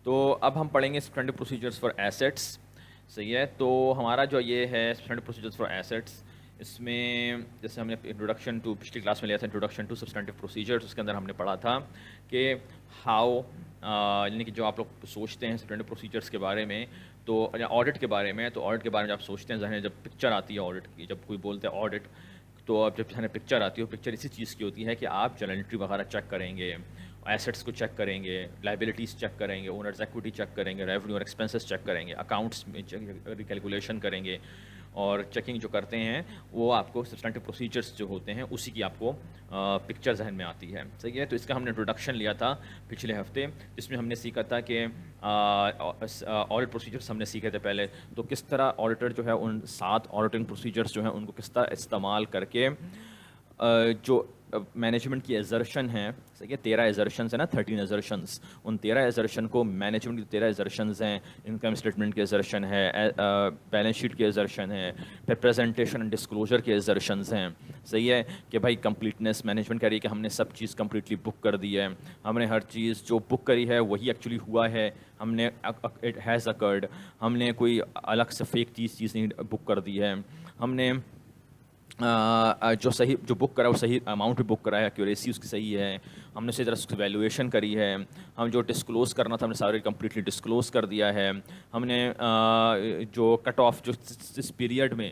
تو اب ہم پڑھیں گے اسٹینڈرڈ پروسیجرز فار ایسیٹس. صحیح ہے. تو ہمارا جو یہ ہے اسٹینڈرڈ پروسیجرز فار ایسیٹس، اس میں جیسے ہم نے انٹروڈکشن ٹو پچھلی کلاس میں لیا تھا انٹروڈکشن ٹو سبسٹینٹیو پروسیجرز، اس کے اندر ہم نے پڑھا تھا کہ ہاؤ یعنی کہ جو آپ لوگ سوچتے ہیں سبسٹینٹیو پروسیجرز کے بارے میں، تو آڈٹ کے بارے میں، تو آڈٹ کے بارے میں جب آپ سوچتے ہیں ذہن میں جب پکچر آتی ہے آڈٹ کی، جب کوئی بولتے ہیں آڈٹ، تو اب جب ذہن پکچر آتی ہے، پکچر اسی چیز کی ہوتی ہے کہ آپ جرنل انٹری وغیرہ چیک کریں گے، ایسٹس کو چیک کریں گے، لائبلٹیز چیک کریں گے، اونرز ایکوٹی چیک کریں گے، ریونیو اور ایکسپنسز چیک کریں گے، اکاؤنٹس میں ریکیلکولیشن کریں گے، اور چیکنگ جو کرتے ہیں وہ آپ کو سبسٹینٹیو پروسیجرز جو ہوتے ہیں اسی کی آپ کو پکچر ذہن میں آتی ہے. صحیح ہے. تو اس کا ہم نے انٹروڈکشن لیا تھا پچھلے ہفتے، جس میں ہم نے سیکھا تھا کہ آڈٹ پروسیجرز ہم نے سیکھے تھے پہلے، تو کس طرح آڈیٹر جو ہے ان 7 آڈیٹنگ پروسیجرز جو ہیں ان کو کس طرح استعمال کر کے جو مینجمنٹ کی ایزرشن ہیں، صحیح ہے، 13 ایزرشنز ہیں نا، 13 ایزرشنز، ان 13 ایزرشن کو مینجمنٹ کی 13 ایزرشنز ہیں، انکم اسٹیٹمنٹ کی ایزرشن ہے، بیلنس شیٹ کی ایزرشن ہے، پھر پریزنٹیشن اینڈ ڈسکلوجر کی ایزرشنز ہیں. صحیح ہے کہ بھائی کمپلیٹنس، مینجمنٹ کہہ رہی ہے کہ ہم نے سب چیز کمپلیٹلی بک کر دی ہے، ہم نے ہر چیز جو بک کری ہے وہی ایکچولی ہوا ہے، ہم نے اٹ ہیز اکرڈ، ہم نے کوئی الگ سے فیک چیز نہیں بک کر دی ہے، ہم نے جو صحیح جو بک کرا ہے وہ صحیح اماؤنٹ پہ بک کرا ہے، ایکوریسی اس کی صحیح ہے، ہم نے اسی طرح اس کی ویلیویشن کری ہے، ہم جو ڈسکلوز کرنا تھا ہم نے سارے کمپلیٹلی ڈسکلوز کر دیا ہے، ہم نے جو کٹ آف جو اس پیریڈ میں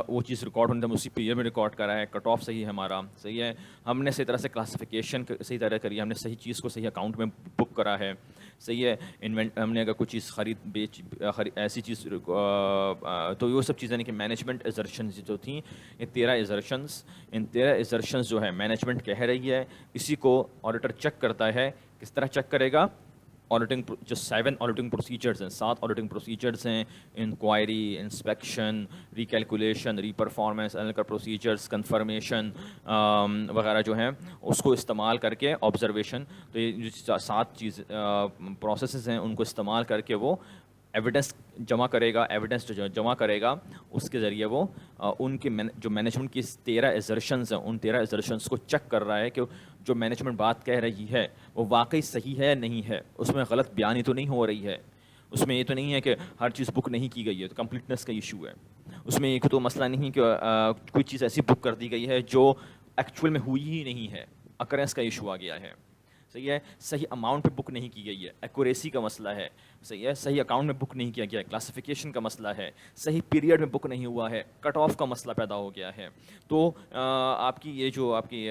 وہ چیز ریکارڈ ہونی تھی ہم اسی پیریڈ میں ریکارڈ کرا ہے، کٹ آف صحیح ہے ہمارا. صحیح ہے. ہم نے صحیح طرح سے کلاسیفیکیشن صحیح طرح کری ہے، ہم نے صحیح چیز کو صحیح اکاؤنٹ میں بک کرا ہے. صحیح ہے. ہم نے اگر کوئی چیز ایسی چیز تو وہ سب چیزیں یعنی کہ مینجمنٹ ایزرشنز جو تھیں، یہ 13 ایزرشنز، ان 13 ایزرشنز جو ہے مینجمنٹ کہہ رہی ہے، اسی کو آڈیٹر چیک کرتا ہے. کس طرح چیک کرے گا؟ آڈیٹنگ جو 7 آڈیٹنگ پروسیجرز ہیں، 7 آڈیٹنگ پروسیجرز ہیں، انکوائری، انسپیکشن، ریکیلکولیشن، ری پرفارمنس، انالٹیکل پروسیجرز، کنفرمیشن وغیرہ جو ہیں اس کو استعمال کر کے آبزرویشن، تو یہ جو 7 چیز پروسیسز ہیں ان کو استعمال کر کے وہ ایویڈنس جمع کرے گا. ایویڈنس جو جمع کرے گا اس کے ذریعے وہ ان کے جو مینجمنٹ کی 13 ایزرشنز ہیں ان 13 ایزرشنز کو چیک کر رہا ہے کہ جو مینجمنٹ بات کہہ رہی ہے وہ واقعی صحیح ہے نہیں ہے، اس میں غلط بیانی تو نہیں ہو رہی ہے، اس میں یہ تو نہیں ہے کہ ہر چیز بک نہیں کی گئی ہے تو کمپلیٹنس کا ایشو ہے، اس میں ایک تو مسئلہ نہیں کہ کوئی چیز ایسی بک کر دی گئی ہے جو ایکچوئل میں ہوئی ہی نہیں ہے، اکرنس کا ایشو آ گیا ہے. صحیح ہے. صحیح اماؤنٹ پہ بک نہیں کی گئی ہے، ایکوریسی کا مسئلہ ہے. صحیح ہے. صحیح اکاؤنٹ میں بک نہیں کیا گیا ہے، کلاسیفیکیشن کا مسئلہ ہے، صحیح پیریڈ میں بک نہیں ہوا ہے، کٹ آف کا مسئلہ پیدا ہو گیا ہے. تو آپ کی یہ جو آپ کی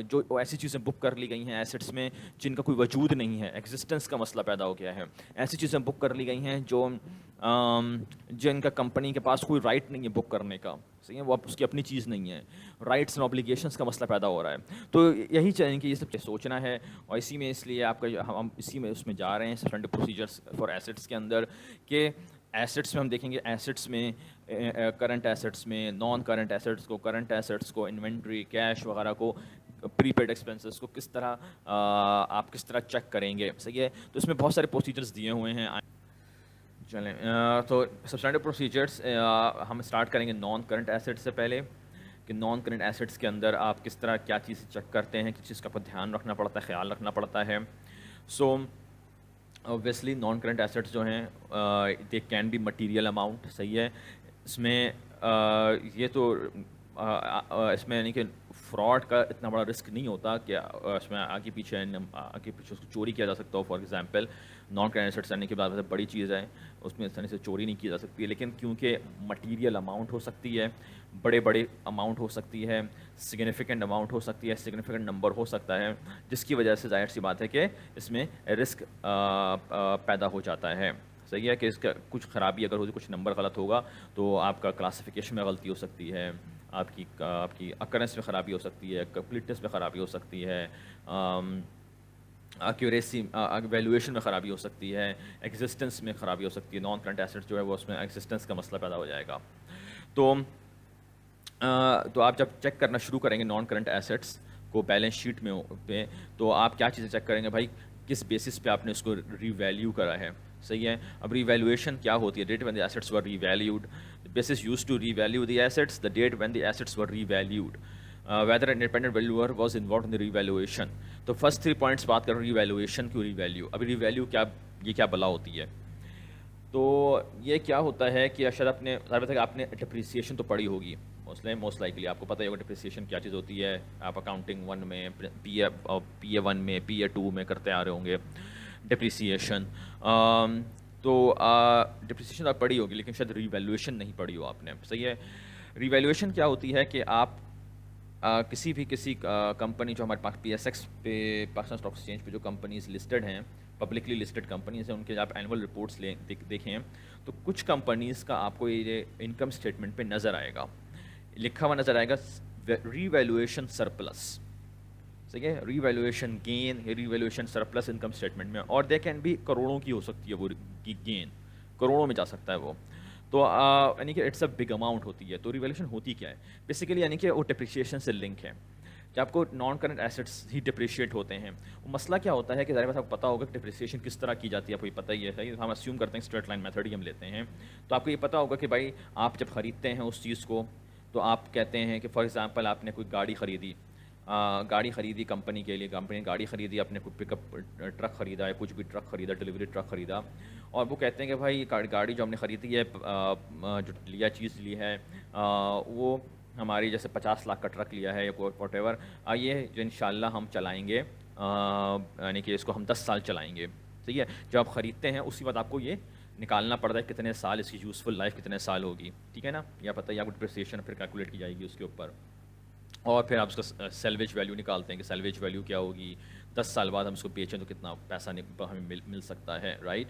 جو ایسی چیزیں بک کر لی گئی ہیں ایسیٹس میں جن کا کوئی وجود نہیں ہے، ایگزسٹنس کا مسئلہ پیدا ہو گیا ہے. ایسی چیزیں بک کر لی گئی ہیں جو جن کا کمپنی کے پاس کوئی رائٹ نہیں ہے بک کرنے کا. صحیح ہے. وہ اس کی اپنی چیز نہیں ہے، رائٹس اینڈ اوبلیگیشنس کا مسئلہ پیدا ہو رہا ہے. تو یہی چاہیے کہ یہ سب سوچنا ہے، اور اسی میں اس لیے آپ کا ہم اسی میں اس میں جا رہے ہیں سبسٹینٹیو پروسیجرز فار ایسیٹس کے اندر، کہ ایسیٹس میں ہم دیکھیں گے ایسیٹس میں کرنٹ ایسیٹس میں، نان کرنٹ ایسیٹس کو، کرنٹ ایسیٹس کو، انوینٹری، کیش وغیرہ کو، پری پیڈ ایکسپنسز کو کس طرح آپ کس طرح چیک کریں گے. صحیح ہے. تو اس میں بہت سارے پروسیجرز دیے ہوئے ہیں. چلیں تو سبسٹینٹیو پروسیجرز ہم اسٹارٹ کریں گے نان کرنٹ ایسیٹس سے پہلے، کہ نان کرنٹ ایسیٹس کے اندر آپ کس طرح کیا چیز چیک کرتے ہیں، کس چیز کا آپ کو دھیان رکھنا پڑتا ہے، خیال رکھنا پڑتا ہے. So obviously non current assets جو ہیں they can be material amount. صحیح ہے. اس میں یہ تو اس میں یعنی کہ فراڈ کا اتنا بڑا رسک نہیں ہوتا کہ اس میں آگے پیچھے اس کو چوری کیا جا سکتا ہو. For example non current assets آنے کے بعد بڑی چیز ہے، اس میں اس طرح سے چوری نہیں کی جا سکتی ہے، لیکن کیونکہ مٹیریل اماؤنٹ ہو سکتی ہے، بڑے اماؤنٹ ہو سکتی ہے، سگنیفیکنٹ اماؤنٹ ہو سکتی ہے، سگنیفیکنٹ نمبر ہو سکتا ہے، جس کی وجہ سے ظاہر سی بات ہے کہ اس میں رسک پیدا ہو جاتا ہے. صحیح ہے. کہ اس کا کچھ خرابی اگر ہوتی، کچھ نمبر غلط ہوگا تو آپ کا کلاسیفیکیشن میں غلطی ہو سکتی ہے، آپ کی اکرنس میں خرابی ہو سکتی ہے، کمپلیٹنس میں خرابی ہو سکتی ہے، ایکوریسی ویلیویشن میں خرابی ہو سکتی ہے، ایگزسٹنس میں خرابی ہو سکتی ہے. نان کرنٹ ایسیٹ جو ہے وہ اس میں ایگزسٹنس کا مسئلہ پیدا ہو جائے گا. تو آپ جب چیک کرنا شروع کریں گے نان کرنٹ ایسیٹس کو بیلنس شیٹ میں پہ، تو آپ کیا چیزیں چیک کریں گے؟ بھائی کس بیسس پہ آپ نے اس کو ری ویلیو کرا ہے. صحیح ہے. اب ری ویلیویشن کیا ہوتی ہے؟ Date when the assets were revalued, basis use to revalue the assets, the date when the assets were revalued, whether an independent valuer was involved in the revaluation. تو first 3 points بات کر رہے ہیں ری valuation کی. ری value ابھی ری value کیا یہ کیا بلا ہوتی ہے. تو یہ کیا ہوتا ہے کہ شاید آپ نے ظاہر ہے کہ آپ نے ڈپریسیشن تو پڑھی ہوگی موسٹ لائکلی آپ کو پتہ ہی ہوگا ڈپریسیشن کیا چیز ہوتی ہے. آپ اکاؤنٹنگ 1 میں پی اے 1 میں پی اے 2 میں کرتے آ رہے ہوں گے ڈپریسیشن. تو ڈپریسیشن آپ پڑھی ہوگی لیکن شاید ریویلویشن نہیں پڑھی ہو آپ نے. صحیح ہے. ریویلویشن کیا ہوتی ہے کہ آپ کسی کمپنی جو ہمارے پاس پی ایس ایکس پہ پاکستان اسٹاک ایکسچینج پہ جو کمپنیز لسٹڈ ہیں پبلکلی لسٹڈ کمپنیز ہیں ان کے آپ اینول رپورٹس دیکھیں تو کچھ کمپنیز کا آپ کو یہ انکم اسٹیٹمنٹ پہ نظر آئے گا, لکھا ہوا نظر آئے گا ریویلویشن سرپلس. صحیح ہے. ریویلویشن گین یا ریویلویشن سرپلس انکم اسٹیٹمنٹ میں, اور دے کین بھی کروڑوں کی ہو سکتی ہے وہ گین, کروڑوں میں جا سکتا ہے وہ. تو یعنی کہ اٹس اے بگ اماؤنٹ ہوتی ہے. تو ریویلویشن ہوتی کیا ہے بیسیکلی, یعنی کہ وہ ڈپریشیشن سے لنک ہے. جب آپ کو نان کرنٹ ایسٹس ہی ڈپریشیٹ ہوتے ہیں, وہ مسئلہ کیا ہوتا ہے کہ ظاہر بات آپ کو پتہ ہوگا کہ ڈپریسیشن کس طرح کی جاتی ہے, آپ کو یہ پتہ ہی ہے. ہم اسیوم کرتے ہیں اسٹریٹ لائن میتھڈ ہی ہم لیتے ہیں. تو آپ کو یہ پتہ ہوگا کہ بھائی آپ جب خریدتے ہیں اس چیز کو تو آپ کہتے ہیں کہ فار ایگزامپل آپ نے کوئی گاڑی خریدی کمپنی کے لیے, کمپنی نے گاڑی خریدی, آپ نے کوئی پک اپ ٹرک خریدا ہے, کچھ بھی ٹرک خریدا, ڈلیوری ٹرک خریدا, اور وہ کہتے ہیں کہ بھائی گاڑی جو ہم نے خریدی ہے جو چیز لی ہے وہ ہماری جیسے 50 لاکھ کا ٹرک لیا ہے یا واٹ ایور, یہ جو انشاءاللہ ہم چلائیں گے, یعنی کہ اس کو ہم 10 سال چلائیں گے. ٹھیک ہے. جب آپ خریدتے ہیں اسی وقت آپ کو یہ نکالنا پڑتا ہے کتنے سال اس کی یوزفل لائف کتنے سال ہوگی. ٹھیک ہے نا. یا پتہ ہے آپ کو ڈپریسیشن پھر کیلکولیٹ کی جائے گی اس کے اوپر, اور پھر آپ اس کا سیلویج ویلیو نکالتے ہیں کہ سیلویج ویلیو کیا ہوگی, 10 سال بعد ہم اس کو بیچیں تو کتنا پیسہ ہمیں مل سکتا ہے. رائٹ.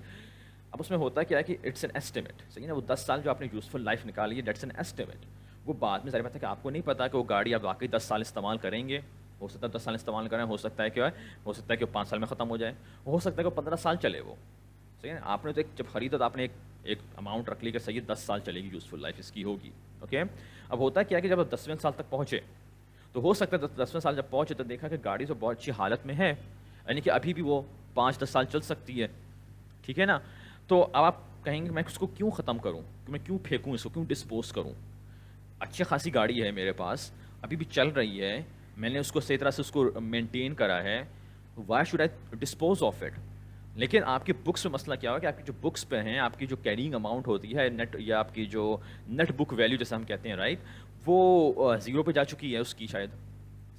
اب اس میں ہوتا کیا ہے کہ اٹس این ایسٹیمیٹ. صحیح نا. وہ 10 سال جو آپ نے یوزفل لائف نکالی ہے دیٹس این ایسٹیمیٹ. وہ بعد میں ظاہر بات ہے کہ آپ کو نہیں پتا کہ وہ گاڑی آپ واقعی 10 سال استعمال کریں گے. ہو سکتا ہے 10 سال استعمال کریں, ہو سکتا ہے کہ وہ 5 سال میں ختم ہو جائے, ہو سکتا ہے کہ 15 سال چلے وہ. صحیح ہے. آپ نے تو جب خریدا تو آپ نے ایک اماؤنٹ رکھ لی کہ صحیح 10 سال چلے گی یوزفل لائف اس کی ہوگی. اوکے. اب ہوتا کیا ہے کہ جب آپ 10ویں سال تک پہنچے تو ہو سکتا ہے 10ویں سال جب پہنچے تو دیکھا کہ گاڑی تو بہت اچھی حالت میں ہے, یعنی کہ ابھی بھی وہ 5-10 سال چل سکتی ہے. ٹھیک ہے نا. تو اب آپ کہیں گے میں اس کو کیوں ختم کروں, میں کیوں پھینکوں, اس کو کیوں ڈسپوز کروں, اچھی خاصی گاڑی ہے میرے پاس, ابھی بھی چل رہی ہے, میں نے اس کو صحیح طرح سے اس کو مینٹین کرا ہے, Y should I dispose of it. لیکن آپ کی بکس میں مسئلہ کیا ہوا کہ آپ کی جو بکس پہ ہیں, آپ کی جو کیرینگ اماؤنٹ ہوتی ہے نیٹ, یا آپ کی جو نیٹ بک ویلیو جیسے ہم کہتے ہیں, رائٹ, وہ 0 پہ جا چکی ہے اس کی شاید.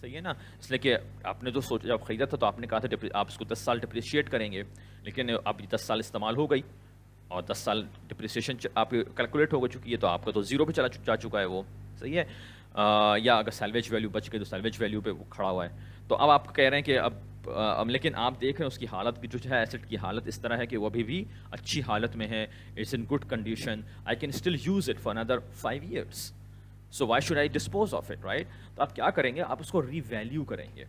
صحیح ہے نا. اس لیے کہ آپ نے جو سوچا جب خریدا تھا تو آپ نے کہا تھا آپ اس کو 10 سال ڈپریشیٹ کریں گے, لیکن اب 10 سال استعمال ہو گئی اور 10 سال ڈپریسیشن آپ کیلکولیٹ ہو چکی ہے, تو آپ کا تو 0 پہ جا چکا ہے وہ. صحیح ہے. یا اگر سیلویج ویلیو بچ گئی تو سیلویج ویلیو پہ وہ کھڑا ہوا ہے. تو اب آپ کہہ رہے ہیں کہ اب لیکن آپ دیکھ رہے ہیں اس کی حالت کی جو ہے ایسٹ کی حالت اس طرح ہے کہ وہ ابھی بھی اچھی حالت میں ہے, it's in good condition, I can still use it for اندر 5 years. So why should I dispose of it, right. تو آپ کیا کریں گے, آپ اس کو ری ویلیو کریں گے.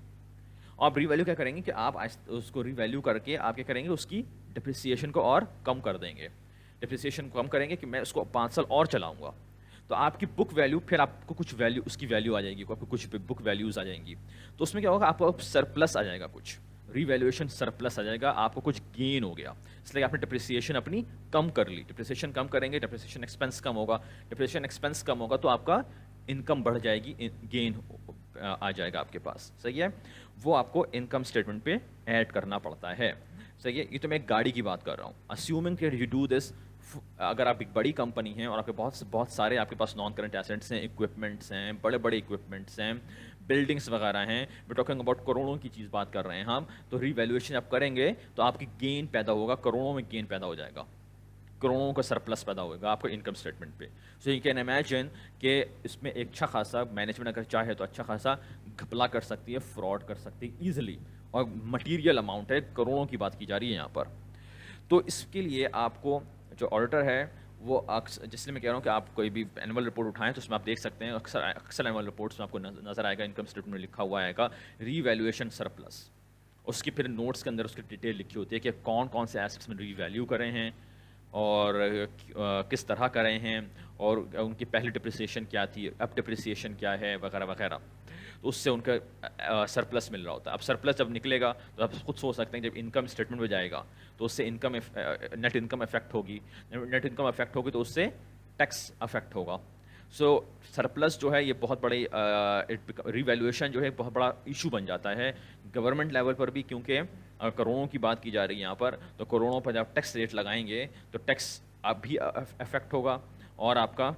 آپ ری ویلیو کیا کریں گے کہ آپ اس کو ری ویلیو کر کے آپ کیا کریں گے, اس کی ڈپریسیشن کو اور کم کر دیں گے. ڈپریسیشن کو کم کریں گے کہ میں اس کو 5 سال اور چلاؤں گا. تو آپ کی بک ویلیو, پھر آپ کو کچھ ویلیو اس کی ویلیو آ جائے گی, آپ کو کچھ بک ویلیوز آ جائیں گی. تو اس میں کیا ہوگا, آپ کو سرپلس آ جائے گا, کچھ ری ویلیویشن سرپلس آ جائے گا, آپ کو کچھ گین ہو گیا. اس لیے آپ نے ڈپریسیشن اپنی کم کر لی. ڈپریسیشن کم کریں گے, ڈپریسیشن ایکسپینس کم ہوگا, ڈپریسیشن ایکسپینس کم ہوگا تو آپ کا انکم بڑھ جائے گی, گین آ جائے گا آپ کے پاس. صحیح ہے. وہ آپ کو انکم اسٹیٹمنٹ پہ ایڈ کرنا پڑتا ہے. صحیح ہے. یہ تو میں ایک گاڑی کی بات کر رہا ہوں. اسیومنگ کہ یو ڈو دس, اگر آپ ایک بڑی کمپنی ہیں اور آپ کے بہت سارے آپ کے پاس نان کرنٹ ایسٹس ہیں, اکوپمنٹس ہیں, بڑے بڑے اکوپمنٹس ہیں, بلڈنگس وغیرہ ہیں, وی ٹاکنگ اباؤٹ کروڑوں کی چیز بات کر رہے ہیں ہم, تو ری ویلیویشن آپ کریں گے تو آپ کی گین پیدا ہوگا, کروڑوں میں گین پیدا ہو جائے گا, کروڑوں کا سرپلس پیدا ہوگا آپ کو انکم اسٹیٹمنٹ پہ. سو یو کین امیجن کہ اس میں ایک اچھا خاصا مینجمنٹ اگر چاہے تو اچھا خاصا گھپلا کر سکتی ہے, فراڈ کر سکتی ہے ایزیلی, اور مٹیریل اماؤنٹ ہے, کروڑوں کی بات کی جا رہی ہے یہاں پر. تو اس کے لیے آپ کو جو آڈیٹر ہے وہ جس لیے میں کہہ رہا ہوں کہ آپ کوئی بھی اینول رپورٹ اٹھائیں تو اس میں آپ دیکھ سکتے ہیں اکثر اینول رپورٹس میں آپ کو نظر آئے گا, انکم اسٹیٹمنٹ میں لکھا ہوا آئے گا ری ویلیویشن سرپلس. اس کی پھر نوٹس کے اندر اس کی ڈیٹیل لکھی ہوتی ہے کہ کون کون سے ایسٹس میں ری ویلیو کرے ہیں اور کس طرح کرے ہیں, اور ان کی پہلی ڈپریسیشن کیا تھی, اب ڈپریسیشن کیا ہے, وغیرہ وغیرہ. تو اس سے ان کا سرپلس مل رہا ہوتا ہے. اب سرپلس جب نکلے گا تو آپ خود سوچ سکتے ہیں جب انکم اسٹیٹمنٹ میں جائے گا تو اس سے انکم نیٹ انکم افیکٹ ہوگی, نیٹ انکم افیکٹ ہوگی تو اس سے ٹیکس افیکٹ ہوگا. سو سرپلس جو ہے یہ بہت بڑی ری ویلیویشن جو ہے بہت بڑا ایشو بن جاتا ہے گورنمنٹ لیول پر بھی, کیونکہ کروڑوں کی بات کی جا رہی ہے یہاں پر, تو کروڑوں پر جب ٹیکس ریٹ لگائیں گے تو ٹیکس اب بھی افیکٹ ہوگا, اور آپ کا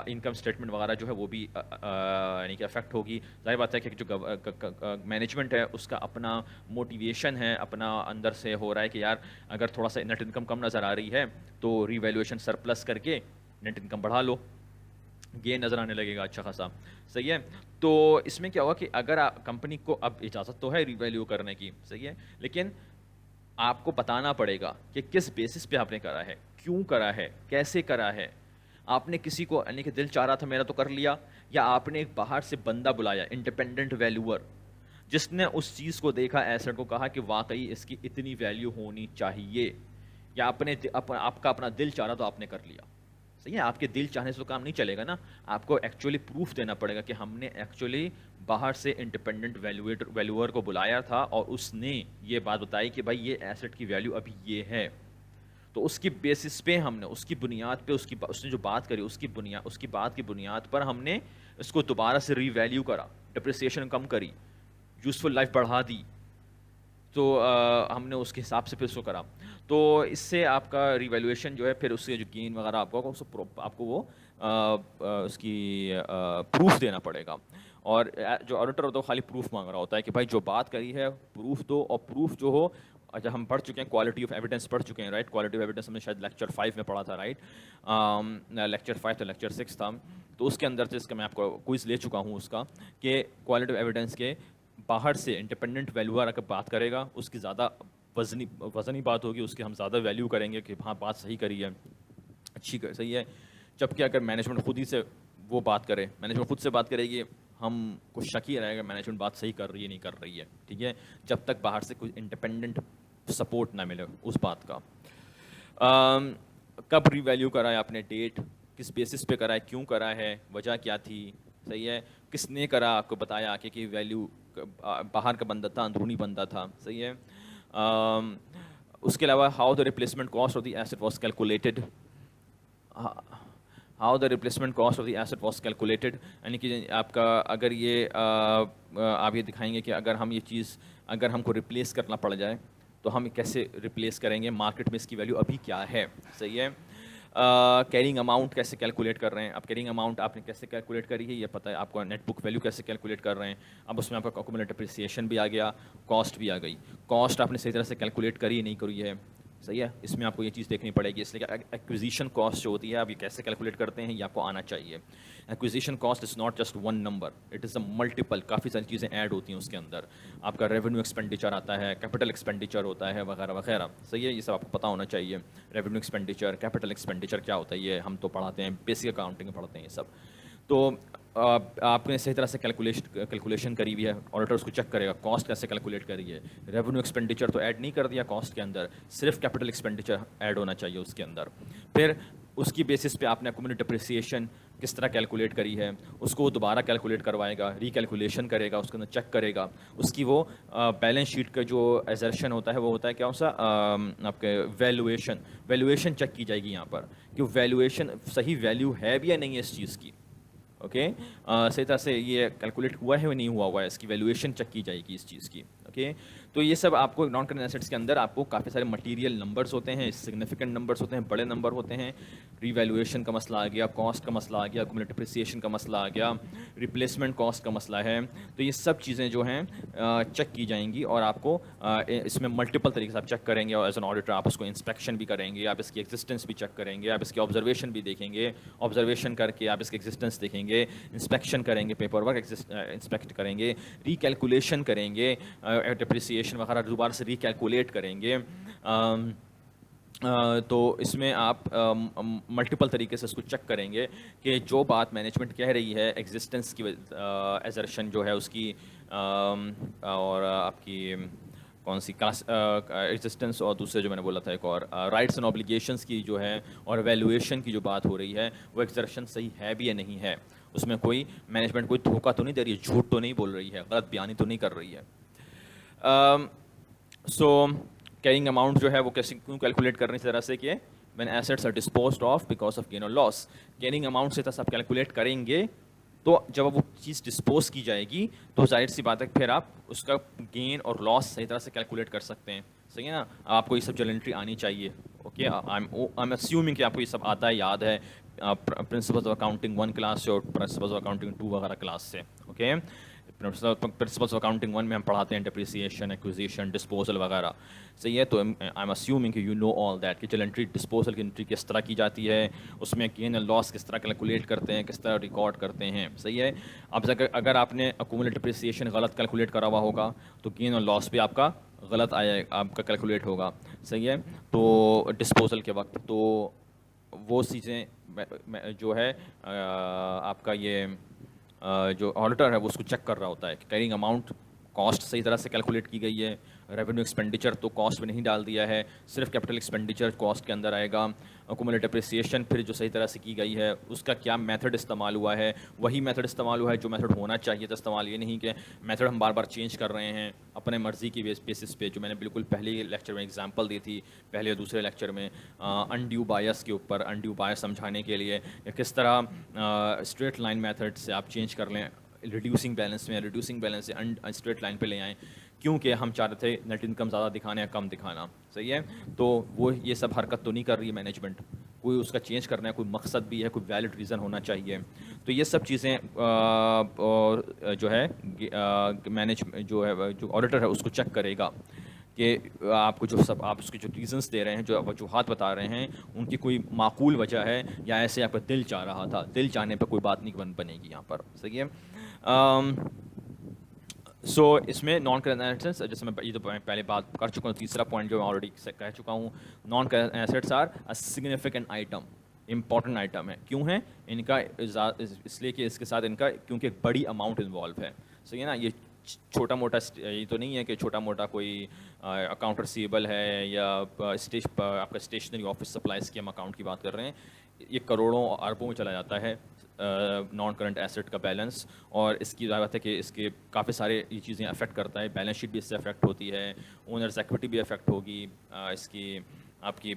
انکم اسٹیٹمنٹ وغیرہ جو ہے وہ بھی یعنی کہ افیکٹ ہوگی. ظاہر بات ہے کہ جو مینجمنٹ ہے اس کا اپنا موٹیویشن ہے, اپنا اندر سے ہو رہا ہے کہ یار اگر تھوڑا سا نیٹ انکم کم نظر آ رہی ہے تو ری ویلیویشن سرپلس کر کے نیٹ انکم بڑھا لو, گین نظر آنے لگے گا اچھا خاصا. صحیح ہے. تو اس میں کیا ہوگا کہ اگر کمپنی کو اب اجازت تو ہے ری ویلیو کرنے کی, صحیح ہے, لیکن آپ کو بتانا پڑے گا کہ کس بیسس پہ آپ نے کرا ہے, کیوں کرا ہے, کیسے کرا ہے. آپ نے کسی کو یعنی کہ دل چاہ رہا تھا میرا تو کر لیا, یا آپ نے ایک باہر سے بندہ بلایا انڈیپینڈنٹ ویلیور جس نے اس چیز کو دیکھا, ایسٹ کو کہا کہ واقعی اس کی اتنی ویلیو ہونی چاہیے, یا آپ کا اپنا دل چاہ رہا تو آپ نے کر لیا. صحیح ہے. آپ کے دل چاہنے سے تو کام نہیں چلے گا نا, آپ کو ایکچولی پروف دینا پڑے گا کہ ہم نے ایکچولی باہر سے انڈیپینڈنٹ ویلیور کو بلایا تھا اور اس نے یہ بات بتائی کہ بھائی یہ ایسٹ کی ویلیو ابھی یہ ہے. تو اس کی بیسس پہ ہم نے, اس کی بنیاد پہ, اس نے جو بات کری اس کی بات کی بنیاد پر ہم نے اس کو دوبارہ سے ری ویلیو کرا, ڈپریسیشن کم کری, یوزفل لائف بڑھا دی, تو ہم نے اس کے حساب سے پھر اس کو کرا. تو اس سے آپ کا ریویلیویشن جو ہے پھر اس سے جو گین وغیرہ آپ کو وہ اس کی پروف دینا پڑے گا. اور جو آڈیٹر ہوتا ہے وہ خالی پروف مانگ رہا ہوتا ہے کہ بھائی جو بات کری ہے پروف دو, اور پروف جو ہو, اچھا ہم پڑھ چکے ہیں کوالٹی آف ایویڈنس پڑھ چکے ہیں, رائٹ. کوالٹی آف ایویڈنس ہم نے شاید لیکچر 5 میں پڑھا تھا, رائٹ. لیکچر 5 تو لیکچر 6 تھا. تو اس کے اندر سے اس کا میں آپ کو کوئز لے چکا ہوں اس کا, کہ کوالٹی آف ایویڈنس کے باہر سے انڈیپینڈنٹ ویلیور اگر بات کرے گا اس کی زیادہ وزنی بات ہوگی, اس کی ہم زیادہ ویلیو کریں گے کہ ہاں بات صحیح کری ہے, اچھی صحیح ہے. جبکہ اگر مینجمنٹ خود ہی سے وہ بات کرے, مینجمنٹ خود سے بات کرے گی, ہم کچھ شک ہی رہے گا مینجمنٹ بات صحیح کر رہی ہے نہیں کر رہی ہے, ٹھیک ہے, جب تک باہر سے کوئی انڈیپینڈنٹ سپورٹ نہ ملے اس بات کا. کب ری ویلیو کرا ہے آپ نے, ڈیٹ, کس بیسس پہ کرا ہے, کیوں کرا ہے, وجہ کیا تھی, صحیح ہے, کس نے کرا, آپ کو بتایا کہ ویلیو باہر کا بندہ تھا, اندرونی بندہ تھا, صحیح ہے. اس کے علاوہ how the replacement cost of the asset was calculated, how the replacement cost of the asset was calculated, یعنی کہ آپ کا اگر یہ آپ یہ دکھائیں گے کہ اگر ہم یہ چیز اگر ہم کو ریپلیس کرنا پڑ جائے تو ہم کیسے ریپلیس کریں گے, مارکیٹ میں اس کی ویلیو ابھی کیا ہے, صحیح ہے. کیرنگ اماؤنٹ کیسے کیلکولیٹ کر رہے ہیں, اب کیرنگ اماؤنٹ آپ نے کیسے کیلکولیٹ کری ہے یہ پتہ ہے آپ کو, نیٹ بک ویلیو کیسے کیلکولیٹ کر رہے ہیں, اب اس میں آپ کا ایکومولیٹ ڈپریسیشن بھی آ گیا, کاسٹ بھی آ گئی. کاسٹ آپ نے صحیح طرح سے کیلکولیٹ کری نہیں کری ہے, صحیح ہے, اس میں آپ کو یہ چیز دیکھنی پڑے گی, اس لیے کہ ایکوزیشن کاسٹ جو ہوتی ہے آپ یہ کیسے کیلکولیٹ کرتے ہیں یہ آپ کو آنا چاہیے. Acquisition cost is not just one number, it is a multiple, کافی ساری چیزیں ایڈ ہوتی ہیں اس کے اندر. آپ کا ریونیو ایکسپینڈیچر آتا ہے, کیپٹل ایکسپینڈیچر ہوتا ہے وغیرہ وغیرہ, صحیح ہے, یہ سب آپ کو پتہ ہونا چاہیے. ریونیو ایکسپینڈیچر, کیپٹل ایکسپینڈیچر کیا ہوتا ہے یہ ہم تو پڑھاتے ہیں, بیسک اکاؤنٹنگ میں پڑھتے ہیں یہ سب. تو آپ نے صحیح طرح سے کیلکولیشن کری ہوئی ہے, آڈیٹر اس کو چیک کرے گا کاسٹ کیسے کیلکولیٹ کری ہے. ریونیو ایکسپینڈیچر تو ایڈ نہیں کر دیا کاسٹ کے اندر, صرف کیپٹل ایکسپینڈیچر ایڈ ہونا چاہیے اس کے اندر. پھر اس کی بیسس پہ آپ نے ایکومولیٹ ڈپریسیشن کس طرح کیلکولیٹ کری ہے, اس کو دوبارہ کیلکولیٹ کروائے گا, ری کیلکولیشن کرے گا, اس کے اندر چیک کرے گا. اس کی وہ بیلنس شیٹ کا جو ایزرشن ہوتا ہے وہ ہوتا ہے کیا سا آپ کے ویلویشن چیک کی جائے گی یہاں پر, کہ ویلویشن صحیح ویلیو ہے بھی یا نہیں ہے اس چیز کی. اوکے, صحیح طرح سے یہ کیلکولیٹ ہوا ہے یا نہیں ہوا ہے, اس کی ویلویشن چیک کی جائے گی اس چیز کی. اوکے, تو یہ سب آپ کو نان کرنٹ ایسٹس کے اندر آپ کو کافی سارے مٹیریل نمبرز ہوتے ہیں, سگنیفیکنٹ نمبرز ہوتے ہیں, بڑے نمبر ہوتے ہیں. ری ویلویشن کا مسئلہ آ گیا, کاسٹ کا مسئلہ آ گیا, ایکومولیٹ ڈپریسیشن کا مسئلہ آ گیا, ریپلیسمنٹ کاسٹ کا مسئلہ ہے. تو یہ سب چیزیں جو ہیں چیک کی جائیں گی, اور آپ کو اس میں ملٹیپل طریقے سے آپ چیک کریں گے, اور ایز این آڈیٹر آپ اس کو انسپیکشن بھی کریں گے, آپ اس کی ایگزسٹنس بھی چیک کریں گے, آپ اس کی آبزرویشن بھی دیکھیں گے, آبزرویشن کر کے آپ اس کی ایگزسٹنس دیکھیں گے, انسپیکشن کریں گے, پیپر ورک انسپیکٹ کریں گے, ری کیلکولیشن کریں گے, ڈپریسیشن وغیرہ دوبارہ سے ری کیلکولیٹ کریں گے. تو اس میں آپ ملٹیپل طریقے سے اس کو چیک کریں گے کہ جو بات مینجمنٹ کہہ رہی ہے ایگزسٹنس کی ایزرشن جو ہے اس کی, اور آپ کی کون سی ایگزسٹنس, اور دوسرے جو میں نے بولا تھا ایک اور رائٹس اینڈ اوبلیگیشنس کی جو ہے, اور ویلویشن کی جو بات ہو رہی ہے وہ ایگزرشن صحیح ہے بھی یا نہیں ہے, اس میں کوئی مینجمنٹ کوئی دھوکہ تو نہیں دے رہی ہے, جھوٹ تو نہیں بول رہی ہے, غلط بیانی تو نہیں کر رہی ہے. سو کیرنگ اماؤنٹ جو ہے وہ کیسے کیوں کیلکولیٹ کرنے اس طرح سے کہ when assets are disposed of because of gain or loss, carrying amount سے آپ کیلکولیٹ کریں گے تو جب وہ چیز ڈسپوز کی جائے گی تو ظاہر سی بات ہے پھر آپ اس کا گین اور لاس صحیح طرح سے کیلکولیٹ کر سکتے ہیں. صحیح ہے نا. آپ کو یہ سب جرنل انٹری آنی چاہیے. اوکے, آئی ایم اسیومنگ کہ آپ کو یہ سب آتا ہے, یاد ہے پرنسپلز آف اکاؤنٹنگ 1 کلاس سے اور پرنسپلز آف اکاؤنٹنگ 2 وغیرہ کلاس سے. اوکے, پرنسپلز آف اکاؤنٹنگ 1 میں ہم پڑھاتے ہیں ڈپریسیشن, ایکوزیشن, ڈسپوزل وغیرہ. صحیح ہے. تو آئی ایم اسیومنگ کہ یو نو آل دیٹ کہ جرنل انٹری ڈسپوزل کی انٹری کس طرح کی جاتی ہے, اس میں گین اینڈ لاس کس طرح کیلکولیٹ کرتے ہیں, کس طرح ریکارڈ کرتے ہیں. صحیح ہے. اب اگر آپ نے ایکومولیٹ ڈپریسیشن غلط کیلکولیٹ کرا ہوا ہوگا تو گین اور لاس بھی آپ کا غلط آیا, آپ کا کیلکولیٹ ہوگا. صحیح ہے. تو ڈسپوزل کے وقت تو وہ چیزیں جو ہے آپ کا یہ جو آڈیٹر ہے وہ اس کو چیک کر رہا ہوتا ہے کہ کیرنگ اماؤنٹ کاسٹ صحیح طرح سے کیلکولیٹ کی گئی ہے, ریونیو ایکسپینڈیچر تو کاسٹ میں نہیں ڈال دیا ہے, صرف کیپٹل ایکسپینڈیچر کاسٹ کے اندر آئے گا. ایکومولیٹ ڈپریسیشن پھر جو صحیح طرح سے کی گئی ہے اس کا کیا میتھڈ استعمال ہوا ہے, وہی میتھڈ استعمال ہوا ہے جو میتھڈ ہونا چاہیے تھا استعمال. یہ نہیں کہ میتھڈ ہم بار بار چینج کر رہے ہیں اپنے مرضی کی بیسس پہ, جو میں نے بالکل پہلے لیکچر میں ایگزامپل دی تھی, پہلے اور دوسرے لیکچر میں انڈیو بایس کے اوپر. انڈیو بایس سمجھانے کے لیے کس طرح اسٹریٹ لائن میتھڈ سے آپ چینج کر لیں ریڈیوسنگ بیلنس میں, ریڈیوسنگ بیلنس سے اسٹریٹ لائن پہ لے آئیں, کیونکہ ہم چاہتے تھے نیٹ انکم زیادہ دکھانا یا کم دکھانا. صحیح ہے. تو وہ یہ سب حرکت تو نہیں کر رہی ہے مینجمنٹ, کوئی اس کا چینج کرنا ہے, کوئی مقصد بھی ہے, کوئی ویلڈ ریزن ہونا چاہیے. تو یہ سب چیزیں جو ہے مینج جو ہے جو آڈیٹر ہے اس کو چیک کرے گا کہ آپ کو جو سب آپ اس کے جو ریزنس دے رہے ہیں, جو وجوہات بتا رہے ہیں, ان کی کوئی معقول وجہ ہے یا ایسے آپ کا دل چاہ رہا تھا. دل چاہنے پہ کوئی بات نہیں بنے گی یہاں پر. صحیح ہے. سو اس میں نان کرنٹ ایسیٹس, جیسے میں یہ تو پہلے بات کر چکا ہوں, تیسرا پوائنٹ جو میں آلریڈی کہہ چکا ہوں, non current assets are a significant item, important item ہے. کیوں ہے ان کا اس لیے کہ اس کے ساتھ ان کا کیونکہ ایک بڑی اماؤنٹ انوالو ہے. صحیح ہے نا. یہ چھوٹا موٹا یہ تو نہیں ہے کہ چھوٹا موٹا کوئی اکاؤنٹ ریسیبل ہے یا آپ کا اسٹیشنری آفس سپلائز کی ہم اکاؤنٹ کی بات کر رہے ہیں. یہ کروڑوں اربوں میں چلا جاتا ہے نان کرنٹ ایسٹ کا بیلنس, اور اس کی ضرورت ہے کہ اس کے کافی سارے یہ چیزیں افیکٹ کرتا ہے. بیلنس شیٹ بھی اس سے افیکٹ ہوتی ہے, اونرز ایکویٹی بھی افیکٹ ہوگی, اس کی آپ کی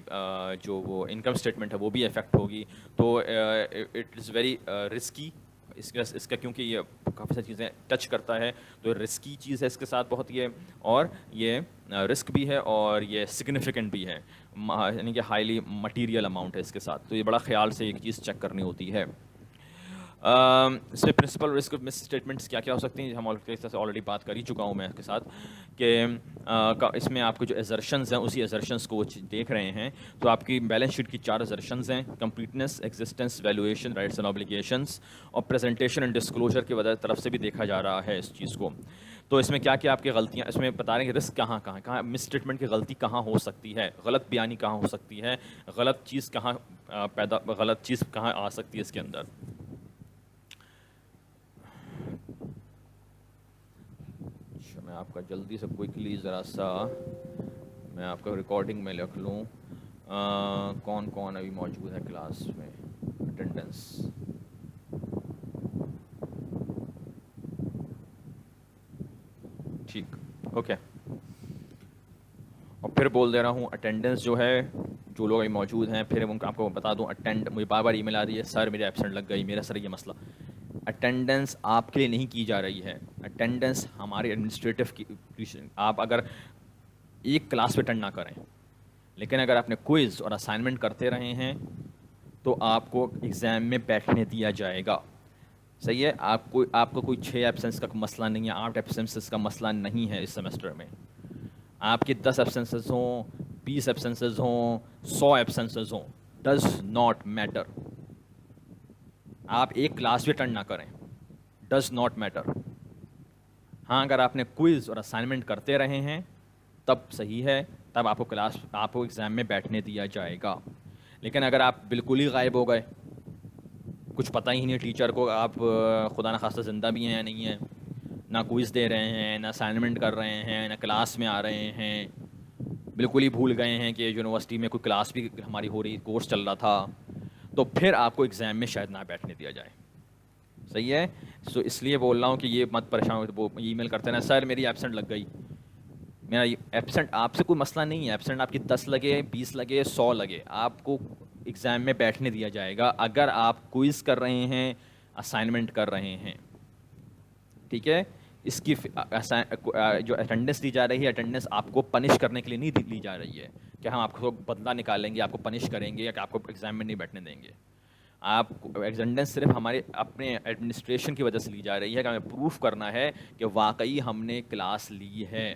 جو وہ انکم اسٹیٹمنٹ ہے وہ بھی افیکٹ ہوگی. تو اٹ از ویری رسکی اس کا, کیونکہ یہ کافی ساری چیزیں ٹچ کرتا ہے, تو رسکی چیز ہے اس کے ساتھ بہت یہ, اور یہ رسک بھی ہے اور یہ سگنیفیکنٹ بھی ہے, یعنی کہ ہائیلی مٹیریل اماؤنٹ ہے اس کے ساتھ. تو یہ بڑا خیال سے ایک چیز چیک کرنی ہوتی ہے. اس میں پرنسپل رسک مس اسٹیٹمنٹس کیا ہو سکتی ہیں, ہم آلریڈی بات کر ہی چکا ہوں میں اس کے ساتھ, کہ اس میں آپ کو جو ایزرشنز ہیں اسی ایزرشنز کو دیکھ رہے ہیں. تو آپ کی بیلنس شیٹ کی 4 ایزرشنز ہیں, completeness, existence, valuation, rights and obligations, اور پریزنٹیشن اینڈ ڈسکلوجر کی وجہ طرف سے بھی دیکھا جا رہا ہے اس چیز کو. تو اس میں کیا کیا آپ کی غلطیاں, اس میں بتا رہے ہیں کہ رسک کہاں مس اسٹیٹمنٹ کی غلطی کہاں ہو سکتی ہے, غلط بیانی کہاں ہو سکتی ہے, غلط چیز کہاں آ سکتی ہے اس کے اندر. میں آپ کا جلدی سے کوئکلی ذرا سا میں آپ کا ریکارڈنگ میں لکھ لوں کون کون ابھی موجود ہے کلاس میں, اٹینڈنس. ٹھیک, اوکے. اور پھر بول دے رہا ہوں اٹینڈنس جو ہے, جو لوگ ابھی موجود ہیں, پھر آپ کو بتا دوں مجھے بار بار ای میل آ رہی ہے, سر میرے ایبسینٹ لگ گئی, میرا سر یہ مسئلہ. اٹینڈنس آپ کے لیے نہیں کی جا رہی ہے, اٹینڈنس ہمارے ایڈمنسٹریٹو کی. آپ اگر ایک کلاس پہ اٹینڈ نہ کریں, لیکن اگر آپ نے کوئز اور اسائنمنٹ کرتے رہے ہیں تو آپ کو ایگزام میں بیٹھنے دیا جائے گا. صحیح ہے. آپ کو کوئی 6 ایبسنس کا مسئلہ نہیں ہے, 8 ایبسنسز کا مسئلہ نہیں ہے اس سیمسٹر میں. آپ کے 10 ایبسنسز ہوں, 20 ایبسنسز ہوں, 100 ایبسنسز ہوں, ڈز ناٹ میٹر. آپ ایک کلاس بھی اٹینڈ نہ کریں, ڈز ناٹ میٹر. ہاں, اگر آپ نے کوئز اور اسائنمنٹ کرتے رہے ہیں تب صحیح ہے, تب آپ کو ایگزام میں بیٹھنے دیا جائے گا. لیکن اگر آپ بالکل ہی غائب ہو گئے, کچھ پتہ ہی نہیں ٹیچر کو آپ خدا نخواستہ زندہ بھی ہیں یا نہیں ہیں, نہ کوئز دے رہے ہیں, نہ اسائنمنٹ کر رہے ہیں, نہ کلاس میں آ رہے ہیں, بالکل ہی بھول گئے ہیں کہ یونیورسٹی میں کوئی کلاس بھی ہماری ہو رہی, کورس چل رہا تھا, تو پھر آپ کو ایگزام میں شاید نہ بیٹھنے دیا جائے. صحیح ہے. سو اس لیے بول رہا ہوں کہ یہ مت پریشان ہو, وہ ای میل کرتے نا, سر میری ایبسینٹ لگ گئی. میرا ایبسینٹ آپ سے کوئی مسئلہ نہیں ہے, ایبسینٹ آپ کی 10 لگے, 20 لگے, 100 لگے, آپ کو ایگزام میں بیٹھنے دیا جائے گا. اگر آپ کوئز کر رہے ہیں, اسائنمنٹ کر رہے ہیں. ٹھیک ہے, اس کی جو اٹینڈنس دی جا رہی ہے, اٹینڈنس آپ کو پنش کرنے کے لیے نہیں لی جا رہی ہے کہ ہم آپ کو بدلہ نکالیں گے, آپ کو پنش کریں گے یا کہ آپ کو ایگزام میں نہیں بیٹھنے دیں گے. آپ اٹینڈنس صرف ہمارے اپنے ایڈمنسٹریشن کی وجہ سے لی جا رہی ہے کہ ہمیں پروف کرنا ہے کہ واقعی ہم نے کلاس لی ہے.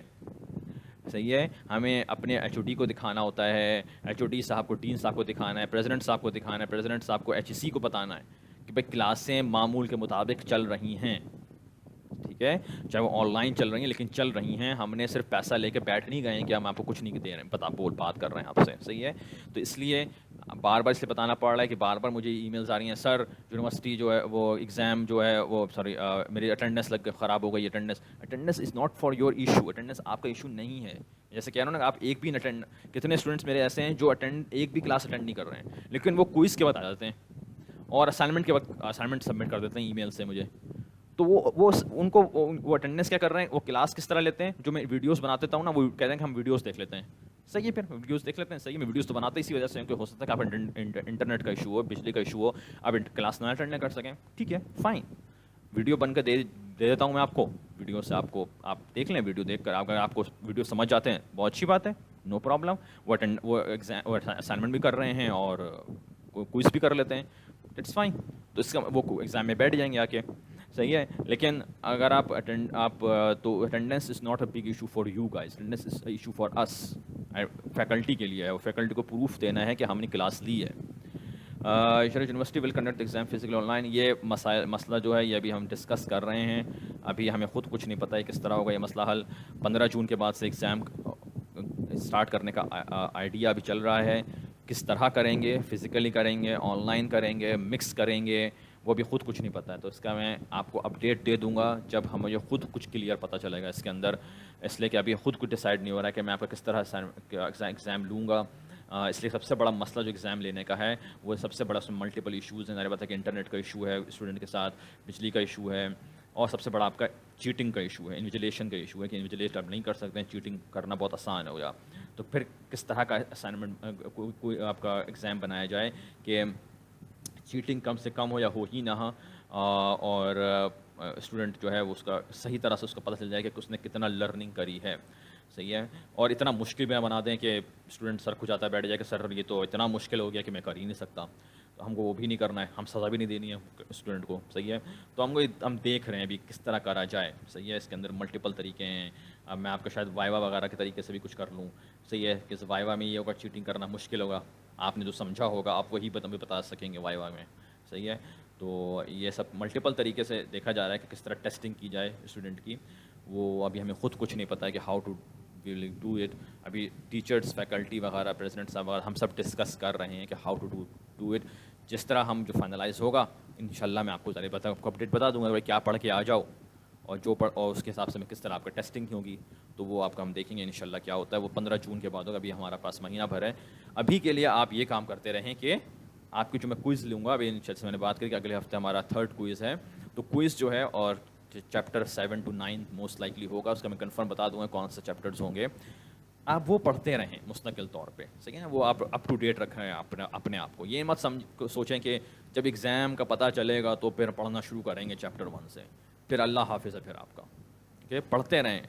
صحیح ہے, ہمیں اپنے ایچ او ڈی کو دکھانا ہوتا ہے, ایچ او ڈی صاحب کو, ڈین صاحب کو دکھانا ہے, پریزیڈنٹ صاحب کو دکھانا ہے, پریزیڈنٹ صاحب کو ایچ ای سی کو بتانا ہے کہ بھائی کلاسیں معمول کے مطابق چل رہی ہیں. ٹھیک ہے, چاہے وہ آن لائن چل رہی ہیں لیکن چل رہی ہیں. ہم نے صرف پیسہ لے کے بیٹھ نہیں گئے ہیں کہ ہم آپ کو کچھ نہیں دے رہے ہیں, بات کر رہے ہیں آپ سے. صحیح ہے, تو اس لیے بار بار اس لیے بتانا پڑ رہا ہے کہ بار بار مجھے ای میلز آ رہی ہیں, سر یونیورسٹی جو ہے وہ ایگزام جو ہے وہ میری اٹینڈنس خراب ہو گئی. Attendance is not for your issue, attendance آپ کا ایشو نہیں ہے. جیسے کہہ رہا ہوں نا, آپ ایک بھی کتنے اسٹوڈنٹس میرے ایسے ہیں جو ایک بھی کلاس اٹینڈ نہیں کر رہے ہیں لیکن وہ کوئز کے وقت آ جاتے ہیں اور اسائنمنٹ کے وقت اسائنمنٹ سبمٹ کر دیتے ہیں ای میل سے مجھے. تو وہ ان کو وہ اٹینڈنس کیا کر رہے ہیں, وہ کلاس کس طرح لیتے ہیں, جو میں ویڈیوز بنا دیتا ہوں نا, وہ کہتے ہیں کہ ہم ویڈیوز دیکھ لیتے ہیں. صحیح ہے, پھر ویڈیوز دیکھ لیتے ہیں. صحیح ہے, میں ویڈیوز تو بناتا اسی وجہ سے کہ ہو سکتا ہے کہ آپ انٹرنیٹ کا ایشو ہو, بجلی کا ایشو ہو, آپ کلاس نہ اٹینڈ نہ کر سکیں. ٹھیک ہے, فائن, ویڈیو بن کے دے دیتا ہوں میں آپ کو. ویڈیو سے آپ دیکھ لیں, ویڈیو دیکھ کر اگر آپ کو ویڈیو سمجھ جاتے ہیں بہت اچھی بات ہے, نو پرابلم. وہ اسائنمنٹ بھی کر رہے ہیں اور کوئز بھی کر لیتے ہیں, اٹس فائن. تو اس کا وہ ایگزام میں بیٹھ جائیں گے آ کے. صحیح ہے, لیکن اگر آپ تو attendance is not a big issue for you guys, attendance is a issue for us, faculty کے لیے ہے. اور فیکلٹی کو پروف دینا ہے کہ ہم نے کلاس لی ہے. University will conduct exam physical on line, یہ مسئلہ جو ہے یہ ابھی ہم ڈسکس کر رہے ہیں. ابھی ہمیں خود کچھ نہیں پتہ ہے کس طرح ہوگا یہ مسئلہ حل. 15 جون کے بعد سے ایگزام اسٹارٹ کرنے کا آئیڈیا ابھی چل رہا ہے. کس طرح کریں گے, فزیکلی کریں گے, آن لائن کریں گے, مکس کریں گے, وہ بھی خود کچھ نہیں پتہ ہے. تو اس کا میں آپ کو اپڈیٹ دے دوں گا جب ہمیں خود کچھ کلیئر پتہ چلے گا اس کے اندر. اس لیے کہ ابھی خود کچھ ڈیسائیڈ نہیں ہو رہا ہے کہ میں آپ کا کس طرح ایگزام لوں گا. اس لیے سب سے بڑا مسئلہ جو ایگزام لینے کا ہے وہ سب سے بڑا ملٹیپل ایشوز ہیں. ظاہر بات ہے کہ انٹرنیٹ کا ایشو ہے اسٹوڈنٹ کے ساتھ, بجلی کا ایشو ہے, اور سب سے بڑا آپ کا چیٹنگ کا ایشو ہے, انویجیلیشن کا ایشو ہے کہ انویجیلیٹ آپ نہیں کر سکتے ہیں, چیٹنگ کرنا بہت آسان ہو گیا. تو پھر کس طرح کا اسائنمنٹ کوئی آپ کا ایگزام بنایا جائے کہ چیٹنگ کم سے کم ہو یا ہو ہی نہ, اور اسٹوڈنٹ جو ہے وہ اس کا صحیح طرح سے اس کو پتہ چل جائے کہ اس نے کتنا لرننگ کری ہے. صحیح ہے, اور اتنا مشکل بھی بنا دیں کہ اسٹوڈنٹ سر کھجاتا بیٹھ جائے کہ سر یہ تو اتنا مشکل ہو گیا کہ میں کر ہی نہیں سکتا. تو ہم کو وہ بھی نہیں کرنا ہے, ہم سزا بھی نہیں دینی ہے اسٹوڈنٹ کو. صحیح ہے, تو ہم دیکھ رہے ہیں ابھی کس طرح کرا جائے. صحیح ہے, اس کے اندر ملٹیپل طریقے ہیں. اب میں آپ کا شاید وائوا وغیرہ کے طریقے سے بھی کچھ کر لوں. صحیح ہے, کہ وائوا میں یہ ہوگا چیٹنگ کرنا مشکل ہوگا, آپ نے جو سمجھا ہوگا آپ وہی بتا سکیں گے وائوا میں. صحیح ہے, تو یہ سب ملٹیپل طریقے سے دیکھا جا رہا ہے کہ کس طرح ٹیسٹنگ کی جائے اسٹوڈنٹ کی. وہ ابھی ہمیں خود کچھ نہیں پتہ ہے کہ ہاؤ ٹو ڈو اٹ. ابھی ٹیچرس, فیکلٹی وغیرہ, پریزیڈنٹ صاحب وغیرہ ہم سب ڈسکس کر رہے ہیں کہ ہاؤ ٹو ڈو اٹ. جس طرح ہم جو فائنلائز ہوگا انشاءاللہ میں آپ کو اپڈیٹ بتا دوں گا کہ کیا پڑھ کے آ جاؤ, اور اور اس کے حساب سے میں کس طرح آپ کا ٹیسٹنگ ہوگی. تو وہ آپ کا ہم دیکھیں گے انشاءاللہ کیا ہوتا ہے. وہ 15 جون کے بعد ہوگا, ابھی ہمارا پاس مہینہ بھر ہے. ابھی کے لیے آپ یہ کام کرتے رہیں کہ آپ کی جو میں کوئز لوں گا, ابھی انشاءاللہ سے میں نے بات کی کہ اگلے ہفتے ہمارا 3rd کوئز ہے. تو کوئز جو ہے اور چیپٹر 7 to 9 موسٹ لائکلی ہوگا, اس کا میں کنفرم بتا دوں گا کون سے چیپٹرز ہوں گے. آپ وہ پڑھتے رہیں مستقل طور پہ. صحیح ہے نا, وہ آپ اپ ٹو ڈیٹ رکھیں اپنے آپ کو. یہ مت سوچیں کہ جب ایگزام کا پتہ چلے گا تو پھر پڑھنا شروع کریں گے چیپٹر 1 سے, پھر اللہ حافظ ہے پھر آپ کا. کہ پڑھتے رہیں,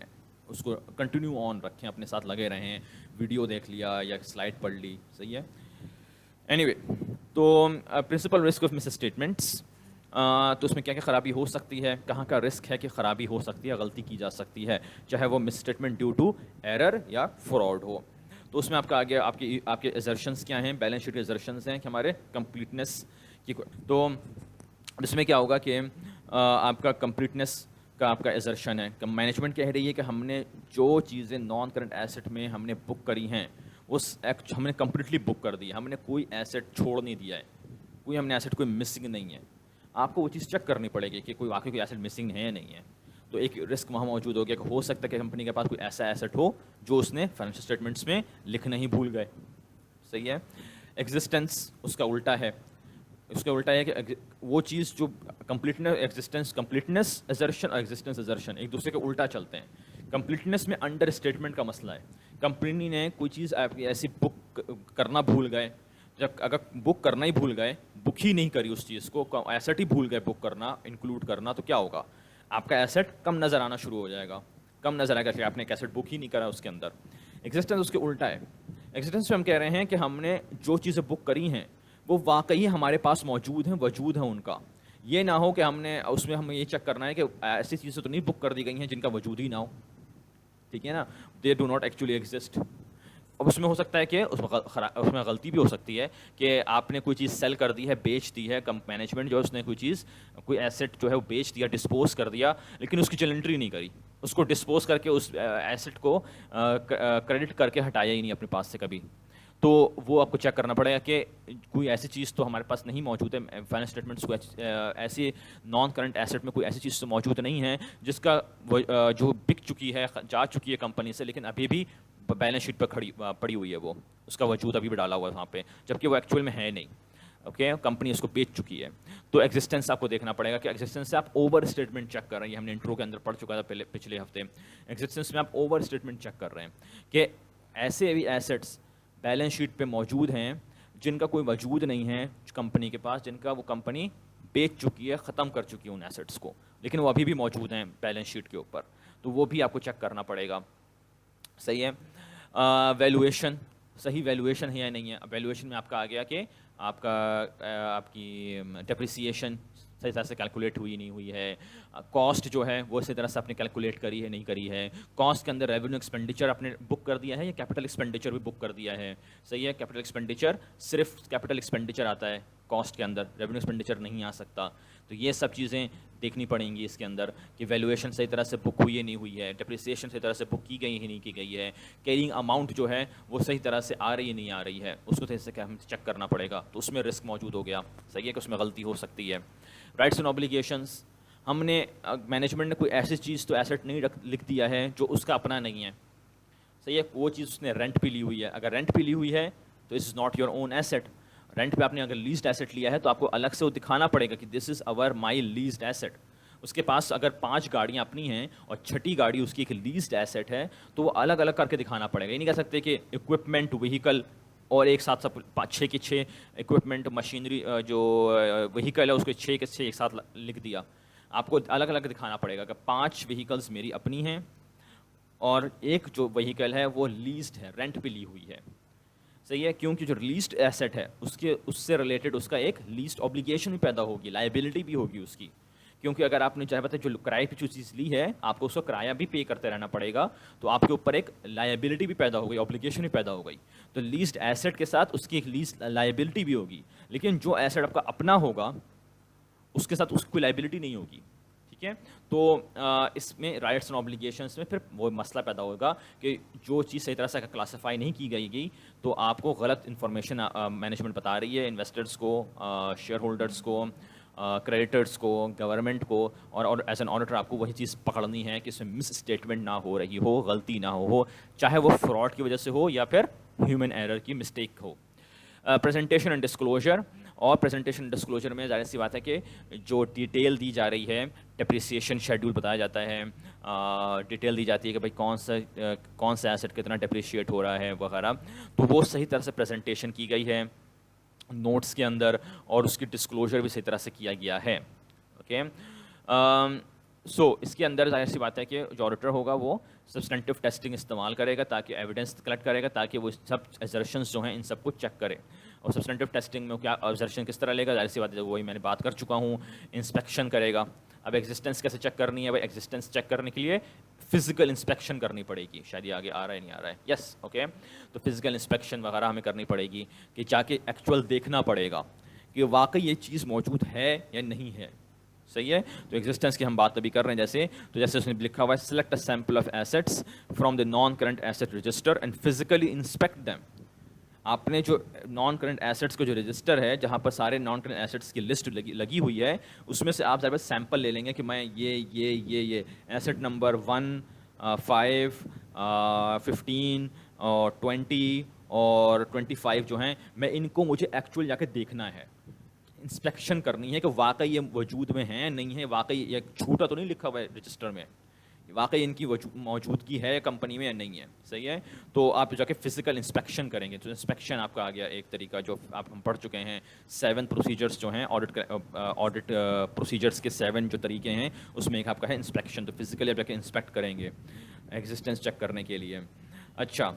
اس کو کنٹینیو آن رکھیں, اپنے ساتھ لگے رہیں. ویڈیو دیکھ لیا یا سلائڈ پڑھ لی. صحیح ہے. اینی وے, تو principal risk of misstatements, تو اس میں کیا کیا خرابی ہو سکتی ہے, کہاں کا رسک ہے کہ خرابی ہو سکتی ہے, غلطی کی جا سکتی ہے, چاہے وہ مس اسٹیٹمنٹ ڈیو ٹو ایرر یا فراڈ ہو. تو اس میں آپ کا آگے آپ کے ایزرشنس کیا ہیں, بیلنس شیٹ کے ایزرشنس ہیں کہ ہمارے کمپلیٹنس کی. تو اس میں کیا ہوگا کہ آپ کا کمپلیٹنس کا آپ کا ایزرشن ہے. مینجمنٹ کہہ رہی ہے کہ ہم نے جو چیزیں نان کرنٹ ایسٹ میں ہم نے بک کری ہیں اس ہم نے کمپلیٹلی بک کر دی, ہم نے کوئی ایسٹ چھوڑ نہیں دیا ہے, کوئی ہم نے ایسٹ کوئی مسنگ نہیں ہے. آپ کو وہ چیز چیک کرنی پڑے گی کہ کوئی واقعی کوئی ایسٹ مسنگ ہے یا نہیں ہے. تو ایک رسک وہاں موجود ہو گیا کہ ہو سکتا ہے کہ کمپنی کے پاس کوئی ایسا ایسٹ ہو جو اس نے فائنینشیل اسٹیٹمنٹس میں لکھنا ہی بھول گئے. صحیح ہے. ایگزسٹنس اس کا الٹا ہے. اس کا الٹا ہے کہ وہ چیز جو کمپلیٹنس ایزرشن اور ایگزسٹنس ایزرشن ایک دوسرے کے الٹا چلتے ہیں. کمپلیٹنس میں انڈر اسٹیٹمنٹ کا مسئلہ ہے. کمپنی نے کوئی چیز ایسی بک کرنا بھول گئے, جب اگر بک کرنا ہی بھول گئے, بک ہی نہیں کری اس چیز کو, ایسٹ ہی بھول گئے بک کرنا, انکلوڈ کرنا, تو کیا ہوگا, آپ کا ایسٹ کم نظر آنا شروع ہو جائے گا, کم نظر آئے گا کہ آپ نے ایک ایسٹ بک ہی نہیں کرا اس کے اندر. ایگزسٹنس اس کے الٹا ہے. ایگزسٹنس میں ہم کہہ رہے ہیں کہ ہم نے جو چیزیں بک کری ہیں وہ واقعی ہمارے پاس موجود ہیں, وجود ہیں ان کا. یہ نہ ہو کہ ہم نے اس میں ہمیں یہ چیک کرنا ہے کہ ایسی چیزیں تو نہیں بک کر دی گئی ہیں جن کا وجود ہی نہ ہو, ٹھیک ہے نا, they do not actually exist. اب اس میں ہو سکتا ہے کہ اس میں غلطی بھی ہو سکتی ہے کہ آپ نے کوئی چیز سیل کر دی ہے, بیچ دی ہے, مینجمنٹ جو ہے اس نے کوئی چیز, کوئی ایسٹ جو ہے وہ بیچ دیا, ڈسپوز کر دیا, لیکن اس کی چلنٹری نہیں کری, اس کو ڈسپوز کر کے اس ایسٹ کو کریڈٹ کر کے ہٹایا ہی نہیں اپنے پاس سے کبھی. تو وہ آپ کو چیک کرنا پڑے گا کہ کوئی ایسی چیز تو ہمارے پاس نہیں موجود ہے, فائنل اسٹیٹمنٹس کو ایسی نان کرنٹ ایسٹ میں کوئی ایسی چیز تو موجود نہیں ہے جس کا جو بک چکی ہے, جا چکی ہے کمپنی سے, لیکن ابھی بھی بیلنس شیٹ پہ پڑی ہوئی ہے, وہ اس کا وجود ابھی بھی ڈالا ہوا ہے وہاں پہ, جبکہ وہ ایکچوئل میں ہے نہیں. اوکے, کمپنی اس کو بیچ چکی ہے. تو ایگزسٹنس آپ کو دیکھنا پڑے گا کہ ایگزسٹنس سے آپ اوور اسٹیٹمنٹ چیک کر رہے ہیں. یہ ہم نے انٹرو کے اندر پڑھ چکا تھا پچھلے ہفتے. ایگزسٹنس میں آپ اوور اسٹیٹمنٹ چیک کر رہے ہیں کہ ایسے بھی ایسٹس بیلنس شیٹ پہ موجود ہیں جن کا کوئی وجود نہیں ہے کمپنی کے پاس, جن کا وہ کمپنی بیچ چکی ہے, ختم کر چکی ہے ان ایسٹس کو, لیکن وہ ابھی بھی موجود ہیں بیلنس شیٹ کے اوپر. تو وہ بھی آپ کو چیک کرنا پڑے گا. صحیح ہے. ویلویشن, صحیح ویلویشن ہے یا نہیں ہے. ویلویشن میں آپ کا آ گیا کہ آپ کی ڈپریسیشن صحیح طرح سے کیلکولیٹ ہوئی نہیں ہوئی ہے, کاسٹ جو ہے وہ اسی طرح سے آپ نے کیلکولیٹ کری ہے نہیں کری ہے, کاسٹ کے اندر ریونیو ایکسپینڈیچر آپ نے بک کر دیا ہے یا کیپٹل ایکسپینڈیچر بھی بک کر دیا ہے. صحیح ہے. کیپٹل ایکسپینڈیچر, صرف کیپٹل ایکسپینڈیچر آتا ہے کاسٹ کے اندر, ریونیو ایکسپینڈیچر نہیں آ سکتا. تو یہ سب چیزیں دیکھنی پڑیں گی اس کے اندر کہ ویلویشن صحیح طرح سے بک ہوئی ہے نہیں ہوئی ہے, ڈپریسیشن صحیح طرح سے بک کی گئی ہے نہیں کی گئی ہے, کیرنگ اماؤنٹ جو ہے وہ صحیح طرح سے آ رہی ہے نہیں آ رہی ہے, اس کو صحیح سے ہم چیک کرنا پڑے گا. تو اس میں رسک موجود ہو گیا. صحیح ہے کہ اس میں غلطی ہو سکتی ہے. رائٹس اینڈ اوبلیگیشنس, ہم نے مینجمنٹ نے کوئی ایسی چیز تو ایسٹ نہیں لکھ دیا ہے جو اس کا اپنا نہیں ہے. صحیح ہے. وہ چیز اس نے رینٹ پہ لی ہوئی ہے. اگر رینٹ پہ لی ہوئی ہے تو it is not your own asset. Rent پہ آپ نے اگر لیزڈ ایسٹ لیا ہے تو آپ کو الگ سے وہ دکھانا پڑے گا کہ this is over my leased asset. اس کے پاس اگر 5 گاڑیاں اپنی ہیں اور 6ٹھی گاڑی اس کی ایک لیزڈ ایسٹ ہے تو وہ الگ الگ کر کے دکھانا پڑے گا. یہ نہیں کہہ سکتے کہ اکوپمنٹ, وہیکل اور ایک ساتھ سب 6 کے 6 اکوپمنٹ, مشینری جو وہیکل ہے اس کو 6 کے 6 ایک ساتھ لکھ دیا. آپ کو الگ الگ دکھانا پڑے گا کہ 5 وہیکلز میری اپنی ہیں اور ایک جو وہیکل ہے وہ لیزڈ ہے, رینٹ پہ لی ہوئی ہے. صحیح ہے. کیونکہ جو لیزڈ ایسٹ ہے اس سے ریلیٹڈ اس کا ایک لیزڈ اوبلیگیشن بھی پیدا ہوگی, لائبلٹی بھی ہوگی اس کی. کیونکہ اگر آپ نے چاہے بتا جو کرائے پہ جو چیز لی ہے آپ کو اس کو کرایہ بھی پے کرتے رہنا پڑے گا, تو آپ کے اوپر ایک لائبلٹی بھی پیدا ہو گئی, اوبلیگیشن بھی پیدا ہو گئی. تو لیزڈ ایسٹ کے ساتھ اس کی ایک لیزڈ لائبلٹی بھی ہوگی, لیکن جو ایسٹ آپ کا اپنا ہوگا اس کے ساتھ اس کی کوئی لائبلٹی نہیں ہوگی. ٹھیک ہے. تو اس میں رائٹس اینڈ اوبلیگیشنس میں پھر وہ مسئلہ پیدا ہوگا کہ جو چیز صحیح طرح سے کلاسیفائی نہیں کی گئی تو آپ کو غلط انفارمیشن مینجمنٹ بتا رہی ہے انویسٹرز کو, شیئر ہولڈرز کو, کریڈیٹرز کو, گورنمنٹ کو, اور ایز این آڈیٹر آپ کو وہی چیز پکڑنی ہے کہ اس میں مس اسٹیٹمنٹ نہ ہو رہی ہو, غلطی نہ ہو, چاہے وہ فراڈ کی وجہ سے ہو یا پھر ہیومن ایرر کی mistake who. Presentation and disclosure, اور پریزنٹیشن ڈسکلوجر میں ظاہر سی بات ہے کہ جو ڈیٹیل دی جا رہی ہے, ڈپریسیشن شیڈول بتایا جاتا ہے, ڈیٹیل دی جاتی ہے کہ بھائی کون سا ایسٹ کتنا ڈپریشیٹ ہو رہا ہے وغیرہ, تو وہ صحیح طرح سے پریزنٹیشن کی گئی ہے نوٹس کے اندر, اور اس کی ڈسکلوجر بھی صحیح طرح سے کیا گیا ہے. اوکے. سو اس کے اندر ظاہر سی بات ہے کہ جو آڈیٹر ہوگا وہ سبسٹینٹیو ٹیسٹنگ استعمال کرے گا تاکہ ایویڈنس کلیکٹ کرے گا, تاکہ وہ سب ایزرشنس جو ہیں ان سب کو چیک کرے. اور سبسٹینٹیو ٹیسٹنگ میں کیا ایزرشن کس طرح لے گا, ظاہر سی بات ہے وہی میں نے بات کر چکا ہوں, انسپیکشن کرے گا. اب ایگزسٹنس کیسے چیک کرنی ہے؟ بھائی ایگزسٹنس چیک کرنے کے لیے فزیکل انسپیکشن کرنی پڑے گی. شاید یہ آگے آ رہا ہے نہیں آ رہا ہے, یس. اوکے. تو فزیکل انسپیکشن وغیرہ ہمیں کرنی پڑے گی کہ جا کے ایکچوئل دیکھنا پڑے گا کہ واقعی یہ چیز موجود ہے یا نہیں ہے. صحیح ہے. تو ایگزسٹنس کی ہم بات ابھی کر رہے ہیں, جیسے اس نے لکھا ہوا ہے select a sample of assets from the non current asset register and physically inspect them. آپ نے جو نان کرنٹ ایسٹس کا جو رجسٹر ہے جہاں پر سارے نان کرنٹ ایسٹس کی لسٹ لگی ہوئی ہے, اس میں سے آپ ذرا سیمپل لے لیں گے کہ میں یہ ایسٹ نمبر 1, 5, 15 اور 20 اور 25 جو ہیں, میں ان کو مجھے ایکچوئل جا کے دیکھنا ہے, انسپیکشن کرنی ہے کہ واقعی یہ وجود میں ہیں نہیں ہے, واقعی یہ جھوٹا تو نہیں لکھا ہوا ہے رجسٹر میں واقعی ان کی موجودگی ہے کمپنی میں یا نہیں ہے. صحیح ہے. تو آپ جا کے فزیکل انسپیکشن کریں گے. تو انسپیکشن آپ کا آ گیا ایک طریقہ جو آپ ہم پڑھ چکے ہیں. 7 پروسیجرس جو ہیں آڈٹ پروسیجرس کے 7 جو طریقے ہیں اس میں ایک آپ کا ہے انسپیکشن. تو فزیکلی آپ جا کے انسپیکٹ کریں گے ایگزسٹنس چیک کرنے کے لیے. اچھا,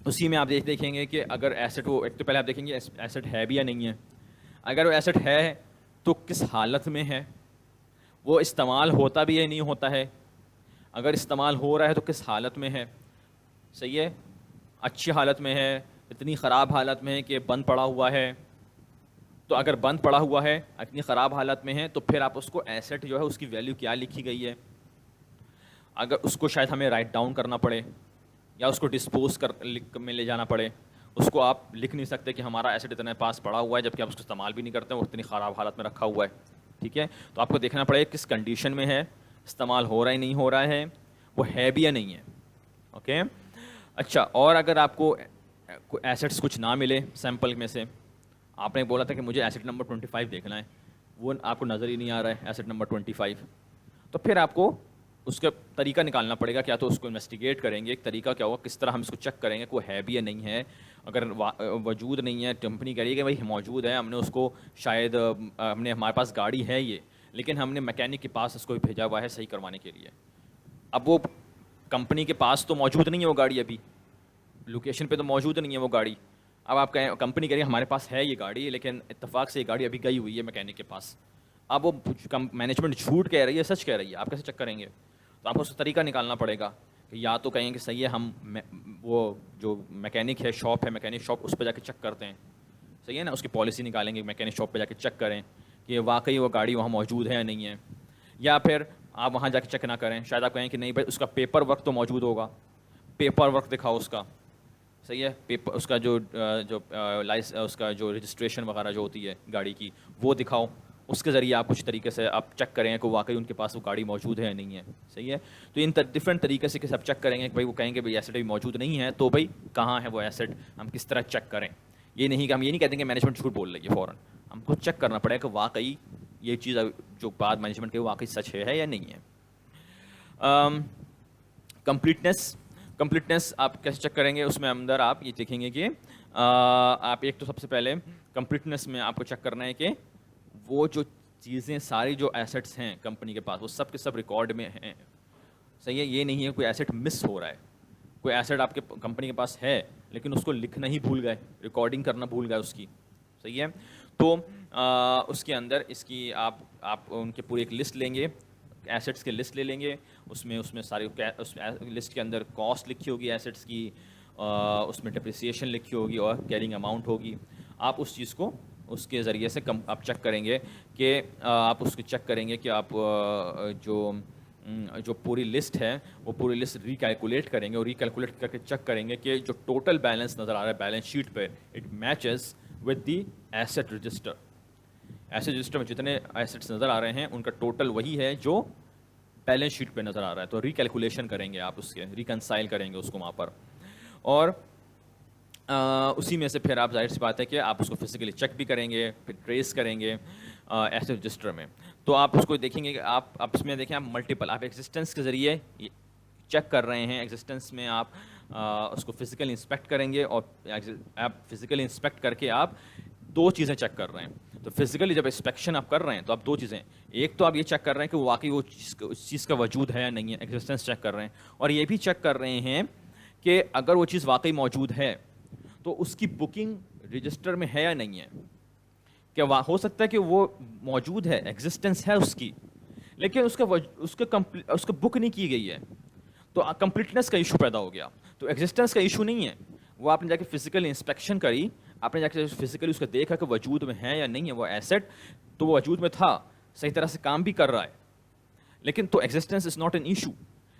اسی میں آپ دیکھیں گے کہ اگر ایسٹ وہ ایک تو پہلے آپ دیکھیں گے ایسٹ ہے بھی یا نہیں ہے. اگر وہ ایسٹ ہے تو کس حالت میں ہے, وہ استعمال ہوتا بھی یا نہیں ہوتا ہے. اگر استعمال ہو رہا ہے تو کس حالت میں ہے. صحیح ہے, اچھی حالت میں ہے, اتنی خراب حالت میں ہے کہ بند پڑا ہوا ہے. تو اگر بند پڑا ہوا ہے, اتنی خراب حالت میں ہے, تو پھر آپ اس کو ایسٹ جو ہے اس کی ویلیو کیا لکھی گئی ہے, اگر اس کو شاید ہمیں رائٹ ڈاؤن کرنا پڑے یا اس کو ڈسپوز میں لے جانا پڑے. اس کو آپ لکھ نہیں سکتے کہ ہمارا ایسٹ اتنا پاس پڑا ہوا ہے جبکہ آپ اس کو استعمال بھی نہیں کرتے ہیں, وہ اتنی خراب حالت میں رکھا ہوا ہے. ٹھیک ہے, تو آپ کو دیکھنا پڑے کس کنڈیشن میں ہے, استعمال ہو رہا ہے نہیں ہو رہا ہے, وہ ہے بھی یا نہیں ہے. اوکے. اچھا, اور اگر آپ کو ایسٹس کچھ نہ ملے سیمپل میں سے, آپ نے بولا تھا کہ مجھے ایسٹ نمبر 25 دیکھنا ہے, وہ آپ کو نظر ہی نہیں آ رہا ہے ایسٹ نمبر 25, تو پھر آپ کو اس کا طریقہ نکالنا پڑے گا. کیا تو اس کو انویسٹیگیٹ کریں گے, ایک طریقہ کیا ہوگا, کس طرح ہم اس کو چیک کریں گے کہ وہ ہے بھی یا نہیں ہے. اگر وجود نہیں ہے, کمپنی کہہ رہی ہے کہ بھائی موجود ہے, ہم نے اس کو شاید ہمارے پاس گاڑی ہے یہ, لیکن ہم نے میکینک کے پاس اس کو بھیجا ہوا ہے صحیح کروانے کے لیے. اب وہ کمپنی کے پاس تو موجود نہیں ہے وہ گاڑی, ابھی لوکیشن پہ تو موجود نہیں ہے وہ گاڑی. اب آپ کہیں کمپنی کہہ رہی ہے ہمارے پاس ہے یہ گاڑی, لیکن اتفاق سے یہ گاڑی ابھی گئی ہوئی ہے میکینک کے پاس. اب وہ مینجمنٹ جھوٹ کہہ رہی ہے سچ کہہ رہی ہے, آپ کیسے چیک کریں گے؟ تو آپ کو اس کا طریقہ نکالنا پڑے گا کہ یا تو کہیں کہ صحیح ہے ہم وہ جو میکینک ہے, شاپ ہے, میکینک شاپ, اس پہ جا کے چیک کرتے ہیں. صحیح ہے نا, اس کی پالیسی نکالیں گے, میکینک شاپ پہ جا کے چیک کریں کہ واقعی وہ گاڑی وہاں موجود ہے یا نہیں ہے. یا پھر آپ وہاں جا کے چیک نہ کریں, شاید آپ کہیں کہ نہیں بھائی اس کا پیپر ورک تو موجود ہوگا, پیپر ورک دکھاؤ اس کا. صحیح ہے, پیپر اس کا جو اس کا جو رجسٹریشن وغیرہ جو ہوتی ہے گاڑی کی وہ دکھاؤ. اس کے ذریعے آپ کچھ طریقے سے آپ چیک کریں کہ واقعی ان کے پاس وہ گاڑی موجود ہے یا نہیں ہے. صحیح ہے, تو ان ڈفرینٹ طریقے سے کیسے آپ چیک کریں گے کہ بھائی وہ کہیں گے بھائی ایسٹ ابھی موجود نہیں ہے, تو بھائی کہاں ہے وہ ایسٹ, ہم کس طرح چیک کریں. یہ نہیں کہ ہم یہ نہیں کہتے کہ مینجمنٹ جھوٹ بول رہی ہے, فوراً ہم کو چیک کرنا پڑے کہ واقعی یہ چیز جو بات مینجمنٹ کی واقعی سچ ہے یا نہیں ہے. کمپلیٹنس آپ کیسے چیک کریں گے, اس میں اندر آپ یہ دیکھیں گے کہ آپ ایک تو سب سے پہلے کمپلیٹنس میں آپ کو چیک کرنا ہے کہ وہ جو چیزیں ساری جو ایسٹس ہیں کمپنی کے پاس وہ سب کے سب ریکارڈ میں ہیں. صحیح ہے, یہ نہیں ہے کوئی ایسٹ مس ہو رہا ہے, کوئی ایسٹ آپ کے کمپنی کے پاس ہے لیکن اس کو لکھنا ہی بھول گئے, ریکارڈنگ کرنا بھول گئے اس کی. صحیح ہے, تو اس کے اندر اس کی آپ ان کے پوری ایک لسٹ لیں گے, ایسٹس کے لسٹ لے لیں گے. اس میں ساری اس لسٹ کے اندر کاسٹ لکھی ہوگی ایسٹس کی, اس میں ڈپریسیشن لکھی ہوگی اور کیرنگ اماؤنٹ ہوگی. آپ اس چیز کو اس کے ذریعے سے آپ چیک کریں گے کہ آپ اس کو چیک کریں گے کہ آپ جو پوری لسٹ ہے وہ پوری لسٹ ریکیلکولیٹ کریں گے, اور ریکیلکولیٹ کر کے چیک کریں گے کہ جو ٹوٹل بیلنس نظر آ رہا ہے بیلنس شیٹ پہ it matches with the asset register. Asset register میں جتنے ایسٹس نظر آ رہے ہیں ان کا ٹوٹل وہی ہے جو بیلنس شیٹ پہ نظر آ رہا ہے. تو ریکیلکولیشن کریں گے آپ اس کے, ریکنسائل کریں گے اس کو وہاں پر, اور اسی میں سے پھر آپ ظاہر سی بات ہے کہ آپ اس کو فزیکلی چیک بھی کریں گے, پھر ٹریس کریں گے ایسٹ رجسٹر میں. تو آپ اس کو دیکھیں گے کہ آپ اس میں دیکھیں آپ ملٹیپل آپ ایگزسٹنس کے ذریعے چیک کر رہے ہیں. ایگزسٹنس میں آپ اس کو فزیکلی انسپیکٹ کریں گے, اور آپ فزیکلی انسپیکٹ کر کے آپ دو چیزیں چیک کر رہے ہیں. تو فزیکلی جب انسپیکشن آپ کر رہے ہیں تو آپ دو چیزیں, ایک تو آپ یہ چیک کر رہے ہیں کہ واقعی وہ اس چیز کا وجود ہے یا نہیں ہے, ایگزسٹنس چیک کر رہے ہیں, اور یہ بھی چیک کر رہے ہیں کہ اگر وہ چیز واقعی موجود ہے تو اس کی بکنگ رجسٹر میں ہے یا نہیں ہے. کیا ہو سکتا ہے کہ وہ موجود ہے, ایگزسٹنس ہے اس کی, لیکن اس کا بک نہیں کی گئی ہے, تو کمپلیٹنس کا ایشو پیدا ہو گیا. تو ایگزسٹنس کا ایشو نہیں ہے, وہ آپ نے جا کے فزیکل انسپیکشن کری, آپ نے جا کے فزیکلی اس کو دیکھا کہ وجود میں ہے یا نہیں ہے وہ ایسٹ, تو وہ وجود میں تھا, صحیح طرح سے کام بھی کر رہا ہے, لیکن تو existence is not an issue.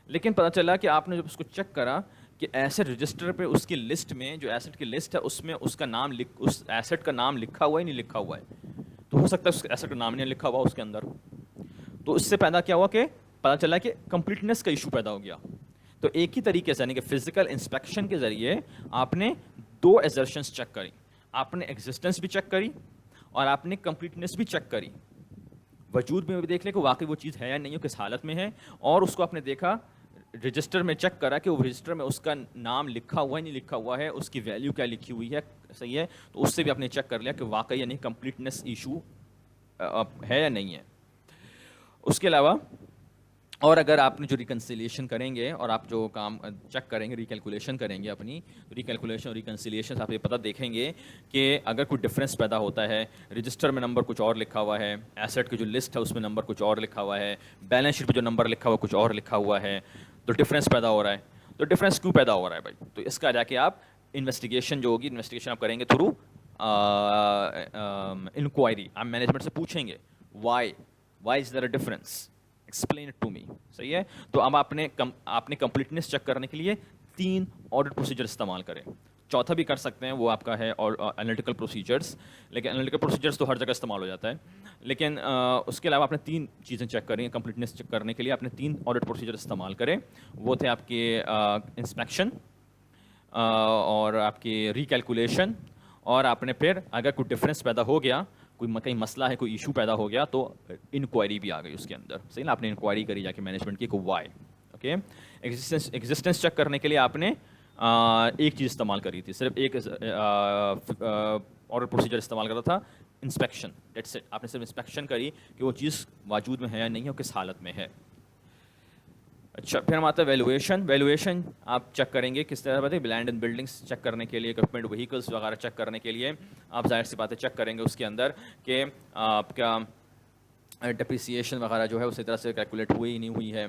لیکن پتہ چلا کہ آپ نے جب اس کو چیک کرا کہ ایسٹ رجسٹر پہ اس کی لسٹ میں جو ایسٹ کی لسٹ ہے اس میں اس کا نام اس ایسٹ کا نام لکھا ہوا ہے نہیں لکھا ہوا ہے, تو ہو سکتا ہے اس ایسٹ کا نام نہیں لکھا ہوا اس کے اندر. تو اس سے پیدا کیا ہوا کہ پتہ چلا کہ کمپلیٹنس کا ایشو پیدا ہو گیا. تو ایک ہی طریقے سے یعنی کہ فزیکل انسپیکشن کے ذریعے آپ نے دو ایزرشنس چیک کری, آپ نے ایگزسٹنس بھی چیک کری اور آپ نے کمپلیٹنس بھی چیک کری. وجود میں بھی دیکھ لیں کہ واقعی وہ چیز ہے یا نہیں, کس حالت میں ہے, اور اس کو آپ نے دیکھا رجسٹر میں چیک کرا کہ وہ رجسٹر میں اس کا نام لکھا ہوا ہے نہیں لکھا ہوا ہے, اس کی ویلیو کیا لکھی ہوئی ہے, صحیح ہے, تو اس سے بھی آپ نے چیک کر لیا کہ واقعی یعنی کمپلیٹنس ایشو ہے یا نہیں ہے. اس کے علاوہ اور اگر آپ نے جو ریکنسیلیشن کریں گے اور آپ جو کام چیک کریں گے, ریکیلکولیشن کریں گے اپنی, ریکیلکولیشن اور ریکنسیلیشن آپ یہ پتہ دیکھیں گے کہ اگر کوئی ڈفرینس پیدا ہوتا ہے, رجسٹر میں نمبر کچھ اور لکھا ہوا ہے, ایسٹ کی جو لسٹ ہے اس میں نمبر کچھ اور لکھا ہوا ہے, بیلنس شیٹ پہ جو نمبر لکھا ہوا ہے کچھ اور لکھا ہوا ہے, تو ڈفرینس پیدا ہو رہا ہے. تو ڈفرینس کیوں پیدا ہو رہا ہے بھائی؟ تو اس کا جا کے آپ انویسٹیگیشن جو ہوگی, انویسٹیگیشن آپ کریں گے تھرو انکوائری, آپ مینجمنٹ سے پوچھیں گے why is there a difference, explain it to me, صحیح ہے. تو اب آپ نے کمپلیٹنس چیک کرنے کے لیے 3 آڈٹ پروسیجر استعمال کریں. چوتھا بھی کر سکتے ہیں, وہ آپ کا ہے انالیٹیکل پروسیجرس, لیکن انالیٹیکل پروسیجرس تو ہر جگہ استعمال ہو جاتا ہے, لیکن اس کے علاوہ آپ نے 3 چیزیں چیک کریں کمپلیٹنس چیک کرنے کے لیے. آپ نے 3 آڈٹ پروسیجر استعمال کریں, وہ تھے آپ کے انسپیکشن اور آپ کی ریکیلکولیشن, اور آپ نے پھر اگر کوئی ڈفرینس پیدا ہو گیا, کوئی کہیں مسئلہ ہے, کوئی ایشو پیدا ہو گیا, تو انکوائری بھی آ گئی اس کے اندر, صحیح نا. آپ نے انکوائری کری جا کے مینجمنٹ کی کہ وائی. اوکے, ایگزسٹنس چیک کرنے کے لیے آپ نے ایک چیز استعمال کری تھی, صرف ایک آڈٹ پروسیجر استعمال کرا تھا, انسپیکشن. That's it. آپ نے صرف انسپیکشن کری کہ وہ چیز موجود میں ہے یا نہیں ہے, اور کس حالت میں ہے. اچھا, پھر ہم آتا ہے ویلویشن. ویلویشن آپ چیک کریں گے کس طرح بتائیں, لینڈ اینڈ بلڈنگس چیک کرنے کے لیے, اکوپمنٹ وہیکلس وغیرہ چیک کرنے کے لیے آپ ظاہر سی باتیں چیک کریں گے اس کے اندر کہ آپ کا ڈپریسیشن وغیرہ جو ہے اسی طرح سے کیلکولیٹ ہوئی ہی نہیں ہوئی ہے.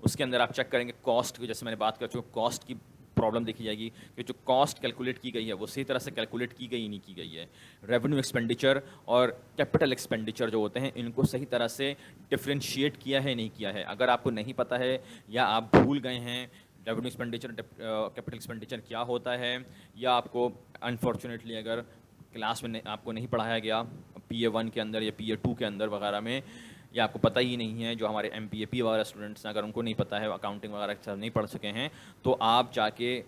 اس کے اندر آپ چیک کریں گے کاسٹ کی, جیسے میں نے بات کر چکا, کاسٹ کی پرابلم دیکھی جائے گی کہ جو کاسٹ کیلکولیٹ کی گئی ہے وہ صحیح طرح سے کیلکولیٹ کی گئی نہیں کی گئی ہے. ریونیو ایکسپینڈیچر اور کیپٹل ایکسپینڈیچر جو ہوتے ہیں ان کو صحیح طرح سے ڈفرینشیٹ کیا ہے نہیں کیا ہے. اگر آپ کو نہیں پتہ ہے یا آپ بھول گئے ہیں ریونیو ایکسپینڈیچر کیپٹل ایکسپینڈیچر کیا ہوتا ہے, یا آپ کو انفارچونیٹلی اگر کلاس میں آپ کو نہیں پڑھایا گیا PA1 کے اندر یا PA2 کے اندر وغیرہ میں, یا آپ کو پتہ ہی نہیں ہے, جو ہمارے MPAP وغیرہ اسٹوڈنٹس ہیں اگر ان کو نہیں پتہ ہے, اکاؤنٹنگ وغیرہ نہیں پڑھ سکے ہیں, تو آپ جا کے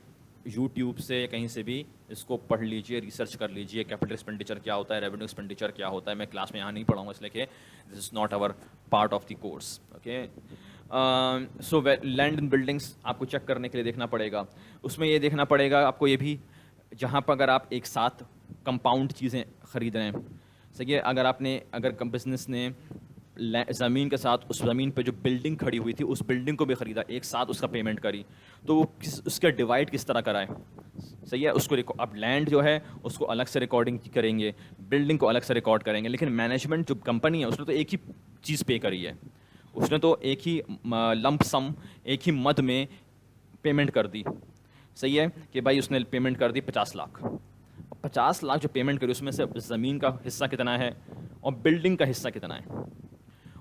یوٹیوب سے یا کہیں سے بھی اس کو پڑھ لیجئے, ریسرچ کر لیجئے کیپٹل ایکسپینڈیچر کیا ہوتا ہے, ریونیو ایکسپینڈیچر کیا ہوتا ہے. میں کلاس میں یہاں نہیں پڑھاؤں گا اس لیے کہ this is not our part of the course. Okay, so land and buildings آپ کو چیک کرنے کے لیے دیکھنا پڑے گا. اس میں یہ دیکھنا پڑے گا آپ کو یہ بھی, جہاں پر اگر آپ ایک ساتھ کمپاؤنڈ چیزیں خرید رہے ہیں, صحیح ہے, اگر بزنس نے زمین کے ساتھ اس زمین پہ جو بلڈنگ کھڑی ہوئی تھی اس بلڈنگ کو بھی خریدا, ایک ساتھ اس کا پیمنٹ کری, تو وہ اس کا ڈیوائڈ کس طرح کرائے, صحیح ہے. اس کو اب لینڈ جو ہے اس کو الگ سے ریکارڈنگ کریں گے, بلڈنگ کو الگ سے ریکارڈ کریں گے, لیکن مینجمنٹ جو کمپنی ہے اس نے تو ایک ہی چیز پے کری ہے, اس نے تو ایک ہی لمپ سم, ایک ہی مد میں پیمنٹ کر دی, صحیح ہے, کہ بھائی اس نے پیمنٹ کر دی 50 لاکھ. 50 لاکھ جو پیمنٹ کری اس میں سے زمین کا حصہ کتنا ہے اور بلڈنگ کا حصہ کتنا ہے,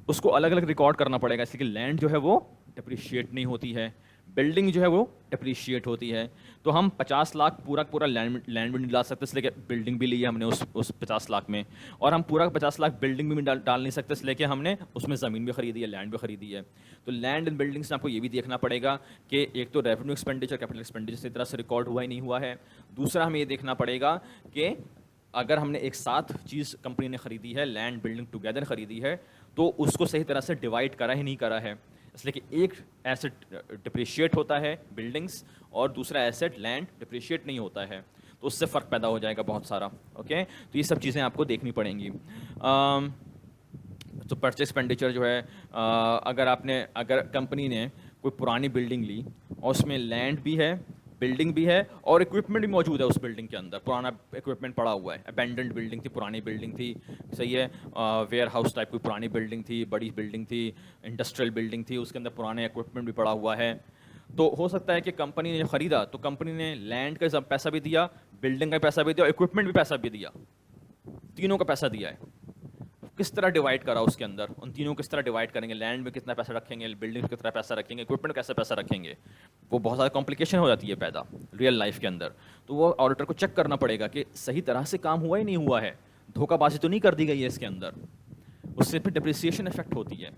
اس کو الگ الگ ریکارڈ کرنا پڑے گا, اس لیے کہ لینڈ جو ہے وہ ڈپریشیٹ نہیں ہوتی ہے, بلڈنگ جو ہے وہ ڈپریشیٹ ہوتی ہے. تو ہم 50 لاکھ پورا لینڈ بھی نہیں ڈال سکتے, اس لیے کہ بلڈنگ بھی لی ہے ہم نے اس 50 لاکھ میں, اور ہم پورا 50 لاکھ بلڈنگ بھی ڈال نہیں سکتے, اس لیے کہ ہم نے اس میں زمین بھی خریدی ہے, لینڈ بھی خریدی ہے. تو لینڈ اینڈ بلڈنگس میں آپ کو یہ بھی دیکھنا پڑے گا کہ ایک تو ریونیو ایکسپینڈیچر کیپٹل ایکسپینڈیچر اس طرح سے ریکارڈ ہوا ہی نہیں ہوا ہے. دوسرا ہمیں یہ دیکھنا پڑے گا کہ اگر ہم نے ایک ساتھ چیز کمپنی نے خریدی ہے, لینڈ بلڈنگ ٹوگیدر خریدی ہے, تو اس کو صحیح طرح سے ڈیوائڈ کرا ہی نہیں کرا ہے, اس لیے کہ ایک ایسٹ ڈپریشیٹ ہوتا ہے بلڈنگس, اور دوسرا ایسٹ لینڈ ڈپریشیٹ نہیں ہوتا ہے, تو اس سے فرق پیدا ہو جائے گا بہت سارا. اوکے, تو یہ سب چیزیں آپ کو دیکھنی پڑیں گی. تو پرچیز ایکسپینڈیچر جو ہے, اگر کمپنی نے کوئی پرانی بلڈنگ لی اور اس میں لینڈ بھی ہے, بلڈنگ بھی ہے, اور اکوپمنٹ بھی موجود ہے اس بلڈنگ کے اندر, پرانا اکوپمنٹ پڑا ہوا ہے, ابینڈنڈ بلڈنگ تھی, پرانی بلڈنگ تھی, صحیح ہے, ویئر ہاؤس ٹائپ کی پرانی بلڈنگ تھی, بڑی بلڈنگ تھی, انڈسٹریل بلڈنگ تھی, اس کے اندر پرانے اکوپمنٹ بھی پڑا ہوا ہے. تو ہو سکتا ہے کہ کمپنی نے خریدا تو کمپنی نے لینڈ کا پیسہ بھی دیا, بلڈنگ کا پیسہ بھی دیا, اور اکوپمنٹ بھی پیسہ بھی دیا, تینوں کا پیسہ دیا ہے. کس طرح ڈیوائڈ کرا اس کے اندر, ان تینوں کس طرح ڈیوائڈ کریں گے, لینڈ میں کتنا پیسہ رکھیں گے, بلڈنگ میں کتنا پیسہ رکھیں گے, اکوپمنٹ میں کیسا پیسہ رکھیں گے, وہ بہت زیادہ کمپلیکیشن ہو جاتی ہے پیدا ریئل لائف کے اندر. تو وہ آڈیٹر کو چیک کرنا پڑے گا کہ صحیح طرح سے کام ہوا ہی نہیں ہوا ہے, دھوکہ بازی تو نہیں کر دی گئی ہے اس کے اندر, اس سے پھر ڈپریسیشن افیکٹ ہوتی ہے.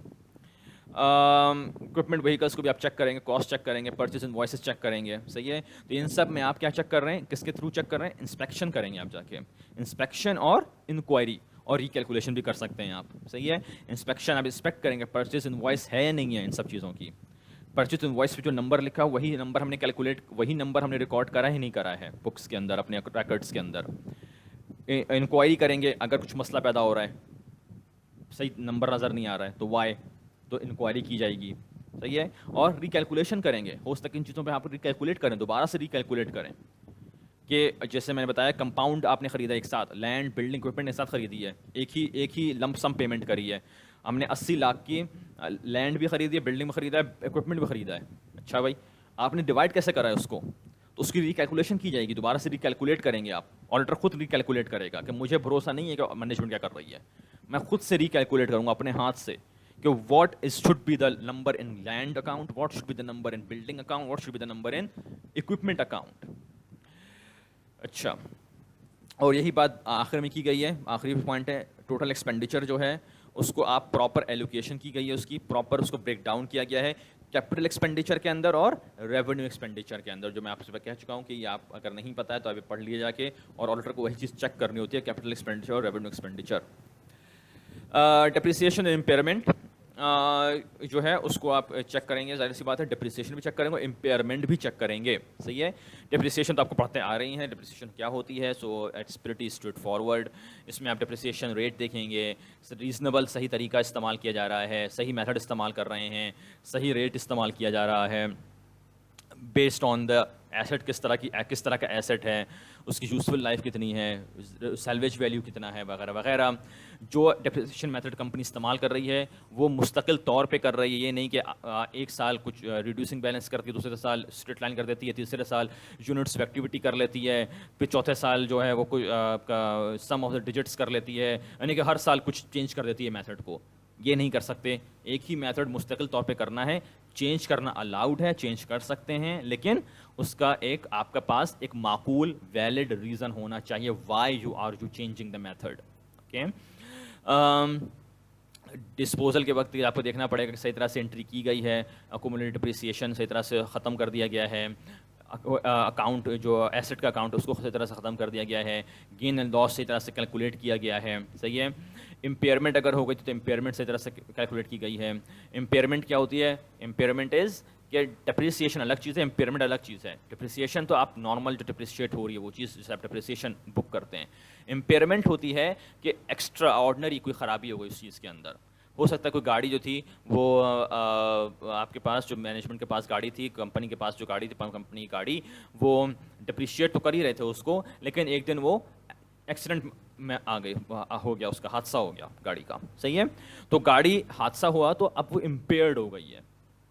اکوپمنٹ وہیکلس کو بھی آپ چیک کریں گے, کاسٹ چیک کریں گے, پرچیز انوائسز چیک کریں گے, صحیح ہے. تو ان سب میں آپ کیا چیک کر رہے ہیں, کس کے تھرو چیک کر رہے ہیں, انسپیکشن کریں گے آپ جا کے, انسپیکشن اور انکوائری, اور ریکیلکولیشن بھی کر سکتے ہیں آپ. صحیح ہے. انسپیکشن آپ انسپیکٹ کریں گے پرچیز انوائس ہے یا نہیں ہے ان سب چیزوں کی. پرچیز انوائس پہ جو نمبر لکھا ہے وہی نمبر ہم نے کیلکولیٹ, وہی نمبر ہم نے ریکارڈ کرا ہے نہیں کرا ہے بکس کے اندر, اپنے ریکارڈس کے اندر. انکوائری کریں گے اگر کچھ مسئلہ پیدا ہو رہا ہے, صحیح نمبر نظر نہیں آ رہا ہے تو وائی, تو انکوائری کی جائے گی. صحیح ہے. اور ریکیلکولیشن کریں گے, ہو سکتا ہے ان چیزوں پہ آپ ریکیلکولیٹ کریں, دوبارہ سے ریکیلکولیٹ کریں کہ جیسے میں نے بتایا کمپاؤنڈ آپ نے خریدا ایک ساتھ, لینڈ بلڈنگ اکوپمنٹ ایک ساتھ خریدی ہے, ایک ہی لمپ سم پیمنٹ کری ہے. ہم نے 80 لاکھ کی لینڈ بھی خریدی ہے, بلڈنگ بھی خریدا ہے, اکوپمنٹ بھی خریدا ہے. اچھا بھائی, آپ نے ڈیوائڈ کیسے کرا ہے اس کو, تو اس کی ریکیلکولیشن کی جائے گی, دوبارہ سے ریکیلکولیٹ کریں گے آپ. آڈیٹر خود ریکیلکولیٹ کرے گا کہ مجھے بھروسہ نہیں ہے کہ مینجمنٹ کیا کر رہی ہے, میں خود سے ریکیلکولیٹ کروں گا اپنے ہاتھ سے کہ what is should be the number in land account, what should be the number in building account, what should be the number in equipment account. اچھا, اور یہی بات آخر میں کی گئی ہے, آخری پوائنٹ ہے ٹوٹل ایکسپینڈیچر جو ہے اس کو آپ پراپر ایلوکیشن کی گئی ہے, اس کی پراپر اس کو بریک ڈاؤن کیا گیا ہے کیپٹل ایکسپینڈیچر کے اندر اور ریونیو ایکسپینڈیچر کے اندر, جو میں آپ سے کہہ چکا ہوں کہ یہ آپ اگر نہیں پتہ ہے تو ابھی پڑھ لیے جا کے, اور آڈیٹر کو وہی چیز چیک کرنی ہوتی ہے کیپٹل ایکسپینڈیچر اور ریونیو ایکسپینڈیچر. ڈپریسیشن امپیئرمنٹ جو ہے اس کو آپ چیک کریں گے, ظاہر سی بات ہے ڈپریسیشن بھی چیک کریں گے, امپیئرمنٹ بھی چیک کریں گے. صحیح ہے. ڈپریسیشن تو آپ کو پڑھتے آ رہی ہیں, ڈپریسیشن کیا ہوتی ہے, so it's pretty straightforward. اس میں آپ ڈپریسیشن ریٹ دیکھیں گے, ریزنیبل صحیح طریقہ استعمال کیا جا رہا ہے, صحیح میتھڈ استعمال کر رہے ہیں, صحیح ریٹ استعمال کیا جا رہا ہے, بیسڈ آن دا ایسٹ کس طرح کا ایسٹ ہے, اس کی یوزفل لائف کتنی ہے, سیلویج ویلیو کتنا ہے, وغیرہ وغیرہ. جو ڈپریسیشن میتھڈ کمپنی استعمال کر رہی ہے وہ مستقل طور پہ کر رہی ہے, یہ نہیں کہ ایک سال کچھ ریڈیوسنگ بیلنس کرتی ہے, دوسرے سال اسٹریٹ لائن کر دیتی ہے, تیسرے سال یونٹس ایکٹیویٹی کر لیتی ہے, پھر چوتھے سال جو ہے وہ کوئی سم آف دا ڈیجٹس کر لیتی ہے, یعنی کہ ہر سال کچھ چینج کر دیتی ہے میتھڈ کو. یہ نہیں کر سکتے, ایک ہی میتھڈ مستقل طور پہ کرنا ہے. چینج کرنا الاؤڈ ہے, چینج کر سکتے ہیں, لیکن اس کا ایک آپ کے پاس ایک معقول ویلڈ ریزن ہونا چاہیے why you are you changing the method. Okay. Disposal کے وقت آپ کو دیکھنا پڑے گا کہ صحیح طرح سے انٹری کی گئی ہے, اکومولیٹڈ ڈپریسیشن صحیح طرح سے ختم کر دیا گیا ہے, اکاؤنٹ جو ایسٹ کا اکاؤنٹ اس کو صحیح طرح سے ختم کر دیا گیا ہے, گین اینڈ لاس صحیح طرح سے کیلکولیٹ کیا گیا ہے. صحیح ہے. امپیئرمنٹ اگر ہو گئی تو امپیئرمنٹ صحیح طرح سے کیلکولیٹ کی گئی ہے. امپیئرمنٹ کیا ہوتی ہے, امپیئرمنٹ از کہ ڈپریسیشن الگ چیز ہے, امپیئرمنٹ الگ چیز ہے. ڈپریسیشن تو آپ نارمل جو ڈپریسیٹ ہو رہی ہے وہ چیز جسے آپ ڈپریسیشن بک کرتے ہیں. امپیئرمنٹ ہوتی ہے کہ ایکسٹرا آرڈنری کوئی خرابی ہو گئی اس چیز کے اندر. ہو سکتا ہے کوئی گاڑی جو تھی وہ آپ کے پاس جو مینجمنٹ کے پاس گاڑی تھی, کمپنی کے پاس جو گاڑی تھی, کمپنی کی گاڑی, وہ ڈپریشیٹ تو کر ہی رہے تھے اس کو, لیکن ایک دن وہ ایکسیڈنٹ میں آ گئی, ہو گیا, اس کا حادثہ ہو گیا گاڑی کا. صحیح ہے. تو گاڑی حادثہ ہوا تو اب وہ امپیئرڈ ہو گئی ہے,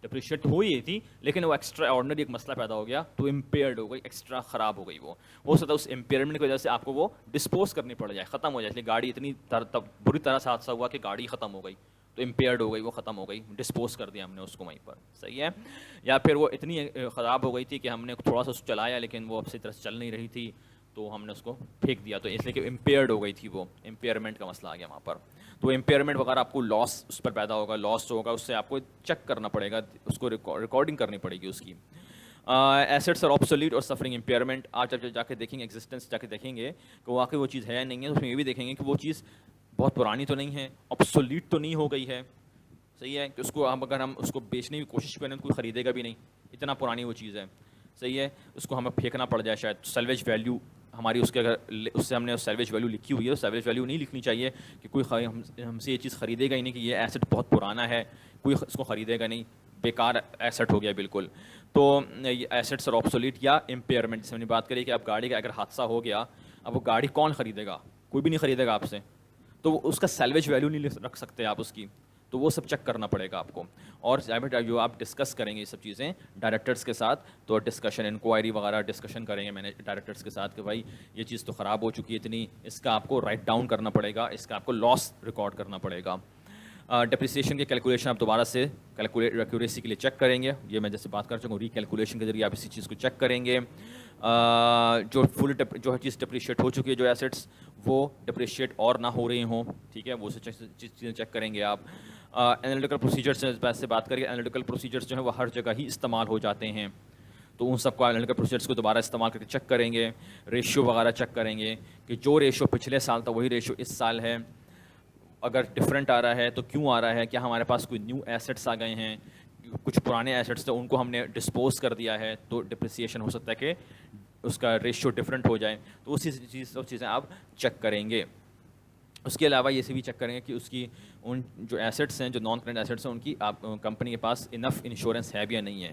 ڈپریشیٹ ہو ہی تھی لیکن وہ ایکسٹرا آرڈنری ایک مسئلہ پیدا ہو گیا تو امپیئرڈ ہو گئی, ایکسٹرا خراب ہو گئی. وہ ہو سکتا ہے اس امپیئرمنٹ کی وجہ سے آپ کو وہ ڈسپوز کرنی پڑ جائے, ختم ہو جائے, اس لیے گاڑی اتنی بری طرح سے حادثہ ہوا کہ گاڑی ختم ہو گئی, تو امپیئرڈ ہو گئی, وہ ختم ہو گئی, ڈسپوز کر دیا ہم نے اس کو وہیں پر. صحیح ہے. یا پھر وہ اتنی خراب ہو گئی تھی کہ ہم نے تھوڑا سا اس کو چلایا لیکن وہ اسی طرح سے چل نہیں رہی تھی تو ہم نے اس کو پھینک دیا, تو اس لیے کہ امپیئرڈ ہو گئی تھی, وہ امپیئرمنٹ کا مسئلہ آ گیا وہاں پر. تو امپیئرمنٹ وغیرہ آپ کو لاس اس پر پیدا ہوگا, لاس جو ہوگا اس سے آپ کو چیک کرنا پڑے گا, اس کو ریکارڈنگ کرنی پڑے گی اس کی. ایسٹس اور آبسولیٹ اور سفرنگ امپیئرمنٹ, آج آپ جا کے دیکھیں گے, ایگزسٹنس جا کے دیکھیں گے کہ واقعی وہ چیز ہے یا نہیں ہے, اس میں یہ بھی دیکھیں گے کہ وہ چیز بہت پرانی تو نہیں ہے, آبسولیٹ تو نہیں ہو گئی ہے. صحیح ہے. کہ اس کو اگر ہم اس کو بیچنے کی کوشش کریں تو کوئی خریدے گا بھی نہیں, اتنا پرانی وہ چیز ہے. صحیح ہے. اس کو ہمیں پھینکنا پڑ جائے شاید. سیلویج ویلیو ہماری اس کے اگر اس سے ہم نے سیلویج ویلیو لکھی ہوئی ہے, تو سیلویج ویلیو نہیں لکھنی چاہیے کہ کوئی ہم سے یہ چیز خریدے گا ہی نہیں, کہ یہ ایسٹ بہت پرانا ہے, کوئی اس کو خریدے گا نہیں, بیکار ایسٹ ہو گیا بالکل. تو ایسٹس اور آبسولیٹ یا امپیئرمنٹ, جس میں نے بات کری کہ اب گاڑی کا اگر حادثہ ہو گیا, اب وہ گاڑی کون خریدے گا, کوئی بھی نہیں خریدے گا آپ سے, تو اس کا سیلویج ویلیو نہیں رکھ سکتے آپ اس کی, تو وہ سب چیک کرنا پڑے گا آپ کو. اور جو آپ ڈسکس کریں گے یہ سب چیزیں ڈائریکٹرس کے ساتھ, تو ڈسکشن انکوائری وغیرہ ڈسکشن کریں گے میں نے ڈائریکٹرس کے ساتھ کہ بھائی یہ چیز تو خراب ہو چکی ہے اتنی, اس کا آپ کو رائٹ ڈاؤن کرنا پڑے گا, اس کا آپ کو لاس ریکارڈ کرنا پڑے گا. ڈپریسیشن کی کیلکولیشن آپ دوبارہ سے ایکوریسی کے لیے چیک کریں گے, یہ میں جیسے بات کر چکا ہوں, ریکیلکولیشن کے ذریعے آپ اسی چیز کو چیک کریں گے. جو چیز ڈپریشیٹ ہو چکی ہے, جو ایسٹس وہ ڈپریشیٹ اور نہ ہو رہی ہوں, ٹھیک ہے, وہ چیزیں چیک کریں گے آپ. انالیٹیکل پروسیجرس سے بات کریے, انالیٹیکل پروسیجرس جو ہیں وہ ہر جگہ ہی استعمال ہو جاتے ہیں, تو ان سب کو انالیٹیکل پروسیجرس کو دوبارہ استعمال کر کے چیک کریں گے. ریشیو وغیرہ چیک کریں گے کہ جو ریشیو پچھلے سال تھا وہی ریشیو اس سال ہے, اگر ڈفرینٹ آ رہا ہے تو کیوں آ رہا ہے, کیا ہمارے پاس کوئی نیو ایسٹس آ گئے ہیں, کچھ پرانے ایسٹس تھے ان کو ہم نے ڈسپوز کر دیا ہے تو ڈپریسیشن ہو سکتا ہے کہ اس کا ریشیو ڈفرینٹ ہو جائے, تو اسی چیزیں آپ چیک کریں گے. اس کے علاوہ یہ سے بھی چیک کریں گے کہ اس کی ان جو ایسٹس ہیں, جو نان کرنٹ ایسٹس ہیں, ان کی آپ کمپنی کے پاس انف انشورنس ہے بھی یا نہیں ہے.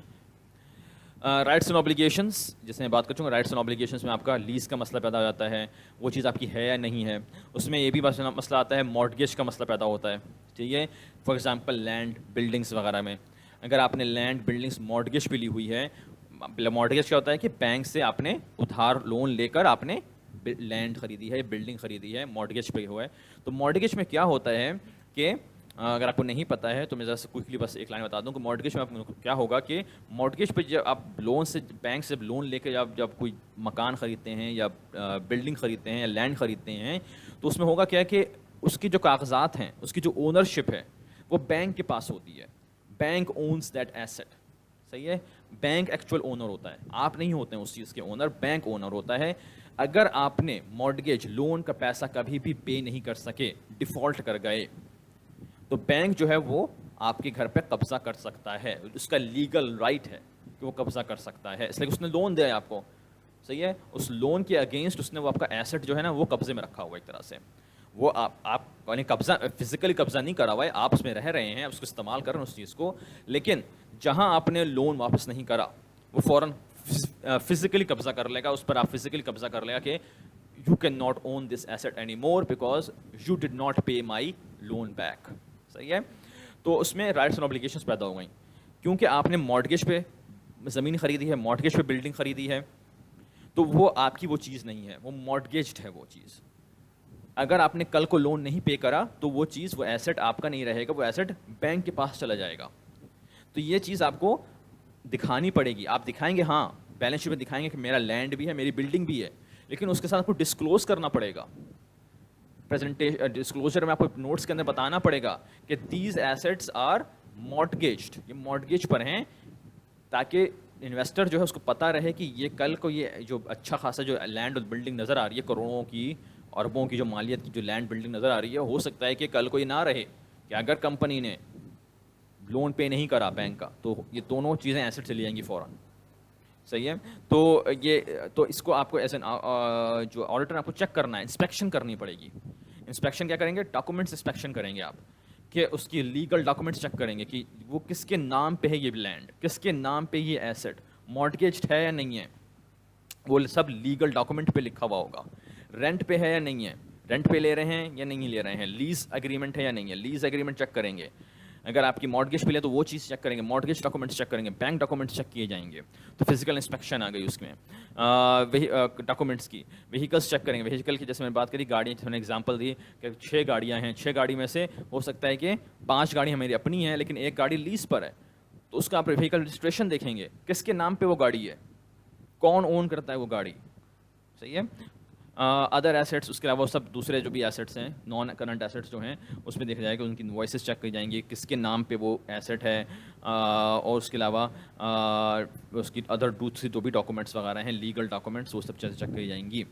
رائٹس اینڈ اوبلیگیشنس, جیسے میں بات کر چکا ہوں, رائٹس اینڈ اوبلیگیشنس میں آپ کا لیز کا مسئلہ پیدا ہو جاتا ہے, وہ چیز آپ کی ہے یا نہیں ہے. اس میں یہ بھی مسئلہ آتا ہے, مارٹگیج کا مسئلہ پیدا ہوتا ہے. ٹھیک ہے, فار ایگزامپل لینڈ بلڈنگس وغیرہ میں اگر آپ نے لینڈ بلڈنگس مارٹگیج پہ لی ہوئی ہے, مارٹگیج کیا ہوتا ہے کہ بینک سے آپ نے ادھار لون لے کر آپ نے لینڈ خریدی ہے, بلڈنگ خریدی ہے, مارٹگیج پہ ہوا ہے. تو مارٹگیج میں کیا ہوتا ہے کہ اگر آپ کو نہیں پتہ ہے تو میں ذرا کوئکلی بس ایک لائن بتا دوں کہ مارٹگیج میں آپ کیا ہوگا کہ مارٹگیج پہ جب آپ لون سے بینک سے لون لے کے جب کوئی مکان خریدتے ہیں یا بلڈنگ خریدتے ہیں یا لینڈ خریدتے ہیں, تو اس میں ہوگا کیا کہ اس کی جو کاغذات ہیں, اس کی جو اونرشپ ہے وہ بینک کے پاس ہوتی ہے. Bank owns that asset. صحیح ہے, بینک ایکچوئل اونر ہوتا ہے, آپ نہیں ہوتے ہیں اس چیز کے اونر, بینک اونر ہوتا ہے. اگر آپ نے مارٹگیج لون کا پیسہ کبھی بھی پے نہیں کر سکے, ڈیفالٹ کر گئے, تو بینک جو ہے وہ آپ کے گھر پہ قبضہ کر سکتا ہے. اس کا لیگل رائٹ ہے کہ وہ قبضہ کر سکتا ہے, اس لیے اس نے لون دیا ہے آپ کو. صحیح ہے, اس لون کے اگینسٹ اس نے وہ آپ کا ایسٹ جو ہے نا وہ قبضے میں رکھا ہوا ایک طرح سے. وہ آپ یعنی قبضہ فزیکلی قبضہ نہیں کرا ہوا ہے, آپ اس میں رہ رہے ہیں, اس کو استعمال کر رہے ہیں اس چیز کو, لیکن جہاں آپ نے لون واپس نہیں کرا وہ فوراً فزیکلی قبضہ کر لے گا اس پر. آپ فزیکلی قبضہ کر لے گا کہ you can not own this asset any more because you did not pay my loan back. صحیح ہے, تو اس میں رائٹس اینڈ اوبلیگیشنس پیدا ہو گئیں کیونکہ آپ نے مارٹگیج پہ زمین خریدی ہے, مارٹگیج پہ بلڈنگ خریدی ہے, تو وہ آپ کی وہ چیز نہیں ہے, وہ مارٹگیجڈ ہے وہ چیز. اگر آپ نے کل کو لون نہیں پے کرا تو وہ چیز, وہ ایسٹ آپ کا نہیں رہے گا, وہ ایسٹ بینک کے پاس چلا جائے گا. تو یہ چیز آپ کو دکھانی پڑے گی. آپ دکھائیں گے, ہاں بیلنس شیٹ میں دکھائیں گے کہ میرا لینڈ بھی ہے, میری بلڈنگ بھی ہے, لیکن اس کے ساتھ آپ کو ڈسکلوز کرنا پڑے گا. ڈسکلوزر میں آپ کو نوٹس کے اندر بتانا پڑے گا کہ دیز ایسٹس آر مارٹگیجڈ, یہ مارٹگیج پر ہیں, تاکہ انویسٹر جو ہے اس کو پتہ رہے کہ یہ کل کو یہ جو اچھا خاصا جو لینڈ اور بلڈنگ نظر آ رہی ہے, کروڑوں کی اربوں کی جو مالیت کی جو لینڈ بلڈنگ نظر آ رہی ہے, ہو سکتا ہے کہ کل کو یہ نہ رہے کہ اگر کمپنی نے لون پے نہیں کرا بینک کا تو یہ دونوں چیزیں ایسٹ چلی جائیں گی فوراً. صحیح ہے, تو یہ تو اس کو آپ کو ایز این جو آڈیٹر آپ کو چیک کرنا ہے, انسپیکشن کرنی پڑے گی. انسپیکشن کیا کریں گے, ڈاکومنٹس انسپیکشن کریں گے آپ کہ اس کی لیگل ڈاکومنٹس چیک کریں گے کہ وہ کس کے نام پہ ہے یہ لینڈ, کس کے نام پہ یہ ایسٹ, مارٹگیجڈ ہے یا نہیں ہے, وہ سب لیگل ڈاکومنٹ پہ لکھا ہوا ہوگا. رینٹ پہ ہے یا نہیں ہے, رینٹ پہ لے رہے ہیں یا نہیں لے رہے ہیں, لیز اگریمنٹ ہے یا نہیں ہے, لیز اگریمنٹ چیک کریں گے. اگر آپ کی مارٹگیج پہ لے تو وہ چیز چیک کریں گے, مارٹگیج ڈاکومنٹس چیک کریں گے, بینک ڈاکومنٹس چیک کیے جائیں گے. تو فزیکل انسپیکشن آ گئی اس میں. ڈاکومنٹس کی, وہیکلس چیک کریں گے. وہیکل کی جیسے میں نے بات کری, گاڑیاں, جیسے میں نے ایگزامپل دی کہ 6 گاڑیاں ہیں, 6 گاڑی میں سے ہو سکتا ہے کہ 5 گاڑی ہماری اپنی ہیں لیکن ایک گاڑی لیز پر ہے, تو اس کا آپ وہیکل رجسٹریشن دیکھیں گے, کس کے نام پہ وہ گاڑی ہے, کون اون کرتا ہے وہ گاڑی. صحیح ہے. ادر ایسٹس, اس کے علاوہ سب دوسرے جو بھی ایسٹس ہیں, نان کرنٹ ایسٹس جو ہیں, اس میں دیکھا جائے گا ان کی انوائسز چیک کی جائیں گی, کس کے نام پہ وہ ایسٹ ہے, اور اس کے علاوہ اس کی ادر دوسری جو بھی ڈاکومنٹس وغیرہ ہیں, لیگل ڈاکومنٹس, وہ سب چیزیں چیک کی جائیں گی.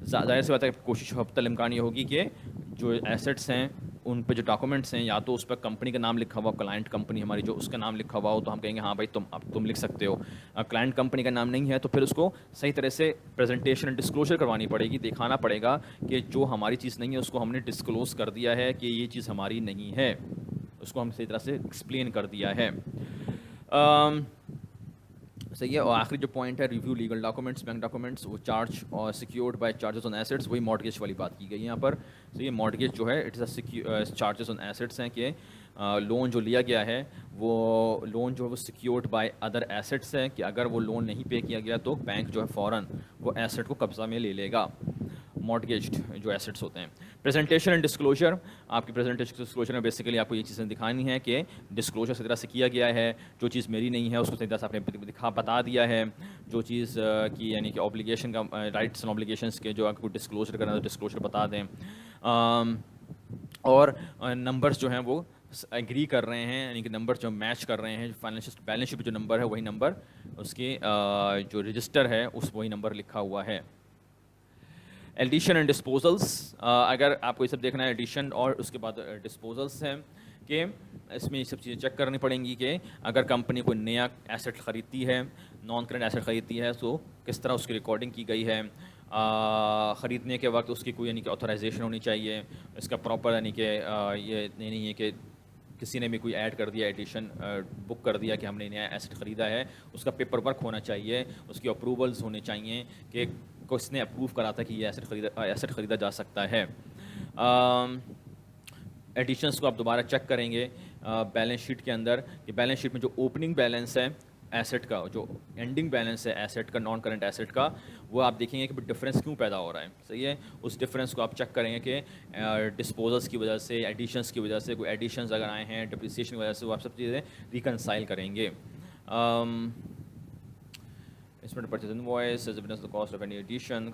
ظاہر سی بات ہے, کوشش حتی الامکان یہ ہوگی کہ جو ایسٹس ہیں ان پہ جو ڈاکومنٹس ہیں, یا تو اس پہ کمپنی کا نام لکھا ہوا, کلائنٹ کمپنی ہماری جو, اس کا نام لکھا ہوا ہو تو ہم کہیں گے ہاں بھائی تم لکھ سکتے ہو. کلائنٹ کمپنی کا نام نہیں ہے تو پھر اس کو صحیح طرح سے پریزنٹیشن اینڈ ڈسکلوزر کروانی پڑے گی, دکھانا پڑے گا کہ جو ہماری چیز نہیں ہے اس کو ہم نے ڈسکلوز کر دیا ہے کہ یہ چیز ہماری نہیں ہے, اس کو ہم صحیح طرح سے ایکسپلین کر دیا ہے. صحیح ہے. اور آخری جو پوائنٹ ہے, review legal documents, bank documents, وہ چارج اور secured by charges on assets, وہی مارٹگیج والی بات کی گئی یہاں پر. تو یہ مارٹگیج جو ہے it is a charges on assets ہیں کہ لون جو لیا گیا ہے وہ لون جو ہے وہ سیکیورڈ بائی ادر ایسٹس ہے, کہ اگر وہ لون نہیں پے کیا گیا تو بینک جو ہے فوراً وہ ایسٹ کو قبضہ میں لے لے گا, مارٹگیجڈ جو ایسٹس ہوتے ہیں. پریزنٹیشن اینڈ ڈسکلوجر, آپ کی پریزنٹیشن ڈسکلوجر میں بیسیکلی آپ کو یہ چیزیں دکھانی ہے کہ ڈسکلوجر اس طرح سے کیا گیا ہے, جو چیز میری نہیں ہے اس کو صحیح طرح سے آپ نے بتا دیا ہے, جو چیز کی یعنی کہ اوبلیگیشن کا, رائٹس اینڈ اوبلیگیشنس کے جو آپ کو ڈسکلوجر کرنا ہے ڈسکلوجر بتا دیں, اور نمبرز جو ہیں وہ ایگری کر رہے ہیں, یعنی کہ نمبر جو میچ کر رہے ہیں, فائنینشیل بیلنس شیٹ جو نمبر ہے وہی نمبر اس کے جو رجسٹر ہے اس وہی نمبر لکھا ہوا ہے. ایڈیشن اینڈ ڈسپوزلس، اگر آپ کو یہ سب دیکھنا ہے ایڈیشن اور اس کے بعد ڈسپوزلس ہیں کہ اس میں یہ سب چیزیں چیک کرنی پڑیں گی کہ اگر کمپنی کوئی نیا ایسٹ خریدتی ہے، نان کرنٹ ایسٹ خریدتی ہے، تو کس طرح اس کی ریکارڈنگ کی گئی ہے، خریدنے کے وقت اس کی کوئی یعنی کہ آتھورائزیشن ہونی چاہیے، اس کا پراپر یعنی کہ یہ نہیں ہے کہ کسی نے بھی کوئی ایڈ کر دیا، ایڈیشن بک کر دیا کہ ہم نے نیا ایسٹ خریدا ہے، اس کا پیپر ورک ہونا چاہیے، اس کی اپروولز ہونے چاہیے کہ کس نے اپروو کرا تھا کہ یہ ایسٹ خریدا جا سکتا ہے۔ ایڈیشنس کو آپ دوبارہ چیک کریں گے بیلنس شیٹ کے اندر کہ بیلنس شیٹ میں جو اوپننگ بیلنس ہے ایسٹ کا، جو اینڈنگ بیلنس ہے ایسٹ کا، نان کرنٹ ایسٹ کا، وہ آپ دیکھیں گے کہ ڈفرینس کیوں پیدا ہو رہا ہے، صحیح ہے، اس ڈفرینس کو آپ چیک کریں گے کہ ڈسپوزلس کی وجہ سے، ایڈیشنس کی وجہ سے، کوئی ایڈیشنز اگر آئے ہیں ڈپریسیشن کی وجہ سے، وہ آپ سب چیزیں ریکنسائل کریں گے۔ Instrument purchase invoice as evidence of the cost of any addition,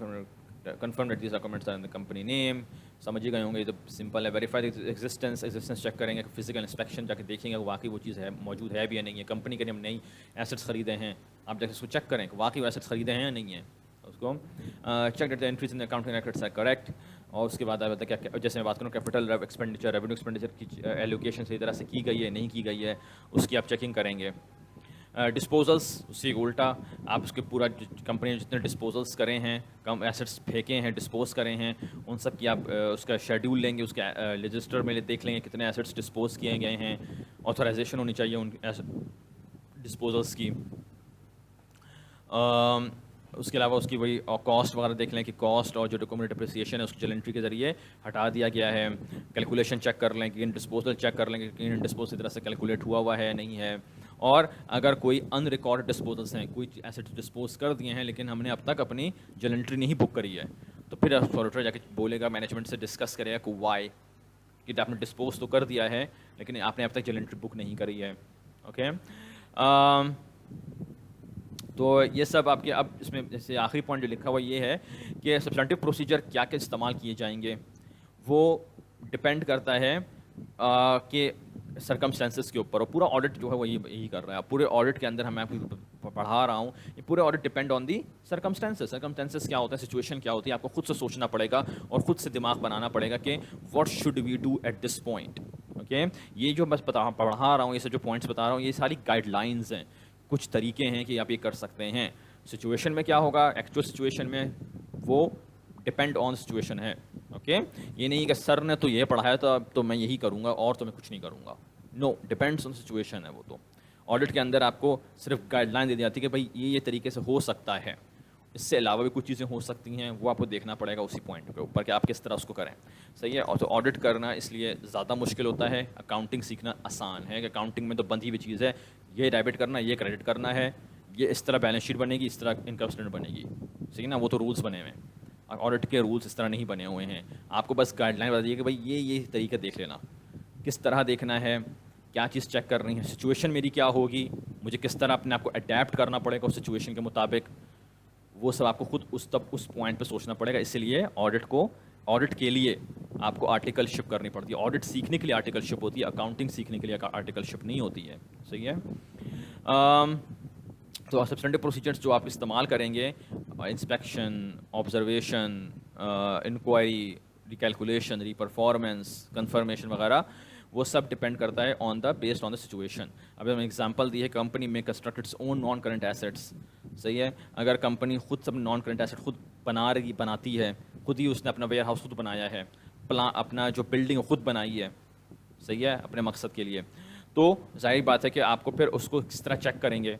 confirm that these documents are in the company name. سمجھ ہی گئے ہوں گے، یہ تو سمپل ہے۔ ویریفائی ایگزسٹنس چیک کریں گے، فزیکل انسپیکشن جا کے دیکھیں گے واقعی وہ چیز ہے، موجود ہے بھی یا نہیں ہے، کمپنی کے لیے ہم نئی ایسٹس خریدے ہیں، آپ جا کے اس کو چیک کریں کہ واقعی وہ ایسٹس خریدے ہیں یا نہیں ہیں، اس کو check that the entries in accounting records are correct, اور اس کے بعد آپ کیا جیسے میں بات کروں کیپٹل ایکسپینڈیچر، ریونیو ایکسپینڈیچر کی ایلوکیشن صحیح طرح سے کی گئی ہے نہیں کی گئی ہے، اس کی آپ چیکنگ کریں گے۔ ڈسپوزلس اسی الٹا، آپ اس کے پورا کمپنی نے جتنے ڈسپوزلس کرے ہیں، کم ایسٹس پھینکے ہیں، ڈسپوز کرے ہیں، ان سب کی آپ اس کا شیڈیول لیں گے، اس کے رجسٹر میں دیکھ لیں گے کتنے ایسٹس ڈسپوز کیے گئے ہیں، آتھورائزیشن ہونی چاہیے ان ڈسپوزلس کی۔ اس کے علاوہ اس کی وہی کاسٹ وغیرہ دیکھ لیں کہ کاسٹ اور جو ڈاکومنٹ ڈپریسیشن ہے اس کو جرنل انٹری کے ذریعے ہٹا دیا گیا ہے، کیلکولیشن چیک کر لیں کہ ان ڈسپوزل چیک کر لیں کہ ان ڈسپوزل کی طرح سے کیلکولیٹ ہوا ہے نہیں ہے، اور اگر کوئی ان ریکارڈ ڈسپوزلس ہیں، کوئی ایسٹ ڈسپوز کر دیے ہیں لیکن ہم نے اب تک اپنی جرنل انٹری نہیں بک کری ہے، تو پھر آڈیٹر جا کے بولے گا، مینجمنٹ سے ڈسکس کرے گا کہ وائی، کہ آپ نے ڈسپوز تو کر دیا ہے لیکن آپ نے اب تک جرنل انٹری بک نہیں کری ہے۔ اوکے، تو یہ سب آپ کے اب اس میں جیسے آخری پوائنٹ جو لکھا ہوا یہ ہے کہ سبسٹینٹیو پروسیجر کیا کیا استعمال کیے جائیں گے، وہ ڈپینڈ کرتا ہے کہ سرکمسٹانسز کے اوپر، اور پورا آڈٹ جو ہے وہ یہی کر رہا ہے۔ پورے آڈٹ کے اندر میں آپ کو پڑھا رہا ہوں، یہ پورے audit depend on the circumstances کیا ہوتا ہے، سچویشن کیا ہوتی ہے، آپ کو خود سے سوچنا پڑے گا اور خود سے دماغ بنانا پڑے گا کہ what should we do at this point. Okay, یہ جو بس پڑھا رہا ہوں، یہ سے جو پوائنٹس بتا رہا ہوں، یہ ساری گائیڈ لائنز ہیں، کچھ طریقے ہیں کہ آپ یہ کر سکتے ہیں۔ سچویشن میں کیا ہوگا، ایکچوئل سچویشن میں وہ ڈپینڈ آن سچویشن ہے۔ اوکے، یہ نہیں کہ سر نے تو یہ پڑھایا تھا تو میں یہی کروں گا اور تو میں کچھ نہیں کروں گا، نو، ڈپینڈس آن سچویشن ہے وہ تو۔ آڈٹ کے اندر آپ کو صرف گائیڈ لائن دے دی جاتی ہے کہ بھائی یہ طریقے سے ہو سکتا ہے، اس سے علاوہ بھی کچھ چیزیں ہو سکتی ہیں، وہ آپ کو دیکھنا پڑے گا اسی پوائنٹ کے اوپر کہ آپ کس طرح اس کو کریں، صحیح ہے۔ اور تو آڈٹ کرنا اس لیے زیادہ مشکل ہوتا ہے، اکاؤنٹنگ سیکھنا آسان ہے، کہ اکاؤنٹنگ میں تو بندھی ہوئی چیز ہے، یہ ڈیبٹ کرنا، یہ کریڈٹ کرنا ہے، یہ اس طرح بیلنس شیٹ بنے گی، اس طرح انکم اسٹیٹمنٹ بنے گی، صحیح نا، وہ تو رولس بنے ہوئے ہیں، آڈٹ کے رولس اس طرح نہیں بنے ہوئے ہیں۔ آپ کو بس گائیڈ لائن بتا دیجیے کہ بھائی یہ طریقہ دیکھ لینا، کس طرح دیکھنا ہے، کیا چیز چیک کرنی ہے، سچویشن میری کیا ہوگی، مجھے کس طرح اپنے آپ کو اڈیپٹ کرنا پڑے گا اس سچویشن کے مطابق، وہ سب آپ کو خود اس پوائنٹ پہ سوچنا پڑے گا۔ اسی لیے آڈٹ کے لیے آپ کو آرٹیکل شپ کرنی پڑتی ہے، آڈٹ سیکھنے کے لیے آرٹیکل شپ ہوتی ہے، اکاؤنٹنگ سیکھنے کے لیے آرٹیکل شپ نہیں ہوتی ہے، صحیح ہے۔ تو سبسٹینٹیو پروسیجرز جو آپ استعمال کریں گے، انسپیکشن، آبزرویشن، انکوائری، ریکیلکولیشن، ری پرفارمنس، کنفرمیشن وغیرہ، وہ سب ڈپینڈ کرتا ہے بیسڈ آن دا سچویشن۔ ابھی ہم ایگزامپل دی ہے، کمپنی میں construct its own naan current assets, صحیح ہے۔ اگر کمپنی خود سب نان کرنٹ ایسیٹ خود بناتی ہے، خود ہی اس نے اپنا ویئر ہاؤس خود بنایا ہے، اپنا جو بلڈنگ خود بنائی ہے، صحیح ہے، اپنے مقصد کے لیے، تو ظاہر بات ہے کہ آپ کو پھر اس کو کس طرح چیک کریں گے۔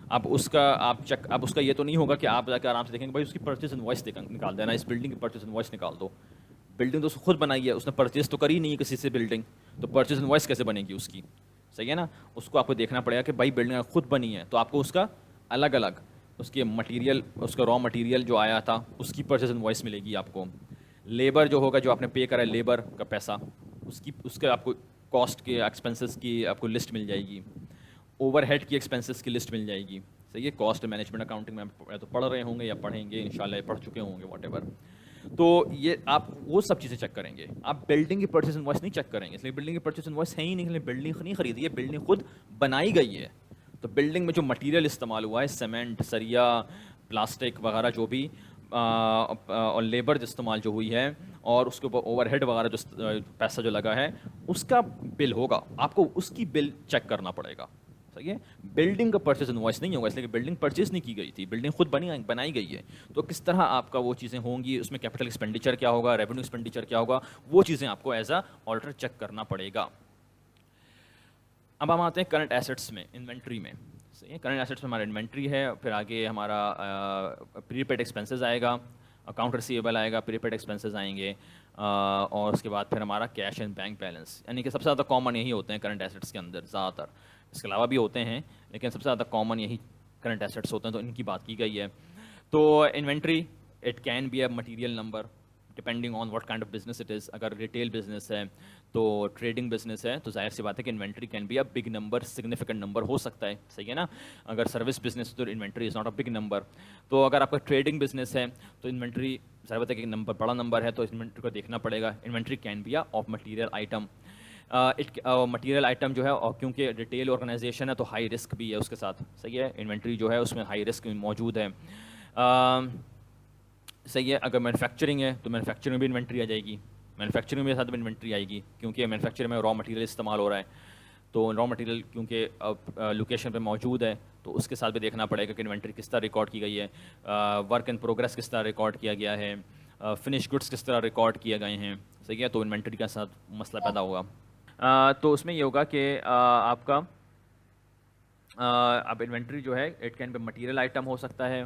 اب اس کا یہ تو نہیں ہوگا کہ آپ جا کے آرام سے دیکھیں گے بھائی اس کی پرچیز انوائس نکال دینا، اس بلڈنگ کی پرچیز انوائس نکال دو، بلڈنگ تو اس خود بنائی ہے، اس نے پرچیز تو کری نہیں ہے کسی سے بلڈنگ، تو پرچیز انوائس کیسے بنے گی اس کی، صحیح ہے نا۔ اس کو آپ کو دیکھنا پڑے گا کہ بھائی بلڈنگ خود بنی ہے تو آپ کو اس کا الگ الگ اس کے مٹیریل، اس کا را مٹیریل جو آیا تھا اس کی پرچیز انوائس ملے گی آپ کو، لیبر جو ہوگا جو آپ نے پے کرا ہے لیبر کا پیسہ، اس کا آپ کو کاسٹ کے ایکسپنسز کی آپ کو لسٹ مل جائے گی، اوور ہیڈ کی ایکسپنسز کی لسٹ مل جائے گی، صحیح ہے۔ کاسٹ مینجمنٹ اکاؤنٹنگ میں تو پڑھ رہے ہوں گے یا پڑھیں گے انشاءاللہ، پڑھ چکے ہوں گے واٹ ایور، تو یہ آپ وہ سب چیزیں چیک کریں گے، آپ بلڈنگ کی پرچیز انوائس نہیں چیک کریں گے، اس لیے بلڈنگ کی پرچیز انوائس ہے ہی نہیں، بلڈنگ نہیں خریدی ہے، بلڈنگ خود بنائی گئی ہے، تو بلڈنگ میں جو مٹیریل استعمال ہوا ہے، سیمنٹ، سریا، پلاسٹک وغیرہ جو بھی، اور لیبر جو استعمال جو ہوئی ہے اور اس کے اوپر اوور ہیڈ وغیرہ جو پیسہ جو لگا ہے اس کا بل ہوگا, آپ کو اس کی بل چیک کرنا پڑے گا. صحیح ہے, بلڈنگ کا پرچیز انوائس نہیں ہوگا, اس لیے کہ بلڈنگ پرچیز نہیں کی گئی تھی, بلڈنگ خود بنائی گئی ہے. تو کس طرح آپ کا وہ چیزیں ہوں گی, اس میں کیپٹل ایکسپینڈیچر کیا ہوگا, ریونیو ایکسپینڈیچر کیا ہوگا, وہ چیزیں آپ کو ایز اے آڈیٹر چیک کرنا پڑے گا. اب ہم آتے ہیں کرنٹ ایسیٹس میں, انوینٹری میں. صحیح ہے, کرنٹ ایسیٹس میں ہمارا انوینٹری ہے, پھر آگے ہمارا پری پیڈ ایکسپینسز آئے گا, اکاؤنٹ ریسیویبل آئے گا, پری پیڈ ایکسپینسز آئیں گے, اور اس کے بعد پھر ہمارا کیش اینڈ بینک بیلنس. یعنی کہ سب سے زیادہ کامن یہی ہوتے ہیں کرنٹ ایسیٹس کے اندر زیادہ تر, اس کے علاوہ بھی ہوتے ہیں لیکن سب سے زیادہ کامن یہی کرنٹ ایسیٹس ہوتے ہیں, تو ان کی بات کی گئی ہے. تو inventory it can be a material number depending on what kind of business it is. اگر ریٹیل بزنس ہے تو ٹریڈنگ بزنس ہے تو ظاہر سی بات ہے کہ inventory can be a big number, significant number ہو سکتا ہے. صحیح ہے نا, اگر سروس بزنس تو inventory is not a big number. تو اگر آپ کا ٹریڈنگ بزنس ہے تو انوینٹری ظاہر بات ہے کہ نمبر بڑا نمبر ہے, تو انوینٹری کو دیکھنا پڑے گا. Inventory can be a of material item. Material item جو ہے, اور کیونکہ ریٹیل آرگنائزیشن ہے تو ہائی رسک بھی ہے اس کے ساتھ. صحیح ہے, انوینٹری جو ہے اس میں ہائی رسک موجود ہے. صحیح ہے, اگر مینوفیکچرنگ ہے تو مینوفیکچرنگ میں بھی انوینٹری آ جائے گی, مینوفیکچرنگ میں ساتھ بھی انوینٹری آئے گی, کیونکہ مینوفیکچرنگ میں را مٹیریل استعمال ہو رہا ہے. تو را مٹیریل کیونکہ لوکیشن پہ موجود ہے تو اس کے ساتھ بھی دیکھنا پڑے گا کہ انوینٹری کس طرح ریکارڈ کی گئی ہے, ورک ان پروگرس کس طرح ریکارڈ کیا گیا ہے, فنش گڈس کس طرح ریکارڈ کیے گئے ہیں. صحیح ہے, تو انوینٹری کا ساتھ مسئلہ پیدا ہوگا. تو اس میں یہ ہوگا کہ آپ کا اب انوینٹری جو ہے it can be material item ہو سکتا ہے,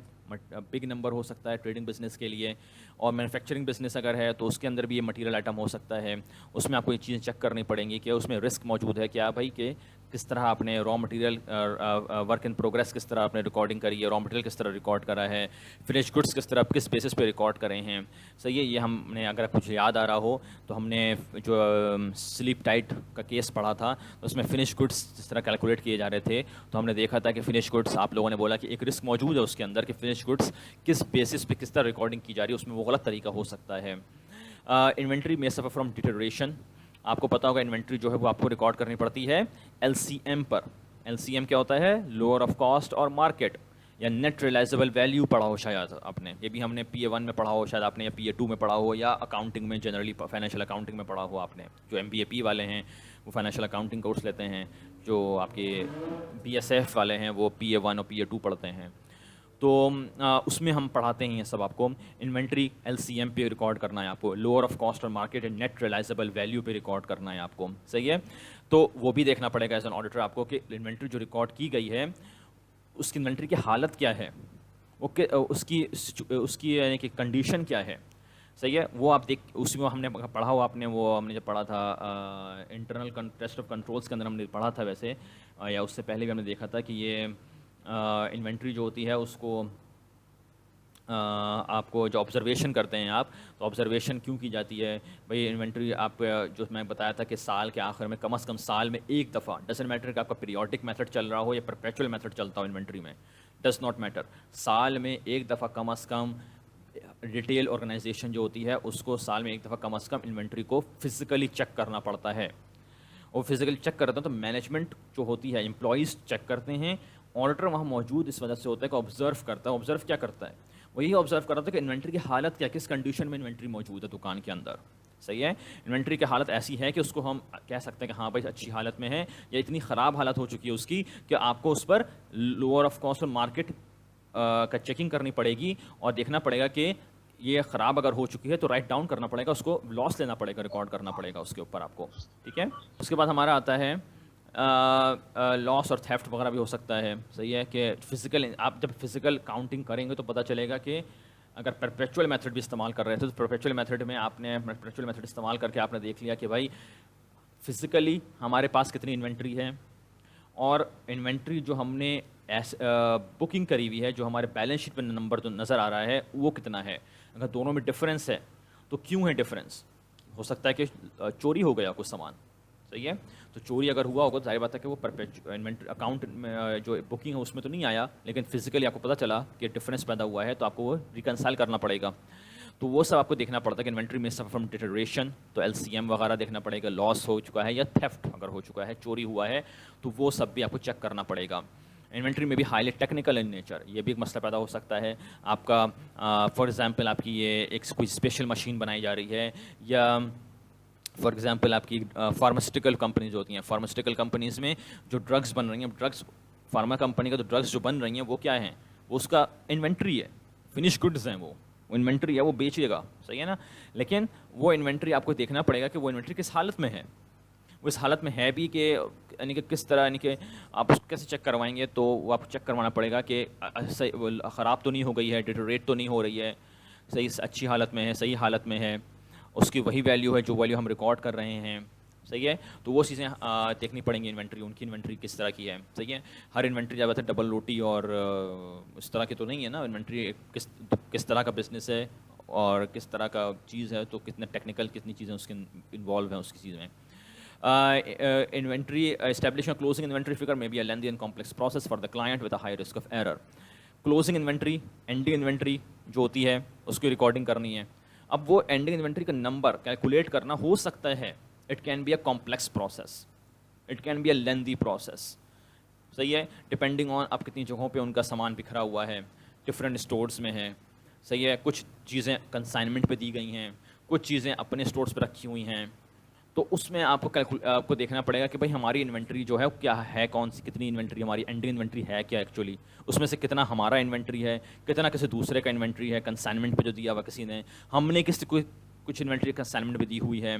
بگ نمبر ہو سکتا ہے ٹریڈنگ بزنس کے لیے, اور مینوفیکچرنگ بزنس اگر ہے تو اس کے اندر بھی یہ مٹیریل آئٹم ہو سکتا ہے. اس میں آپ کو یہ چیزیں چیک کرنی پڑیں گی کہ اس میں رسک موجود ہے کیا بھائی, کہ کس طرح آپ نے raw material work in progress کس طرح آپ نے ریکارڈنگ کری ہے, را مٹیریل کس طرح ریکارڈ کرا ہے, فنش گڈس کس طرح کس بیسس پہ ریکارڈ کرے ہیں. صحیح ہے, یہ ہم نے اگر کچھ یاد آ رہا ہو تو ہم نے جو سلیپ ٹائٹ کا کیس پڑھا تھا تو اس میں فنش گڈس جس طرح کیلکولیٹ کیے جا رہے تھے تو ہم نے دیکھا تھا کہ فنش گڈس آپ لوگوں نے بولا کہ ایک رسک موجود ہے اس کے اندر کہ فنش گڈس کس بیسس پہ کس طرح ریکارڈنگ کی جا رہی ہے, اس میں وہ غلط طریقہ ہو سکتا ہے. انوینٹری میں سفر فرام ڈیٹیریشن, آپ کو پتا ہوگا انوینٹری جو ہے وہ آپ کو ریکارڈ کرنی پڑتی ہے ایل سی ایم پر. ایل سی ایم کیا ہوتا ہے, لوور آف کاسٹ اور مارکیٹ, یا نیٹ ریلائزیبل ویلیو پڑھا ہو شاید آپ نے, یہ بھی ہم نے پی اے 1 میں پڑھا ہو شاید آپ نے, یا پی اے 2 میں پڑھا ہو, یا اکاؤنٹنگ میں جنرلی فائنینشیل اکاؤنٹنگ میں پڑھا ہو آپ نے. جو ایم بی اے پی والے ہیں وہ فائنینشیل اکاؤنٹنگ کورس لیتے ہیں, جو آپ کے بی ایس ایف والے ہیں وہ پی اے 1 اور پی اے 2 پڑھتے ہیں. تو اس میں ہم پڑھاتے ہیں یہ سب آپ کو. انوینٹری ایل سی ایم پہ ریکارڈ کرنا ہے آپ کو, لوور آف کاسٹ اور مارکیٹ اینڈ نیٹ ریلائزیبل ویلیو پہ ریکارڈ کرنا ہے آپ کو. صحیح ہے, تو وہ بھی دیکھنا پڑے گا ایز این آڈیٹر آپ کو کہ انوینٹری جو ریکارڈ کی گئی ہے اس کی انوینٹری کی حالت کیا ہے, اس کی یعنی کہ کنڈیشن کیا ہے. صحیح ہے, وہ آپ اس میں ہم نے پڑھا ہوا, آپ نے وہ ہم نے جب پڑھا تھا انٹرنل ٹیسٹ آف کنٹرولس کے اندر ہم نے پڑھا تھا ویسے, یا اس سے پہلے بھی ہم نے دیکھا تھا کہ یہ انوینٹری جو ہوتی ہے اس کو آپ کو جو آبزرویشن کرتے ہیں آپ, تو آبزرویشن کیوں کی جاتی ہے بھئی. انوینٹری آپ جو میں بتایا تھا کہ سال کے آخر میں کم از کم سال میں ایک دفعہ, ڈزنٹ میٹر کہ آپ کا پیریوڈک میتھڈ چل رہا ہو یا پرپیچول میتھڈ چلتا ہو انوینٹری میں, ڈز ناٹ میٹر, سال میں ایک دفعہ کم از کم ریٹیل آرگنائزیشن جو ہوتی ہے اس کو سال میں ایک دفعہ کم از کم انوینٹری کو فزیکلی چیک کرنا پڑتا ہے. اور فزیکلی چیک کرتے ہیں تو مینجمنٹ جو ہوتی ہے امپلائیز چیک کرتے ہیں, آڈیٹر وہاں موجود اس وجہ سے ہوتا ہے کہ آبزرو کرتا ہے. آبزرو کیا کرتا ہے, وہی آبزرو کرتا ہے کہ انوینٹری کی حالت کیا, کس کنڈیشن میں انوینٹری موجود ہے دکان کے اندر. صحیح ہے, انوینٹری کی حالت ایسی ہے کہ اس کو ہم کہہ سکتے ہیں کہ ہاں بھائی اچھی حالت میں ہے, یا اتنی خراب حالت ہو چکی ہے اس کی کہ آپ کو اس پر لوور آف کاسٹ اور مارکیٹ کا چیکنگ کرنی پڑے گی, اور دیکھنا پڑے گا کہ یہ خراب اگر ہو چکی ہے تو رائٹ ڈاؤن کرنا پڑے گا, اس کو لاس لینا پڑے گا, ریکارڈ کرنا پڑے گا اس کے اوپر آپ کو. ٹھیک ہے, اس کے بعد ہمارا آتا ہے لاس اور تھیفٹ وغیرہ بھی ہو سکتا ہے. صحیح ہے کہ فزیکل, آپ جب فزیکل کاؤنٹنگ کریں گے تو پتہ چلے گا کہ اگر پرپیچول میتھڈ بھی استعمال کر رہے تھے تو پرپیچول میتھڈ میں آپ نے پرپیچول میتھڈ استعمال کر کے آپ نے دیکھ لیا کہ بھائی فزیکلی ہمارے پاس کتنی انوینٹری ہے, اور انوینٹری جو ہم نے بکنگ کری ہوئی ہے, جو ہمارے بیلنس شیٹ پہ نمبر جو نظر آ رہا ہے وہ کتنا ہے. اگر دونوں میں ڈفرینس ہے تو کیوں ہے ڈفرینس, ہو سکتا ہے کہ چوری ہو گیا کچھ سامان. صحیح ہے, تو چوری اگر ہوا ہوگا تو ظاہر بات ہے کہ وہ انوینٹری اکاؤنٹ میں جو بکنگ ہے اس میں تو نہیں آیا, لیکن فزیکلی آپ کو پتہ چلا کہ ڈفرینس پیدا ہوا ہے, تو آپ کو وہ ریکنسائل کرنا پڑے گا. تو وہ سب آپ کو دیکھنا پڑتا ہے کہ انوینٹری میں سفر فرام ڈیٹیریشن, تو ایل سی ایم وغیرہ دیکھنا پڑے گا, لاس ہو چکا ہے یا تھیفٹ اگر ہو چکا ہے, چوری ہوا ہے, تو وہ سب بھی آپ کو چیک کرنا پڑے گا. انوینٹری میں بھی ہائیلی ٹیکنیکل ان نیچر. یہ بھی ایک مسئلہ پیدا ہو سکتا ہے آپ کا. فار ایگزامپل آپ کی یہ ایک کوئی اسپیشل مشین بنائی جا رہی ہے, یا فار ایگزامپل آپ کی فارماسیوٹیکل کمپنیز ہوتی ہیں. فارماسیوٹیکل کمپنیز میں جو ڈرگس بن رہی ہیں, ڈرگس فارما کمپنی کا جو ڈرگس جو بن رہی ہیں وہ کیا ہیں, وہ اس کا انوینٹری ہے, فنش گڈز ہیں, وہ انوینٹری ہے, وہ بیچے گا, صحیح ہے نا. لیکن وہ انوینٹری آپ کو دیکھنا پڑے گا کہ وہ انوینٹری کس حالت میں ہے. وہ اس حالت میں ہے بھی کہ یعنی کہ کس طرح, یعنی کہ آپ اس کو کیسے چیک کروائیں گے, تو وہ آپ کو چیک کروانا پڑے گا کہ خراب تو نہیں ہو گئی ہے, ڈیٹوریٹ تو نہیں ہو رہی ہے, صحیح اچھی حالت میں ہے, صحیح حالت میں ہے, اس کی وہی ویلیو ہے جو ویلیو ہم ریکارڈ کر رہے ہیں, صحیح ہے. تو وہ چیزیں دیکھنی پڑیں گی انوینٹری, ان کی انوینٹری کس طرح کی ہے, صحیح ہے. ہر انوینٹری جب ہے ڈبل روٹی اور اس طرح کی تو نہیں ہے نا. انوینٹری کس طرح کا بزنس ہے اور کس طرح کا چیز ہے, تو کتنے ٹیکنیکل کتنی چیزیں اس کے انوالو ہیں اس کی چیز میں. Inventory establishing or closing inventory figure may be a lengthy and complex process for the client with a high risk of error. Closing inventory, ending inventory جو ہوتی ہے اس کی ریکارڈنگ کرنی ہے. اب وہ ending inventory کا نمبر کیلکولیٹ کرنا ہو سکتا ہے, it can be a complex process, it can be a lengthy process, صحیح ہے. ڈپینڈنگ آن آپ کتنی جگہوں پہ ان کا سامان بکھرا ہوا ہے, ڈفرینٹ اسٹورس میں ہے, صحیح ہے. کچھ چیزیں کنسائنمنٹ پہ دی گئی ہیں, کچھ چیزیں اپنے اسٹورس پہ رکھی ہوئی ہیں. تو اس میں آپ کو دیکھنا پڑے گا کہ بھائی ہماری انوینٹری جو ہے کیا ہے, کون سی کتنی انوینٹری ہماری اینڈنگ انوینٹری ہے کیا ایکچولی, اس میں سے کتنا ہمارا انوینٹری ہے, کتنا کسی دوسرے کا انوینٹری ہے کنسائنمنٹ پہ جو دیا ہوا کسی نے, ہم نے کچھ انوینٹری کنسائنمنٹ پہ دی ہوئی ہے,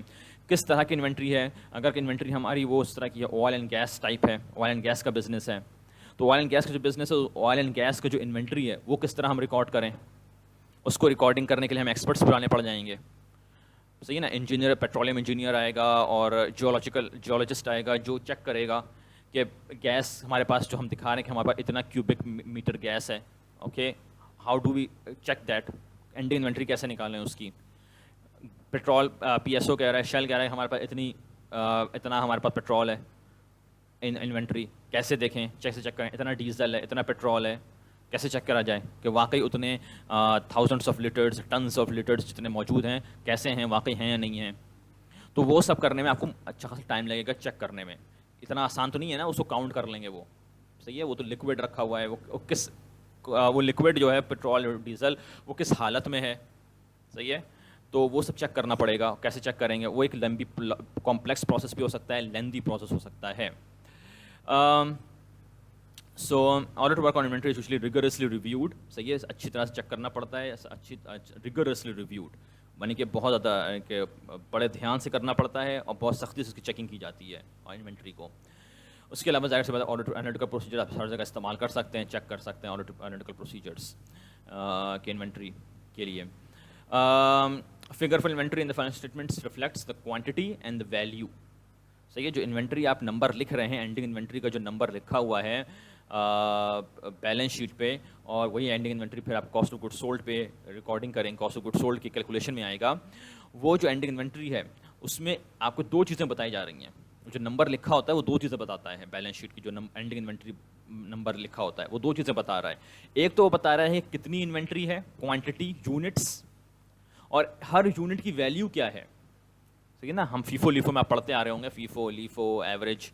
کس طرح کی انوینٹری ہے. اگر انوینٹری ہماری وہ اس طرح کی ہے, آئل اینڈ گیس ٹائپ ہے, آئل اینڈ گیس کا بزنس ہے, تو آئل اینڈ گیس کا جو بزنس ہے, آئل اینڈ گیس کا جو انوینٹری ہے وہ کس طرح ہم ریکارڈ کریں. اس کو ریکارڈنگ کرنے کے لیے ہم ایکسپرٹس بلانے پڑ جائیں گے, صحیح ہے نا. انجینئر, پیٹرولیم انجینئر آئے گا اور جیولوجسٹ آئے گا جو چیک کرے گا کہ گیس ہمارے پاس جو ہم دکھا رہے ہیں کہ ہمارے پاس اتنا کیوبک میٹر گیس ہے, okay, how do we check that, ending inventory کیسے نکالیں اس کی. پیٹرول پی ایس او کہہ رہا ہے, شیل کہہ رہا ہے ہمارے پاس اتنا ہمارے پاس پیٹرول ہے, انوینٹری کیسے دیکھیں, چیک کریں, اتنا ڈیزل ہے, اتنا پیٹرول ہے, کیسے چیک کرا جائے کہ واقعی اتنے thousands of letters, tons of letters جتنے موجود ہیں کیسے ہیں, واقعی ہیں یا نہیں ہیں. تو وہ سب کرنے میں آپ کو اچھا خاصا ٹائم لگے گا, چیک کرنے میں. اتنا آسان تو نہیں ہے نا, اس کو کاؤنٹ کر لیں گے وہ, صحیح ہے. وہ تو لکوڈ رکھا ہوا ہے, وہ لکوڈ جو ہے پیٹرول اور ڈیزل وہ کس حالت میں ہے, صحیح ہے. تو وہ سب چیک کرنا پڑے گا. کیسے چیک کریں گے, وہ ایک لمبی کمپلیکس پروسیس بھی ہو سکتا ہے, لیندی پروسیس ہو سکتا ہے. So order to work on inventory is usually rigorously reviewed, صحیح ہے. اچھی طرح سے چیک کرنا پڑتا ہے, ریگرسلی ریویوڈ یعنی کہ بہت زیادہ کہ بڑے دھیان سے کرنا پڑتا ہے اور بہت سختی سے اس کی چیکنگ کی جاتی ہے انوینٹری کو. اس کے علاوہ ظاہر سی بات ہے آڈر ٹو انالیٹیکل پروسیجر آپ ہر جگہ استعمال کر سکتے ہیں, چیک کر سکتے ہیں آڈر ٹو انالیٹیکل پروسیجرس کے انوینٹری کے لیے. Figure for inventory in the final statements reflects the quantity and the value, صحیح ہے. جو انوینٹری آپ نمبر لکھ رہے ہیں, اینڈنگ انوینٹری کا جو نمبر لکھا ہوا ہے بیلنس شیٹ پہ, اور وہی اینڈنگ انوینٹری پھر آپ کاسٹ آف گڈ سولڈ پہ ریکارڈنگ کریں, کاسٹ آف گڈ سولڈ کی کیلکولیشن میں آئے گا. وہ جو اینڈنگ انوینٹری ہے اس میں آپ کو دو چیزیں بتائی جا رہی ہیں. جو نمبر لکھا ہوتا ہے وہ دو چیزیں بتاتا ہے, بیلنس شیٹ کی جو اینڈنگ انوینٹری نمبر لکھا ہوتا ہے وہ دو چیزیں بتا رہا ہے. ایک تو وہ بتا رہا ہے کتنی انوینٹری ہے, کوانٹٹی, یونٹس, اور ہر یونٹ کی ویلیو کیا ہے, صحیح ہے نا. ہم فیفو لیفو میں آپ پڑھتے آ رہے ہوں گے, فیفو لیفو, ایوریج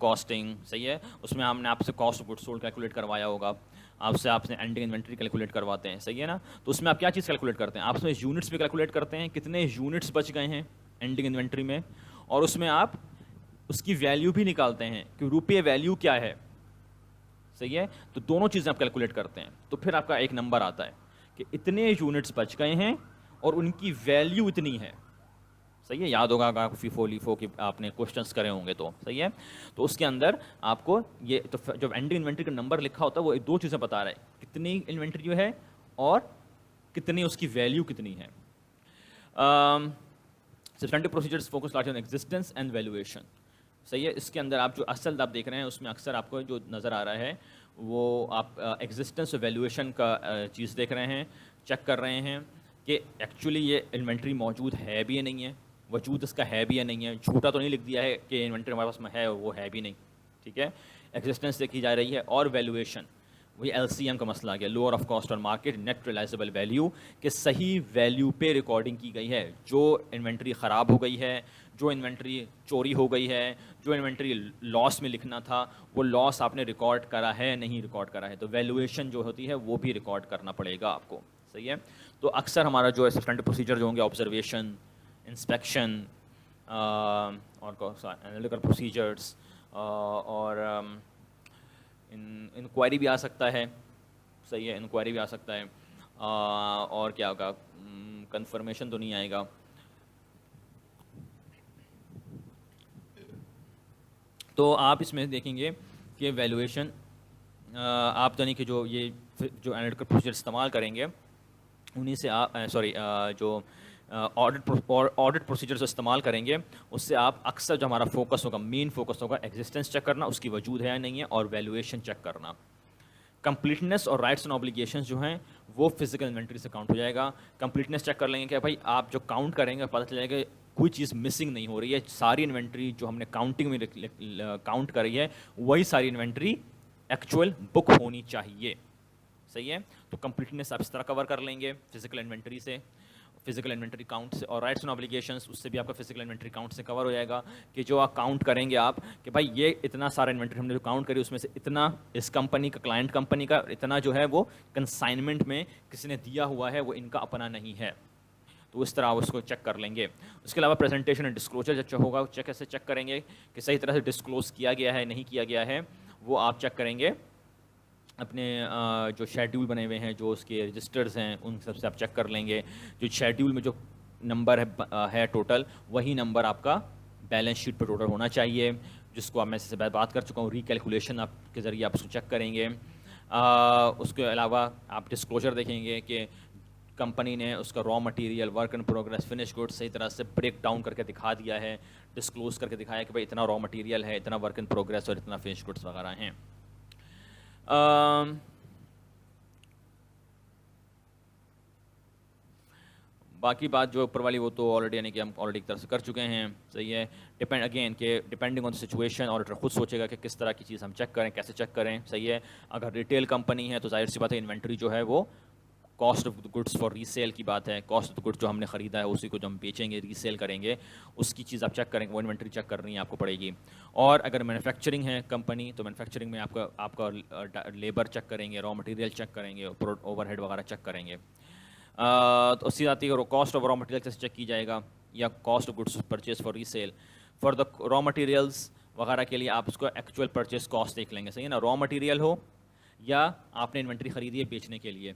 کاسٹنگ, صحیح ہے. اس میں ہم نے آپ سے cost of good sold calculate کروایا ہوگا, آپ نے اینڈنگ انوینٹری کیلکولیٹ کرواتے ہیں, صحیح ہے نا. تو اس میں آپ کیا چیز کیلکولیٹ کرتے ہیں, آپ اس میں یونٹس بھی کیلکولیٹ کرتے ہیں, کتنے یونٹس بچ گئے ہیں اینڈنگ انوینٹری میں, اور اس میں آپ اس کی ویلیو بھی نکالتے ہیں کہ روپے ویلیو کیا ہے, صحیح ہے. تو دونوں چیزیں آپ کیلکولیٹ کرتے ہیں, تو پھر آپ کا ایک نمبر آتا ہے کہ اتنے یونٹس بچ گئے ہیں اور ان کی ویلیو اتنی ہے, صحیح ہے. یاد ہوگا اگر فیفو لیفو کی آپ نے کوشچنس کرے ہوں گے تو, صحیح ہے. تو اس کے اندر آپ کو یہ تو جب اینڈنگ انوینٹری کا نمبر لکھا ہوتا ہے وہ دو چیزیں بتا رہا ہے, کتنی انوینٹری جو ہے اور کتنی اس کی ویلیو کتنی ہے. Substantive procedures focus largely on existence and valuation, صحیح ہے. اس کے اندر آپ جو اصل آپ دیکھ رہے ہیں اس میں اکثر آپ کو جو نظر آ رہا ہے وہ آپ ایگزسٹنس اور ویلیویشن کا چیز دیکھ رہے ہیں, چیک کر رہے ہیں کہ ایکچولی یہ انوینٹری موجود ہے بھی یا نہیں ہے, وجود اس کا ہے بھی یا نہیں ہے. جھوٹا تو نہیں لکھ دیا ہے کہ انوینٹری ہمارے پاس میں ہے اور وہ ہے بھی نہیں, ٹھیک ہے. ایگزسٹنس دیکھی جا رہی ہے, اور ویلیویشن, وہی LCM کا مسئلہ آ گیا، لوور آف کاسٹ اور مارکیٹ نیٹ ریلائزبل ویلیو، کہ صحیح ویلیو پہ ریکارڈنگ کی گئی ہے. جو انوینٹری خراب ہو گئی ہے، جو انوینٹری چوری ہو گئی ہے، جو انوینٹری لاس میں لکھنا تھا وہ لاس آپ نے ریکارڈ کرا ہے نہیں ریکارڈ کرا ہے، تو ویلویشن جو ہوتی ہے وہ بھی ریکارڈ کرنا پڑے گا آپ کو. صحیح ہے. تو اکثر ہمارا جو اسٹینڈرڈ پروسیجر جو ہوں گے، آبزرویشن، انسپیکشن اور انالیٹیکل پروسیجرس اور انکوائری بھی آ سکتا ہے. صحیح ہے، انکوائری بھی آ سکتا ہے. اور کیا ہوگا، کنفرمیشن تو نہیں آئے گا. تو آپ اس میں دیکھیں گے کہ ویلویشن آپ یعنی کہ جو یہ جو انالیٹیکل پروسیجر استعمال کریں گے انہیں سے آپ جو آڈٹ پروسیجرز استعمال کریں گے اس سے آپ اکثر جو ہمارا فوکس ہوگا، مین فوکس ہوگا ایگزسٹنس چیک کرنا، اس کی وجود ہے یا نہیں ہے، اور ویلویشن چیک کرنا. کمپلیٹنس اور رائٹس اینڈ آبلیگیشنز جو ہیں وہ فزیکل انوینٹری سے کاؤنٹ ہو جائے گا. کمپلیٹنس چیک کر لیں گے کہ بھائی آپ جو کاؤنٹ کریں گے پتہ چلے گا کوئی چیز مسنگ نہیں ہو رہی ہے، ساری انوینٹری جو ہم نے کاؤنٹنگ میں کاؤنٹ کری ہے وہی ساری انوینٹری ایکچوئل بک ہونی چاہیے. صحیح ہے. تو کمپلیٹنس آپ اس طرح کور کر لیں گے فزیکل انوینٹری سے، فزیکل انوینٹری کاؤنٹ سے. اور رائٹس اینڈ آبلیگیشنس اس سے بھی آپ کا فزیکل انوینٹری کاؤنٹ سے کور ہو جائے گا کہ جو آپ کاؤنٹ کریں گے آپ کہ بھائی یہ اتنا سارا انوینٹری ہم نے جو کاؤنٹ کری اس میں سے اتنا اس کمپنی کا، کلائنٹ کمپنی کا، اتنا جو ہے وہ کنسائنمنٹ میں کسی نے دیا ہوا ہے، وہ ان کا اپنا نہیں ہے. تو اس طرح آپ اس کو چیک کر لیں گے. اس کے علاوہ پریزنٹیشن اینڈ ڈسکلوجر جو ہوگا چیک کیسے چیک کریں گے کہ صحیح طرح سے ڈسکلوز کیا گیا ہے نہیں کیا گیا ہے، وہ آپ چیک کریں گے. اپنے جو شیڈیول بنے ہوئے ہیں، جو اس کے رجسٹرز ہیں، ان سب سے آپ چیک کر لیں گے. جو شیڈیول میں جو نمبر ہے ٹوٹل، وہی نمبر آپ کا بیلنس شیٹ پہ ٹوٹل ہونا چاہیے، جس کو میں سے بات کر چکا ہوں. ریکیلکولیشن آپ کے ذریعے آپ اس کو چیک کریں گے. اس کے علاوہ آپ ڈسکلوجر دیکھیں گے کہ کمپنی نے اس کا raw material, work in progress, finish good صحیح طرح سے بریک ڈاؤن کر کے دکھا دیا ہے، ڈسکلوز کر کے دکھایا کہ بھائی اتنا را مٹیریل ہے، اتنا ورک ان پروگریس اور اتنا فنش گڈس وغیرہ ہیں. باقی بات جو اوپر والی وہ تو آلریڈی یعنی کہ ہم آلریڈی ایک طرح سے کر چکے ہیں. صحیح ہے. ڈپینڈ اگین کہ depending on the situation auditor خود سوچے گا کہ کس طرح کی چیز ہم چیک کریں، کیسے چیک کریں. صحیح ہے. اگر ریٹیل کمپنی ہے تو ظاہر سی بات ہے انوینٹری جو ہے وہ cost of goods for resale کی بات ہے. کاسٹ آف گڈ جو ہم نے خریدا ہے اسی کو جو ہم بیچیں گے، ری سیل کریں گے، اس کی چیز آپ چیک کریں گے، وہ انوینٹری چیک کرنی ہے آپ کو پڑے گی. اور اگر مینوفیکچرنگ ہے کمپنی تو مینوفیکچرنگ میں آپ کا لیبر چیک کریں گے، را مٹیریل چیک کریں گے، اوور ہیڈ وغیرہ چیک کریں گے. تو اس سے آتی ہے کاسٹ آف را مٹیریل کیسے چیک کی جائے گا، یا cost of goods purchase for resale. For the raw materials وغیرہ کے لیے آپ اس کو ایکچوئل پرچیز کاسٹ دیکھ لیں گے. صحیح ہے نا. را مٹیریل ہو یا آپ نے انوینٹری خریدی ہے بیچنے کے لیے.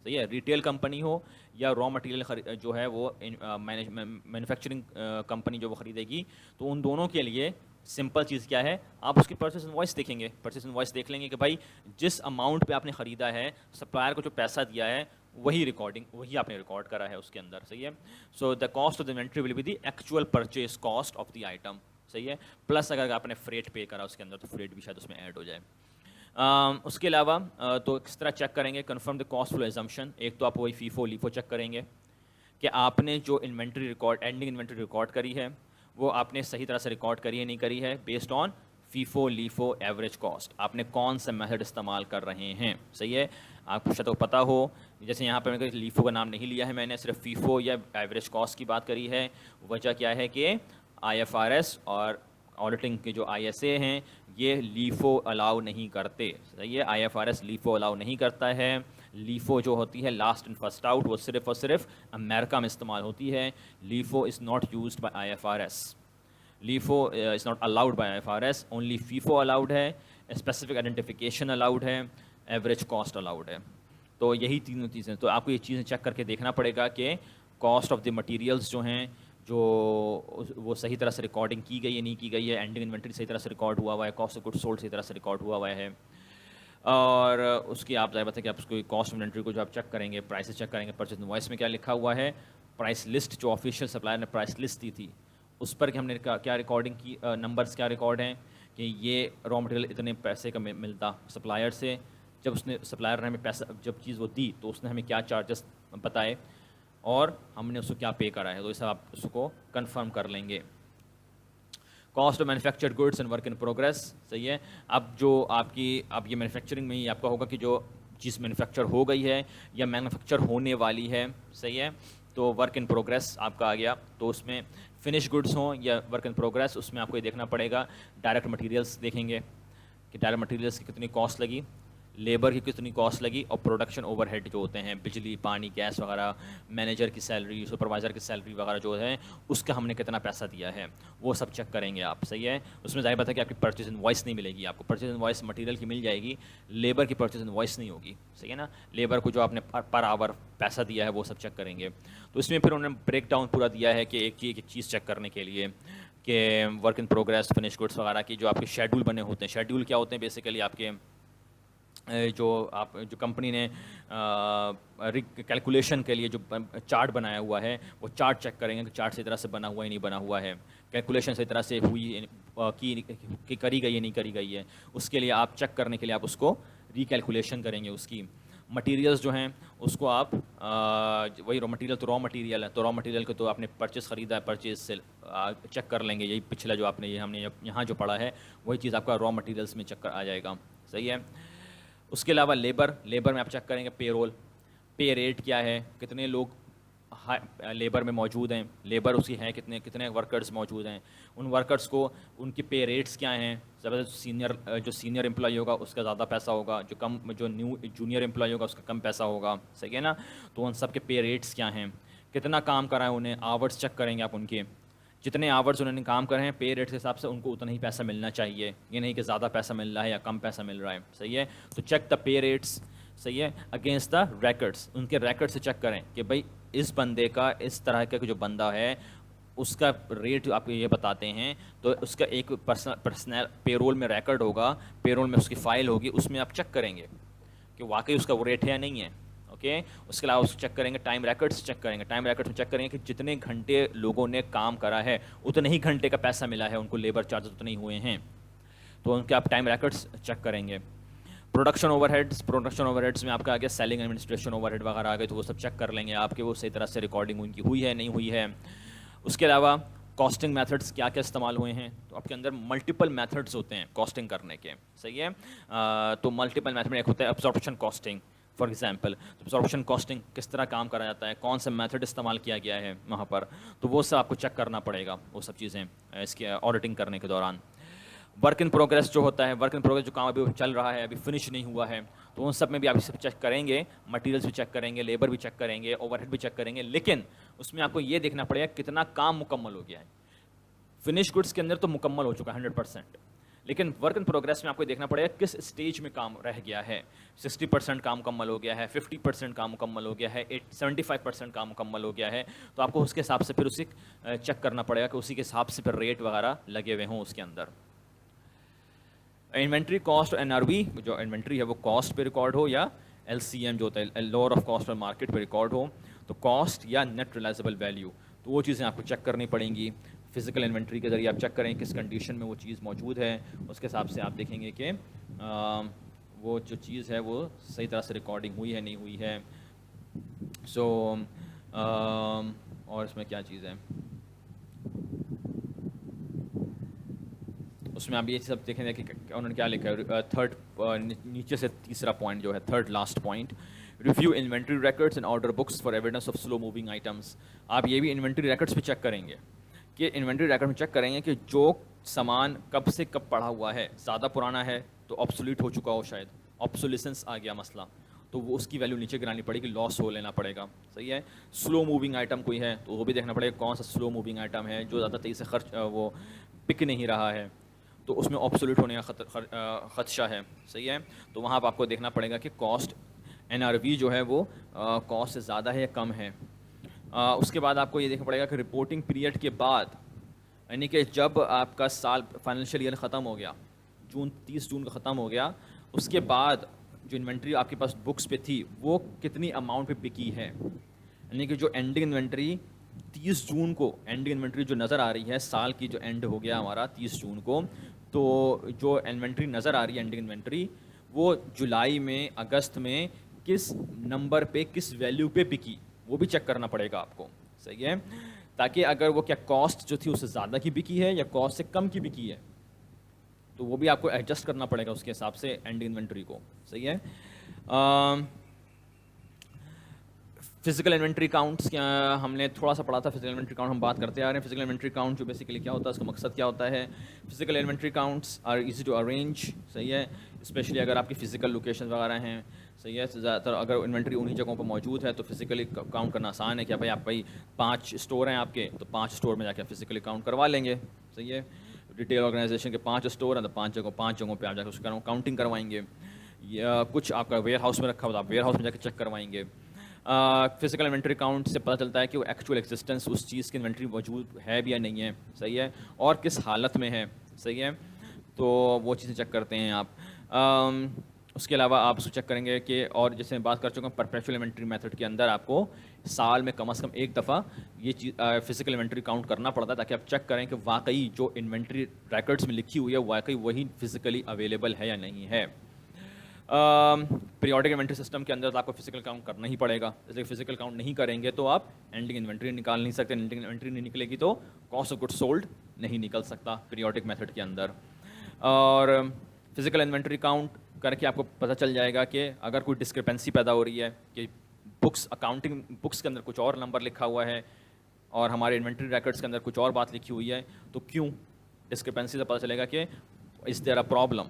صحیح ہے. ریٹیل کمپنی ہو یا را مٹیریل جو ہے وہ مینوفیکچرنگ کمپنی جو وہ خریدے گی، تو ان دونوں کے لیے سمپل چیز کیا ہے، آپ اس کی پرچیز انوائس دیکھیں گے. پرچیز انوائس دیکھ لیں گے کہ بھائی جس اماؤنٹ پہ آپ نے خریدا ہے، سپلائر کو جو پیسہ دیا ہے وہی وہی آپ نے ریکارڈ کرا ہے اس کے اندر. صحیح ہے. So the cost of the inventory will be the actual purchase cost of the item. صحیح ہے. پلس اگر آپ نے فریٹ پے کرا اس کے اندر تو فریٹ بھی شاید اس میں ایڈ ہو جائے. اس کے علاوہ تو کس طرح چیک کریں گے، confirm the cost flu exemption. ایک تو آپ وہی فیفو لیفو چیک کریں گے کہ آپ نے جو inventory record, ending inventory record کری ہے وہ آپ نے صحیح طرح سے ریکارڈ کری ہے نہیں کری ہے، based on FIFO LIFO average cost. آپ نے کون سا میتھڈ استعمال کر رہے ہیں. صحیح ہے. آپ کو شاید پتہ ہو، جیسے یہاں پہ میں لیفو کا نام نہیں لیا ہے میں نے، صرف فیفو یا ایوریج کاسٹ کی بات کری ہے. وجہ کیا ہے کہ IFRS اور آڈیٹنگ کے جو ISA ہیں یہ لیفو الاؤ نہیں کرتے. صحیح ہے. IFRS لیفو الاؤ نہیں کرتا ہے. لیفو جو ہوتی ہے لاسٹ اینڈ فرسٹ آؤٹ، وہ صرف اور صرف امریکہ میں استعمال ہوتی ہے. LIFO is not used by IFRS. LIFO is not allowed by IFRS. Only FIFO allowed ہے، اسپیسیفک آئیڈینٹیفیکیشن الاؤڈ ہے، ایوریج کاسٹ الاؤڈ ہے. تو یہی تینوں چیزیں. تو آپ کو یہ چیزیں چیک کر کے دیکھنا پڑے گا کہ کاسٹ آف دی مٹیریلس جو ہیں جو وہ صحیح طرح سے ریکارڈنگ کی گئی ہے نہیں کی گئی ہے، اینڈنگ انوینٹری صحیح طرح سے ریکارڈ ہوا ہوا ہے، کاسٹ آف گڈ سولڈ صحیح طرح سے ریکارڈ ہوا ہوا ہے. اور اس کی آپ ظاہر بات ہے کہ آپ اس کو کاسٹ انوینٹری کو جو آپ چیک کریں گے، پرائسز چیک کریں گے، پرچیز انوائس میں کیا لکھا ہوا ہے، پرائس لسٹ جو آفیشیل سپلائر نے پرائس لسٹ دی تھی اس پر کہ ہم نے کیا ریکارڈنگ کی، نمبرز کیا ریکارڈ ہیں کہ یہ را مٹیریل اتنے پیسے کا ملتا سپلائر سے. جب اس نے سپلائر نے ہمیں پیسہ جب چیز وہ دی تو اس نے ہمیں کیا چارجز بتائے اور ہم نے اس کو کیا پے کرا ہے. تو اس سے آپ اس کو کنفرم کر لیں گے. Cost of manufactured goods and work in progress. صحیح ہے. اب جو اب یہ مینوفیکچرنگ میں ہی آپ کا ہوگا کہ جو چیز مینوفیکچر ہو گئی ہے یا مینوفیکچر ہونے والی ہے. صحیح ہے. تو ورک ان پروگریس آپ کا آ گیا. تو اس میں فنش گڈس ہوں یا ورک ان پروگریس, اس میں آپ کو یہ دیکھنا پڑے گا. ڈائریکٹ مٹیریلس دیکھیں گے کہ ڈائریکٹ مٹیریلس کی کتنی کاسٹ لگی, لیبر کی کتنی کاسٹ لگی, اور پروڈکشن اوور ہیڈ جو ہوتے ہیں بجلی, پانی, گیس وغیرہ, مینیجر کی سیلری, سپروائزر کی سیلری وغیرہ جو ہے اس کا ہم نے کتنا پیسہ دیا ہے, وہ سب چیک کریں گے آپ. صحیح ہے. اس میں ظاہر بات ہے کہ آپ کی پرچیز انوائس نہیں ملے گی, آپ کو پرچیز انوائس مٹیریل کی مل جائے گی, لیبر کی پرچیز انوائس نہیں ہوگی. صحیح ہے نا. لیبر کو جو آپ نے پر آور پیسہ دیا ہے وہ سب چیک کریں گے. تو اس میں پھر انہوں نے بریک ڈاؤن پورا دیا ہے کہ ایک چیز چیک کرنے کے لیے کہ work in progress, finish goods وغیرہ کی جو آپ کے شیڈول بنے ہوتے ہیں. شیڈول کیا ہوتے ہیں بیسیکلی آپ کے جو کمپنی نے کیلکولیشن کے لیے جو چارٹ بنایا ہوا ہے وہ چارٹ چیک کریں گے کہ چارٹ صحیح طرح سے بنا ہوا ہے نہیں بنا ہوا ہے, کیلکولیشن صحیح طرح سے ہوئی کی کری گئی ہے نہیں کری گئی ہے. اس کے لیے آپ چیک کرنے کے لیے آپ اس کو ریکیلکولیشن کریں گے. اس کی مٹیریلز جو ہیں اس کو آپ وہی را مٹیریل تو را مٹیریل ہے, تو را مٹیریل کو تو آپ نے پرچیز خریدا ہے, پرچیز سے چیک کر لیں گے. یہی پچھلا جو آپ نے ہم نے یہاں جو پڑھا ہے وہی چیز آپ کا را مٹیریلس میں چیک کر آ جائے گا. صحیح ہے. اس کے علاوہ لیبر میں آپ چیک کریں گے پے رول, پے ریٹ کیا ہے, کتنے لوگ لیبر میں موجود ہیں, لیبر اس کی ہے کتنے ورکرز موجود ہیں, ان ورکرز کو ان کی پے ریٹس کیا ہیں. جو سینئر امپلائی ہوگا اس کا زیادہ پیسہ ہوگا, جو جونیئر امپلائی ہوگا اس کا کم پیسہ ہوگا. صحیح ہے نا. تو ان سب کے پے ریٹس کیا ہیں, کتنا کام کرا ہے انہیں, آورس چیک کریں گے آپ ان کے, جتنے آورس انہوں نے کام کرے ہیں پے ریٹ کے حساب سے ان کو اتنا ہی پیسہ ملنا چاہیے, یہ نہیں کہ زیادہ پیسہ مل رہا ہے یا کم پیسہ مل رہا ہے. صحیح ہے. تو چیک دا پے ریٹس. صحیح ہے. اگینسٹ دا ریکڈس, ان کے ریکڈ سے چیک کریں کہ بھائی اس بندے کا, اس طرح کا جو بندہ ہے اس کا ریٹ آپ یہ بتاتے ہیں, تو اس کا ایک پرسنل پے رول میں ریکڈ ہوگا, پے رول میں اس کی فائل ہوگی, اس میں آپ چیک کریں گے کہ واقعی اس کا وہ ریٹ ہے یا نہیں ہے. اوکے. اس کے علاوہ اس کو چیک کریں گے, ٹائم ریکڈس چیک کریں گے. ٹائم ریکڈس میں چیک کریں گے کہ جتنے گھنٹے لوگوں نے کام کرا ہے اتنے ہی گھنٹے کا پیسہ ملا ہے, ان کو لیبر چارجز اتنے ہی ہوئے ہیں, تو ان کے آپ ٹائم ریکڈس چیک کریں گے. پروڈکشن اوور ہیڈس میں آپ کا آگے سیلنگ ایڈمنسٹریشن اوور ہیڈ وغیرہ آ گئے, تو وہ سب چیک کر لیں گے آپ کے وہ صحیح طرح سے ریکارڈنگ ان کی ہوئی ہے نہیں ہوئی ہے. اس کے علاوہ کاسٹنگ میتھڈس کیا کیا استعمال ہوئے ہیں, تو آپ کے اندر ملٹیپل میتھڈس ہوتے ہیں کاسٹنگ کرنے کے. صحیح ہے. تو ملٹیپل میتھڈ میں ایک ہوتا ہے ابزارپشن کاسٹنگ فار ایگزامپل. تو ابزارپشن کاسٹنگ کس طرح کام کرا جاتا ہے, کون سا میتھڈ استعمال کیا گیا ہے وہاں پر, تو وہ سب آپ کو چیک کرنا پڑے گا, وہ سب چیزیں اس کے آڈیٹنگ کرنے کے دوران. ورک ان پروگریس جو ہوتا ہے, ورک ان پروگریس جو کام ابھی چل رہا ہے, ابھی فنش نہیں ہوا ہے, تو ان سب میں بھی آپ سب چیک کریں گے, مٹیریلس بھی چیک کریں گے, لیبر بھی چیک کریں گے, اوور ہیڈ بھی چیک کریں گے. لیکن اس میں آپ کو یہ دیکھنا پڑے گا کتنا کام مکمل ہو گیا ہے. فنش گڈس کے اندر تو مکمل ہو چکا ہے 100%, لیکن ورک ان پروگریس میں آپ کو دیکھنا پڑے گا کس اسٹیج میں کام رہ گیا ہے. 60% کام مکمل ہو گیا ہے, 50% کام مکمل ہو گیا ہے, 75% کام مکمل ہو گیا ہے. تو آپ کو اس کے حساب سے پھر اسے چیک کرنا پڑے گا کہ اسی کے حساب سے پھر ریٹ وغیرہ لگے ہوئے ہوں اس کے اندر. Inventory cost N R V, جو انوینٹری ہے وہ کاسٹ پہ ریکارڈ ہو یا ایل سی ایم جو ہوتا ہے lower of cost per market پہ ریکارڈ ہو, تو کاسٹ یا نیٹ ریلائزبل ویلیو, تو وہ چیزیں آپ کو چیک کرنی پڑیں گی. فزیکل انوینٹری کے ذریعے آپ چیک کریں کس کنڈیشن میں وہ چیز موجود ہے, اس کے حساب سے آپ دیکھیں گے کہ وہ جو چیز ہے وہ صحیح طرح سے ریکارڈنگ ہوئی ہے نہیں ہوئی ہے. سو اور اس میں کیا چیز ہے, اس میں آپ یہ سب دیکھیں گے کہ انہوں نے کیا لکھا ہے. تھرڈ نیچے سے تیسرا پوائنٹ جو ہے, third last point, review inventory records and order books for evidence of slow moving items. آپ یہ بھی انوینٹری ریکارڈس پہ چیک کریں گے کہ انوینٹری ریکارڈ میں چیک کریں گے کہ جو سامان کب سے کب پڑا ہوا ہے, زیادہ پرانا ہے تو آبسولیٹ ہو چکا ہو, شاید آبسولیسنس آ گیا مسئلہ, تو وہ اس کی ویلیو نیچے گرانی پڑے گی, لاس ہو لینا پڑے گا. صحیح ہے. سلو موونگ آئٹم کوئی ہے تو وہ بھی دیکھنا پڑے گا کون سا سلو موونگ آئٹم ہے جو زیادہ تیزی سے وہ بک نہیں رہا ہے, تو اس میں آبسولیٹ ہونے کا خدشہ ہے. صحیح ہے. تو وہاں پہ آپ کو دیکھنا پڑے گا کہ کاسٹ این آر وی جو ہے وہ کاسٹ سے زیادہ ہے یا کم ہے. اس کے بعد آپ کو یہ دیکھنا پڑے گا کہ رپورٹنگ پیریڈ کے بعد, یعنی کہ جب آپ کا سال فائنینشیل ایئر ختم ہو گیا, 30 جون کا ختم ہو گیا, اس کے بعد جو انوینٹری آپ کے پاس بکس پہ تھی وہ کتنی اماؤنٹ پہ بکی ہے. یعنی کہ جو اینڈنگ انوینٹری 30 جون کو, اینڈنگ انوینٹری جو نظر آ رہی ہے سال کی جو اینڈ ہو گیا ہمارا 30 جون کو, تو جو انوینٹری نظر آ رہی ہے اینڈنگ انوینٹری وہ جولائی میں, اگست میں کس نمبر پہ, کس ویلیو پہ بکی, وہ بھی چیک کرنا پڑے گا آپ کو. صحیح ہے. تاکہ اگر وہ کیا کاسٹ جو تھی اس سے زیادہ کی بکی ہے یا کاسٹ سے کم کی بکی ہے تو وہ بھی آپ کو ایڈجسٹ کرنا پڑے گا اس کے حساب سے اینڈ انوینٹری کو. صحیح ہے. فزیکل انوینٹری کاؤنٹس کیا ہم نے تھوڑا سا پڑھا تھا. فزیکل انوینٹری کاؤنٹ ہم بات کرتے آ رہے ہیں. فزیکل انوینٹری کاؤنٹ جو بیسیکلی کیا ہوتا ہے, اس کا مقصد کیا ہوتا ہے. Physical inventory counts are easy to arrange. صحیح ہے. اسپیشلی اگر آپ کی فزیکل لوکیشن وغیرہ ہیں. صحیح ہے. زیادہ تر اگر انوینٹری انہیں جگہوں پہ موجود ہے تو فزیکلی کاؤنٹ کرنا آسان ہے. کہ بھائی آپ 5 اسٹور ہیں آپ کے, تو 5 اسٹور میں جا کے فزیکلی کاؤنٹ کروا لیں گے. صحیح ہے. ریٹیل آرگنائزیشن کے 5 اسٹور ہیں تو 5 جگہوں پہ آپ جا کے اس کا کاؤنٹنگ کروائیں گے. یا کچھ آپ کا ویئر ہاؤس میں رکھا ہوا تو آپ ویئر ہاؤس میں جا کے چیک کروائیں گے. فزیکل انوینٹری کاؤنٹ سے پتہ چلتا ہے کہ وہ ایکچوئل ایگزسٹنس اس چیز کی انوینٹری موجود ہے بھی یا نہیں ہے. صحیح ہے. اور کس حالت میں ہے. صحیح ہے. تو وہ چیزیں چیک کرتے ہیں آپ. اس کے علاوہ آپ اس کو چیک کریں گے کہ, اور جیسے میں بات کر چکا ہوں, پرپیچوئل انوینٹری میتھڈ کے اندر آپ کو سال میں کم از کم ایک دفعہ یہ چیز فزیکل انوینٹری کاؤنٹ کرنا پڑتا ہے, تاکہ آپ چیک کریں کہ واقعی جو انوینٹری ریکارڈس میں لکھی ہوئی ہے واقعی وہی فزیکلی اویلیبل ہے یا نہیں ہے. پیریوڈک انوینٹری سسٹم کے اندر تو آپ کو فزیکل کاؤنٹ کرنا ہی پڑے گا. اس لیے فزیکل کاؤنٹ نہیں کریں گے تو آپ اینڈنگ انوینٹری نکال نہیں سکتے. اینڈنگ انوینٹری نہیں نکلے گی تو کاسٹ آف گڈ سولڈ نہیں نکل سکتا پیریوڈک میتھڈ کے اندر. اور فزیکل انوینٹری کاؤنٹ کر کے آپ کو پتہ چل جائے گا کہ اگر کوئی ڈسکرپنسی پیدا ہو رہی ہے کہ اکاؤنٹنگ بکس کے اندر کچھ اور نمبر لکھا ہوا ہے اور ہمارے انوینٹری ریکارڈس کے اندر کچھ اور بات لکھی ہوئی ہے, تو کیوں ڈسکرپنسی سے پتہ چلے گا کہ از دیر اے پرابلم.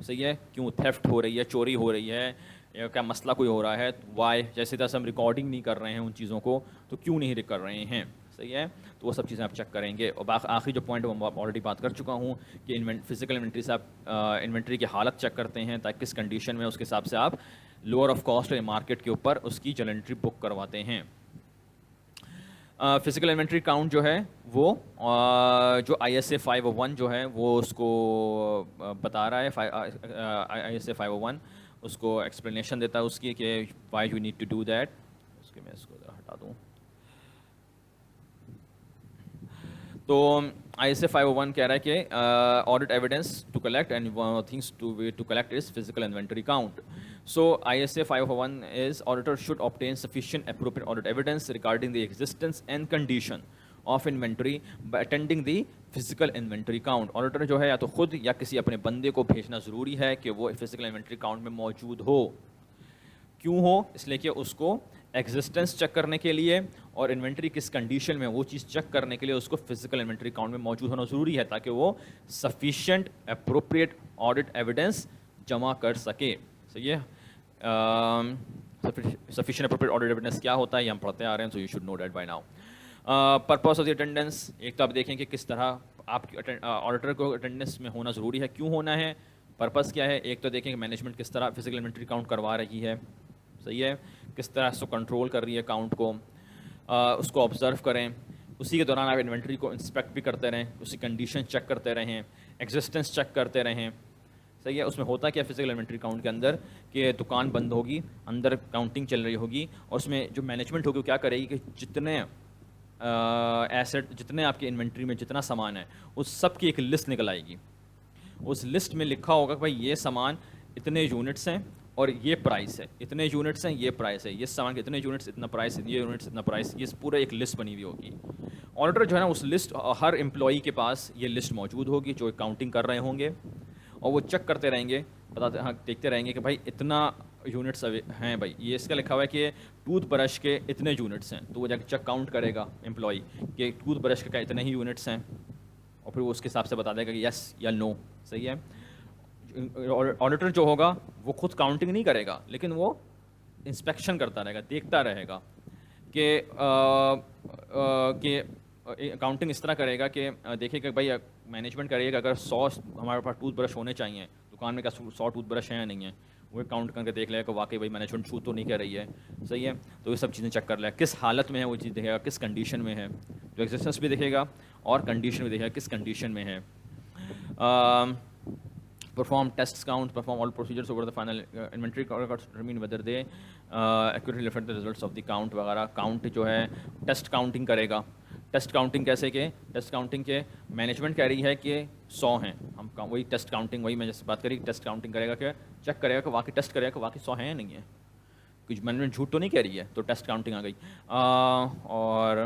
صحیح ہے. کیوں تھیفٹ ہو رہی ہے, چوری ہو رہی ہے, یا کیا مسئلہ کوئی ہو رہا ہے. وائی, جیسے طرح سے ہم ریکارڈنگ نہیں کر رہے ہیں ان چیزوں کو تو کیوں نہیں کر رہے ہیں. صحیح ہے. تو وہ سب چیزیں آپ چیک کریں گے. اور آخری جو پوائنٹ وہ آلریڈی بات کر چکا ہوں کہ فزیکل انوینٹری سے آپ انوینٹری کی حالت چیک کرتے ہیں, تاکہ کس کنڈیشن میں اس کے حساب سے آپ لوور آف کاسٹ مارکیٹ کے اوپر اس کی جرنل انٹری بک کرواتے ہیں. فزیکل انوینٹری کاؤنٹ جو ہے وہ جو ISA 501 جو ہے وہ اس کو بتا رہا ہے. ISA 501 اس کو ایکسپلینیشن دیتا ہے اس کی کہ why you need to do that. اس کے میں اس کو ذرا ہٹا دوں. تو ISA 501 کہہ رہا ہے کہ audit evidence to collect and one of things to collect is physical inventory count. So ISA 501 is auditor should obtain sufficient appropriate audit evidence regarding the existence and condition of inventory by attending the physical inventory count. Auditor جو ہے یا تو خود یا کسی اپنے بندے کو بھیجنا ضروری ہے کہ وہ physical inventory count میں موجود ہو. کیوں ہو؟ اس لیے کہ اس کو ایگزسٹنس چیک کرنے کے لیے اور انوینٹری کس کنڈیشن میں وہ چیز چیک کرنے کے لیے اس کو فزیکل انوینٹری کاؤنٹ میں موجود ہونا ضروری ہے, تاکہ وہ سفیشینٹ اپروپریٹ آڈٹ ایویڈنس جمع کر سکے. صحیح ہے. سفیشینٹ اپروپریٹ آڈٹ ایویڈنس کیا ہوتا ہے یہ ہم پڑھتے آ رہے ہیں, so you should know that by now. Purpose of the attendance, ایک تو آپ دیکھیں کہ کس طرح آپ کی آڈیٹر کو اٹینڈنس میں ہونا ضروری ہے. کیوں ہونا ہے, پرپز کیا ہے. ایک تو دیکھیں کہ مینجمنٹ کس طرح فزیکل انوینٹری کاؤنٹ کروا رہی ہے. صحیح ہے. کس طرح اس کو کنٹرول کر رہی ہے کاؤنٹ کو, اس کو آبزرو کریں. اسی کے دوران آپ انوینٹری کو انسپیکٹ بھی کرتے رہیں, اسی کنڈیشن چیک کرتے رہیں, ایگزسٹنس چیک کرتے رہیں. صحیح ہے. اس میں ہوتا کیا فزیکل انوینٹری کاؤنٹ کے اندر کہ دکان بند ہوگی, اندر کاؤنٹنگ چل رہی ہوگی, اور اس میں جو مینجمنٹ ہوگی وہ کیا کرے گی کہ جتنے ایسٹ, جتنے آپ کے انوینٹری میں جتنا سامان ہے اس سب کی ایک لسٹ نکل آئے گی. اس لسٹ میں لکھا ہوگا کہ بھائی یہ سامان اتنے یونٹس ہیں اور یہ پرائس ہے, اتنے یونٹس ہیں یہ پرائس ہے, یہ سامان کے اتنے یونٹس اتنا پرائس, یہ یونٹس اتنا پرائس, یہ پورا ایک لسٹ بنی ہوئی ہوگی. آڈیٹر جو ہے نا اس لسٹ, ہر امپلائی کے پاس یہ لسٹ موجود ہوگی جو کاؤنٹنگ کر رہے ہوں گے, اور وہ چیک کرتے رہیں گے, دیکھتے رہیں گے کہ بھائی اتنا یونٹس ہیں, بھائی یہ اس کا لکھا ہوا ہے کہ ٹوتھ برش کے اتنے یونٹس ہیں, تو وہ جا کے چیک کاؤنٹ کرے گا امپلائی کہ ٹوتھ برش کے اتنے ہی یونٹس ہیں, اور پھر وہ اس کے حساب سے بتا دے گا کہ یس یا نو. صحیح ہے. آڈیٹر جو ہوگا وہ خود کاؤنٹنگ نہیں کرے گا, لیکن وہ انسپیکشن کرتا رہے گا, دیکھتا رہے گا کہ کاؤنٹنگ اس طرح کرے گا کہ دیکھے کہ بھائی مینجمنٹ کرے گا اگر 100 ہمارے پاس ٹوتھ برش ہونے چاہیے, دکان میں کیا 100 ٹوتھ برش ہیں یا نہیں ہیں, وہ کاؤنٹ کر کے دیکھ لے گا کہ واقعی بھائی مینجمنٹ چھوٹ تو نہیں کر رہی ہے. صحیح ہے. تو یہ سب چیزیں چیک کر لے گا, کس حالت میں ہے وہ چیز دیکھے گا, کس کنڈیشن میں ہے, جو ایگزسٹنس بھی دیکھے گا اور کنڈیشن بھی دیکھے گا کس کنڈیشن میں ہے. perform tests count, perform all procedures over the final inventory records to determine whether they accurately reflect the results of the count وغیرہ. count جو ہے ٹیسٹ کاؤنٹنگ کرے گا. ٹیسٹ کاؤنٹنگ کیسے کہ ٹیسٹ کاؤنٹنگ کے مینجمنٹ کہہ رہی ہے کہ 100 ہیں, ہم وہی ٹیسٹ کاؤنٹنگ, وہی میں جیسے بات کری, ٹیسٹ کاؤنٹنگ کرے گا کہ چیک کرے گا کہ واقعی ٹیسٹ کرے گا کہ واقعی 100 ہیں یا نہیں ہے, کچھ مینجمنٹ جھوٹ تو نہیں کہہ رہی ہے, تو ٹیسٹ کاؤنٹنگ آ گئی. اور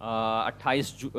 28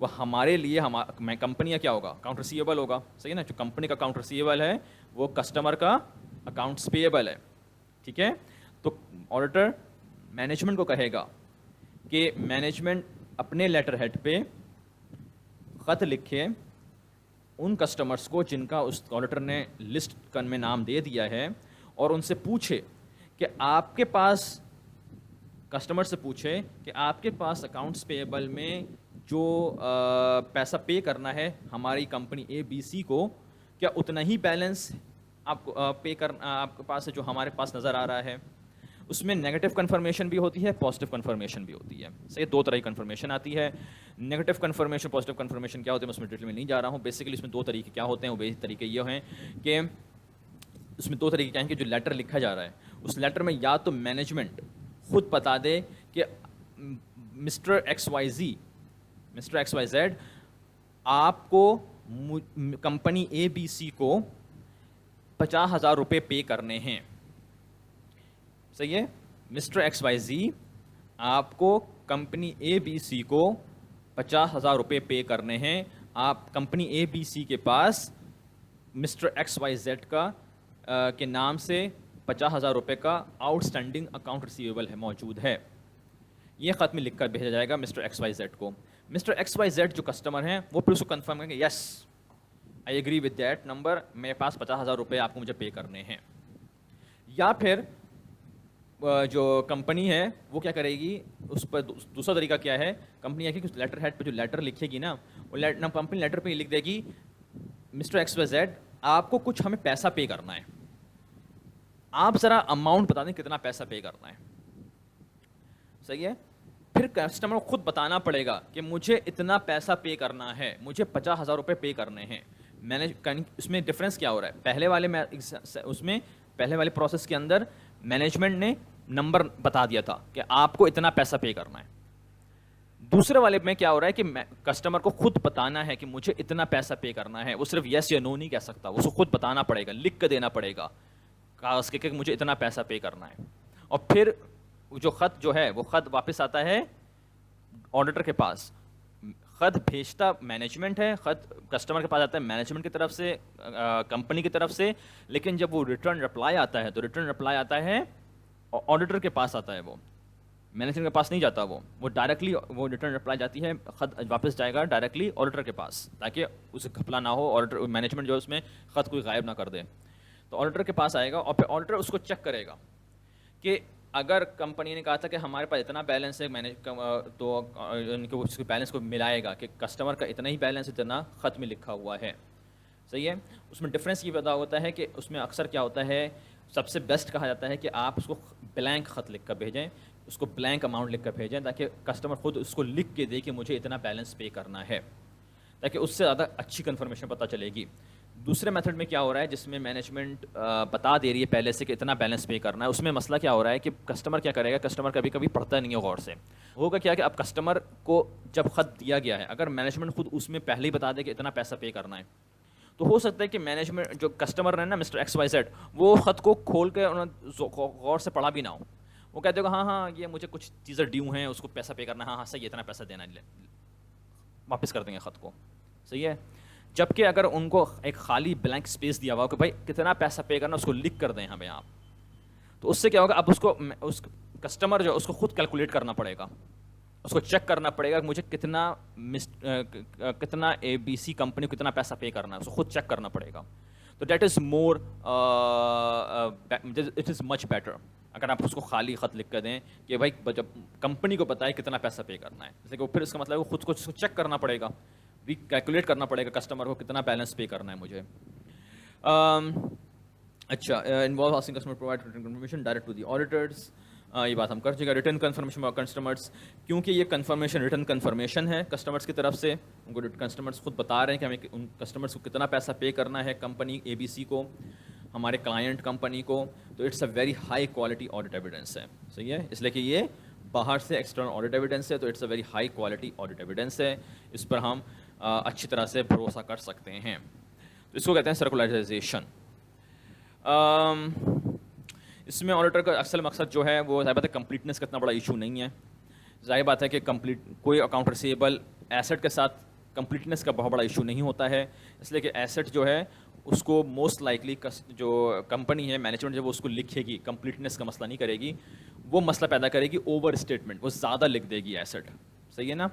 وہ ہمارے لیے کمپنی کا کیا ہوگا؟ اکاؤنٹ ریسیویبل ہوگا. صحیح ہے نا؟ جو کمپنی کا اکاؤنٹ ریسیویبل ہے وہ کسٹمر کا اکاؤنٹس پیبل ہے. ٹھیک ہے. تو آڈیٹر مینجمنٹ کو کہے گا کہ مینجمنٹ اپنے لیٹر ہیڈ پہ خط لکھے ان کسٹمرز کو جن کا اس آڈیٹر نے لسٹ میں نام دے دیا ہے, اور ان سے پوچھے کہ آپ کے پاس, کسٹمر سے پوچھے کہ آپ کے پاس اکاؤنٹس پیبل میں جو پیسہ پے کرنا ہے ہماری کمپنی اے بی سی کو, کیا اتنا ہی بیلنس آپ کو پے کرنا آپ کے پاس ہے جو ہمارے پاس نظر آ رہا ہے. اس میں نیگیٹو کنفرمیشن بھی ہوتی ہے, پازیٹیو کنفرمیشن بھی ہوتی ہے. صحیح, دو طرح کی کنفرمیشن آتی ہے. نیگیٹو کنفرمیشن, پازیٹیو کنفرمیشن کیا ہوتے ہیں اس میں ڈیٹیل میں نہیں جا رہا ہوں. بیسیکلی اس میں دو طریقے کیا ہوتے ہیں, وہ طریقے یہ ہیں کہ اس میں دو طریقے کیا ہیں کہ جو لیٹر لکھا جا رہا ہے اس لیٹر میں یا تو مینجمنٹ خود بتا دے کہ مسٹر ایکس وائی زیڈ آپ کو کمپنی اے بی سی کو 50,000 روپے پے کرنے ہیں. صحیح ہے, مسٹر ایکس وائی زی آپ کو کمپنی اے بی سی کو 50,000 روپے پے کرنے ہیں. آپ کمپنی اے بی سی کے پاس مسٹر ایکس وائی زیڈ کا کے نام سے 50,000 روپے کا آؤٹ اسٹینڈنگ اکاؤنٹ ریسیویبل ہے, موجود ہے. یہ خط میں لکھ کر بھیجا جائے گا مسٹر ایکس وائی زیڈ کو. مسٹر ایکس وائی زیڈ جو کسٹمر ہیں وہ پھر اس کو کنفرم کریں گے, yes I agree with that number, میرے پاس 50,000 روپے آپ کو مجھے پے کرنے ہیں. یا پھر جو کمپنی ہے وہ کیا کرے گی, اس پر دوسرا طریقہ کیا ہے, کمپنی ہے کہ اس لیٹر ہیڈ پہ جو لیٹر لکھے گی نا, وہ کمپنی لیٹر پہ لکھ دے گی مسٹر ایکس وائی زیڈ آپ کو کچھ ہمیں پیسہ پے کرنا ہے, آپ ذرا اماؤنٹ بتا دیں کتنا پیسہ پے کرنا ہے. صحیح ہے. پھر کسٹمر کو خود بتانا پڑے گا کہ مجھے اتنا پیسہ پے کرنا ہے, مجھے 50,000 روپے پے کرنے ہیں. اس میں ڈفرینس کیا ہو رہا ہے, پہلے والے پروسیس کے اندر مینجمنٹ نے نمبر بتا دیا تھا کہ آپ کو اتنا پیسہ پے کرنا ہے. دوسرے والے میں کیا ہو رہا ہے کہ کسٹمر کو خود بتانا ہے کہ مجھے اتنا پیسہ پے کرنا ہے. وہ صرف یس یا نو نہیں کہہ سکتا, اس کو خود بتانا پڑے گا, لکھ کے دینا پڑے گا کاغذ کے کہ مجھے اتنا پیسہ پے کرنا ہے. اور پھر جو خط جو ہے وہ خط واپس آتا ہے آڈیٹر کے پاس. خط بھیجتا مینجمنٹ ہے, خط کسٹمر کے پاس آتا ہے مینجمنٹ کی طرف سے, کمپنی کی طرف سے, لیکن جب وہ ریٹرن رپلائی آتا ہے تو ریٹرن رپلائی آتا ہے آڈیٹر کے پاس آتا ہے, وہ مینیجر کے پاس نہیں جاتا. وہ ڈائریکٹلی وہ ریٹرن رپلائی جاتی ہے, خط واپس جائے گا ڈائریکٹلی آڈیٹر کے پاس, تاکہ اسے گھپلا نہ ہو, آڈیٹر مینجمنٹ جو ہے اس میں خط کوئی غائب نہ کر دے. تو آڈیٹر کے پاس آئے گا اور پھر آڈیٹر اس کو چیک کرے گا کہ اگر کمپنی نے کہا تھا کہ ہمارے پاس اتنا بیلنس ہے تو ان کو اس کے بیلنس کو ملائے گا کہ کسٹمر کا اتنا ہی بیلنس اتنا خط میں لکھا ہوا ہے. صحیح ہے. اس میں ڈفرینس یہ پیدا ہوتا ہے کہ اس میں اکثر کیا ہوتا ہے, سب سے بیسٹ کہا جاتا ہے کہ آپ اس کو بلینک خط لکھ کر بھیجیں, اس کو بلینک اماؤنٹ لکھ کر بھیجیں, تاکہ کسٹمر خود اس کو لکھ کے دے کہ مجھے اتنا بیلنس پے کرنا ہے, تاکہ اس سے زیادہ اچھی کنفرمیشن پتہ چلے گی. دوسرے میتھڈ میں کیا ہو رہا ہے جس میں مینجمنٹ بتا دے رہی ہے پہلے سے کہ اتنا بیلنس پے کرنا ہے, اس میں مسئلہ کیا ہو رہا ہے کہ کسٹمر کیا کرے گا, کسٹمر کبھی کبھی پڑھتا نہیں ہے غور سے. ہوگا کیا کہ اب کسٹمر کو جب خط دیا گیا ہے, اگر مینجمنٹ خود اس میں پہلے ہی بتا دے کہ اتنا پیسہ پے کرنا ہے, تو ہو سکتا ہے کہ مینجمنٹ جو کسٹمر ہے نا مسٹر ایکس وائی زیڈ, وہ خط کو کھول کے غور سے پڑھا بھی نہ ہو. وہ کہتے ہو کہ ہاں یہ مجھے کچھ چیزیں ڈیو ہیں, اس کو پیسہ پے کرنا, ہاں صحیح اتنا پیسہ دینا, واپس کر دیں گے خط کو. صحیح ہے. جبکہ اگر ان کو ایک خالی بلینک اسپیس دیا ہوا کہ بھائی کتنا پیسہ پے کرنا, اس کو لکھ کر دیں ہمیں آپ, تو اس سے کیا ہوگا, اب اس کسٹمر جو اس کو خود کیلکولیٹ کرنا پڑے گا, اس کو چیک کرنا پڑے گا کہ مجھے کتنا اے بی سی کمپنی کو کتنا پیسہ پے کرنا ہے, اس کو خود چیک کرنا پڑے گا. تو that is more it is much better اگر آپ اس کو خالی خط لکھ کر دیں کہ بھائی جب کمپنی کو پتہ ہے کتنا پیسہ پے کرنا ہے, لیکن پھر اس کا مطلب خود کو چیک کرنا پڑے گا, بھی کیلکولیٹ کرنا پڑے گا کسٹمر کو کتنا بیلنس پے کرنا ہے مجھے. اچھا, involve asking customer provide written confirmation direct to the auditors, یہ بات ہم کر چکے. ریٹن کنفرمیشن فار کسٹمرس, کیونکہ یہ کنفرمیشن ریٹن کنفرمیشن ہے کسٹمرس کی طرف سے, ان کو کسٹمرس خود بتا رہے ہیں کہ ہمیں ان کسٹمرس کو کتنا پیسہ پے کرنا ہے کمپنی اے بی سی کو, ہمارے کلائنٹ کمپنی کو. تو it's a very high quality audit evidence ہے. صحیح ہے. اس لیے کہ یہ باہر سے ایکسٹرنل آڈٹ ایویڈنس ہے, تو it's a very high quality audit evidence ہے, اس پر ہم اچھی طرح سے بھروسہ کر سکتے ہیں. تو اس کو کہتے ہیں سرکولائزیشن. اس میں آڈیٹر کا اصل مقصد جو ہے وہ ظاہر بات ہے کمپلیٹنس کا اتنا بڑا ایشو نہیں ہے. ظاہر بات ہے کہ کوئی اکاؤنٹ ریسیبل ایسٹ کے ساتھ کمپلیٹنس کا بہت بڑا ایشو نہیں ہوتا ہے، اس لیے کہ ایسٹ جو ہے اس کو موسٹ لائکلی جو کمپنی ہے مینجمنٹ جب وہ اس کو لکھے گی کمپلیٹنس کا مسئلہ نہیں کرے گی، وہ مسئلہ پیدا کرے گی اوور اسٹیٹمنٹ، وہ زیادہ لکھ دے گی ایسٹ. صحیح ہے نا؟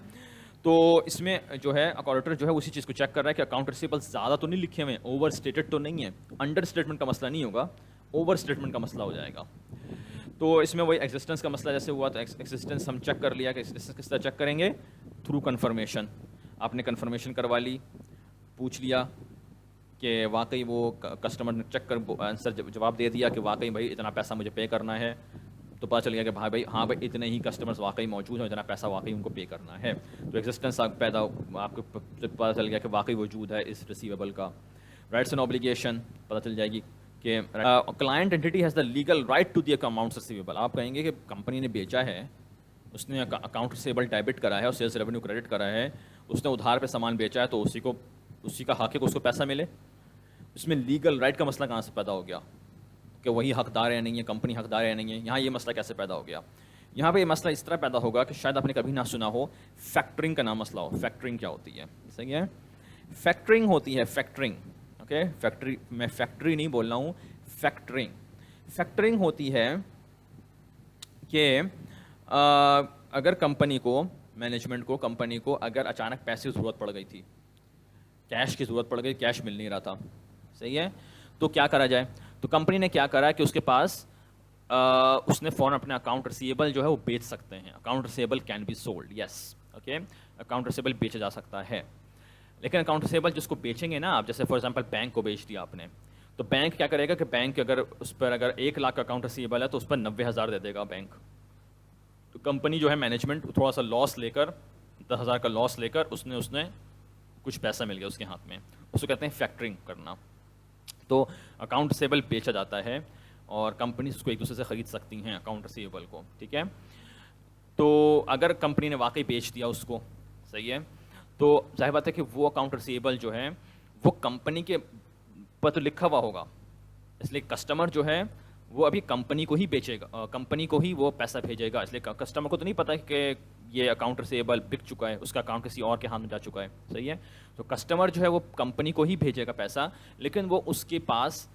تو اس میں جو ہے آڈیٹر جو ہے اسی چیز کو چیک کر رہا ہے کہ اکاؤنٹ ریسیبل زیادہ تو نہیں لکھے ہوئے ہیں، اوور اسٹیٹڈ تو نہیں ہے. انڈر اسٹیٹمنٹ کا مسئلہ نہیں ہوگا، اوور اسٹیٹمنٹ کا مسئلہ ہو جائے گا. تو اس میں وہی ایگزسٹنس کا مسئلہ جیسے ہوا تو ایگزسٹنس ہم چیک کر لیا کہ ایگزسٹنس کس طرح چیک کریں گے، تھرو کنفرمیشن. آپ نے کنفرمیشن کروا لی، پوچھ لیا کہ واقعی وہ کسٹمر نے چیک کر آنسر جواب دے دیا کہ واقعی بھائی اتنا پیسہ مجھے پے کرنا ہے، تو پتہ چل گیا کہ بھائی ہاں بھائی اتنے ہی کسٹمرز واقعی موجود ہیں، اتنا پیسہ واقعی ان کو پے کرنا ہے. تو ایگزسٹنس پیدا آپ کو پتہ چل گیا کہ واقعی وجود ہے اس ریسیویبل کا. رائٹس اینڈ اوبلیگیشن پتہ چل جائے گی کہ client entity has the legal right to the amount receivable. آپ کہیں گے کہ کمپنی نے بیچا ہے، اس نے اکاؤنٹ ریسیویبل ڈیبٹ کرا ہے اور سیلس ریونیو کریڈٹ کرا ہے، اس نے ادھار پہ سامان بیچا ہے تو اسی کا حق ہے کہ اس کو پیسہ ملے. اس میں لیگل رائٹ کا مسئلہ کہاں سے پیدا ہو گیا کہ وہی حقدار ہے نہیں ہے، کمپنی حقدار ہے نہیں ہے؟ یہاں یہ مسئلہ کیسے پیدا ہو گیا؟ یہاں پہ یہ مسئلہ اس طرح پیدا ہوگا کہ شاید آپ نے کبھی نہ سنا ہو، فیکٹرنگ کا نام مسئلہ ہو. فیکٹرنگ کیا ہوتی ہے؟ صحیح ہے، فیکٹرنگ ہوتی ہے فیکٹرنگ. اوکے، فیکٹری میں فیکٹری نہیں بول رہا ہوں، فیکٹرنگ. فیکٹرنگ ہوتی ہے کہ اگر کمپنی کو، مینجمنٹ کو، کمپنی کو اگر اچانک پیسے کی ضرورت پڑ گئی تھی، کیش کی ضرورت پڑ گئی، کیش مل نہیں رہا تھا، صحیح ہے، تو کیا کرا جائے؟ تو کمپنی نے کیا کرا کہ اس کے پاس اس نے فوراً اپنا اکاؤنٹ ریسیویبل جو ہے وہ بیچ سکتے ہیں. Account receivable can be sold, yes, okay, account receivable بیچا جا سکتا ہے. لیکن اکاؤنٹ ریسیویبل جس کو بیچیں گے نا آپ، جیسے فار ایگزامپل بینک کو بیچ دیا آپ نے، تو بینک کیا کرے گا کہ بینک اگر اس پر اگر 1 لاکھ کا اکاؤنٹ ریسیویبل ہے تو اس پر 90,000 دے دے گا بینک. تو کمپنی جو ہے مینجمنٹ تھوڑا سا لاس لے کر، 10,000 کا لاس لے کر اس نے کچھ پیسہ مل گیا اس کے ہاتھ میں، اس کو کہتے ہیں فیکٹرنگ کرنا. تو اکاؤنٹ ریسیویبل بیچا جاتا ہے اور کمپنیز اس کو ایک دوسرے سے خرید سکتی ہیں اکاؤنٹ ریسیویبل کو، ٹھیک ہے. تو اگر کمپنی نے واقعی بیچ دیا اس کو، صحیح ہے، تو ظاہر بات ہے کہ وہ اکاؤنٹ ریسیویبل جو ہے وہ کمپنی کے پر تو لکھا ہوا ہوگا، اس لیے کسٹمر جو ہے وہ ابھی کمپنی کو ہی بیچے گا، کمپنی کو ہی وہ پیسہ بھیجے گا. اس لیے کسٹمر کو تو نہیں پتا کہ یہ اکاؤنٹ ریسیویبل بک چکا ہے، اس کا اکاؤنٹ کسی اور کے ہاتھ میں جا چکا ہے، صحیح ہے. تو کسٹمر جو ہے وہ کمپنی کو ہی بھیجے گا پیسہ، لیکن وہ اس کے پاس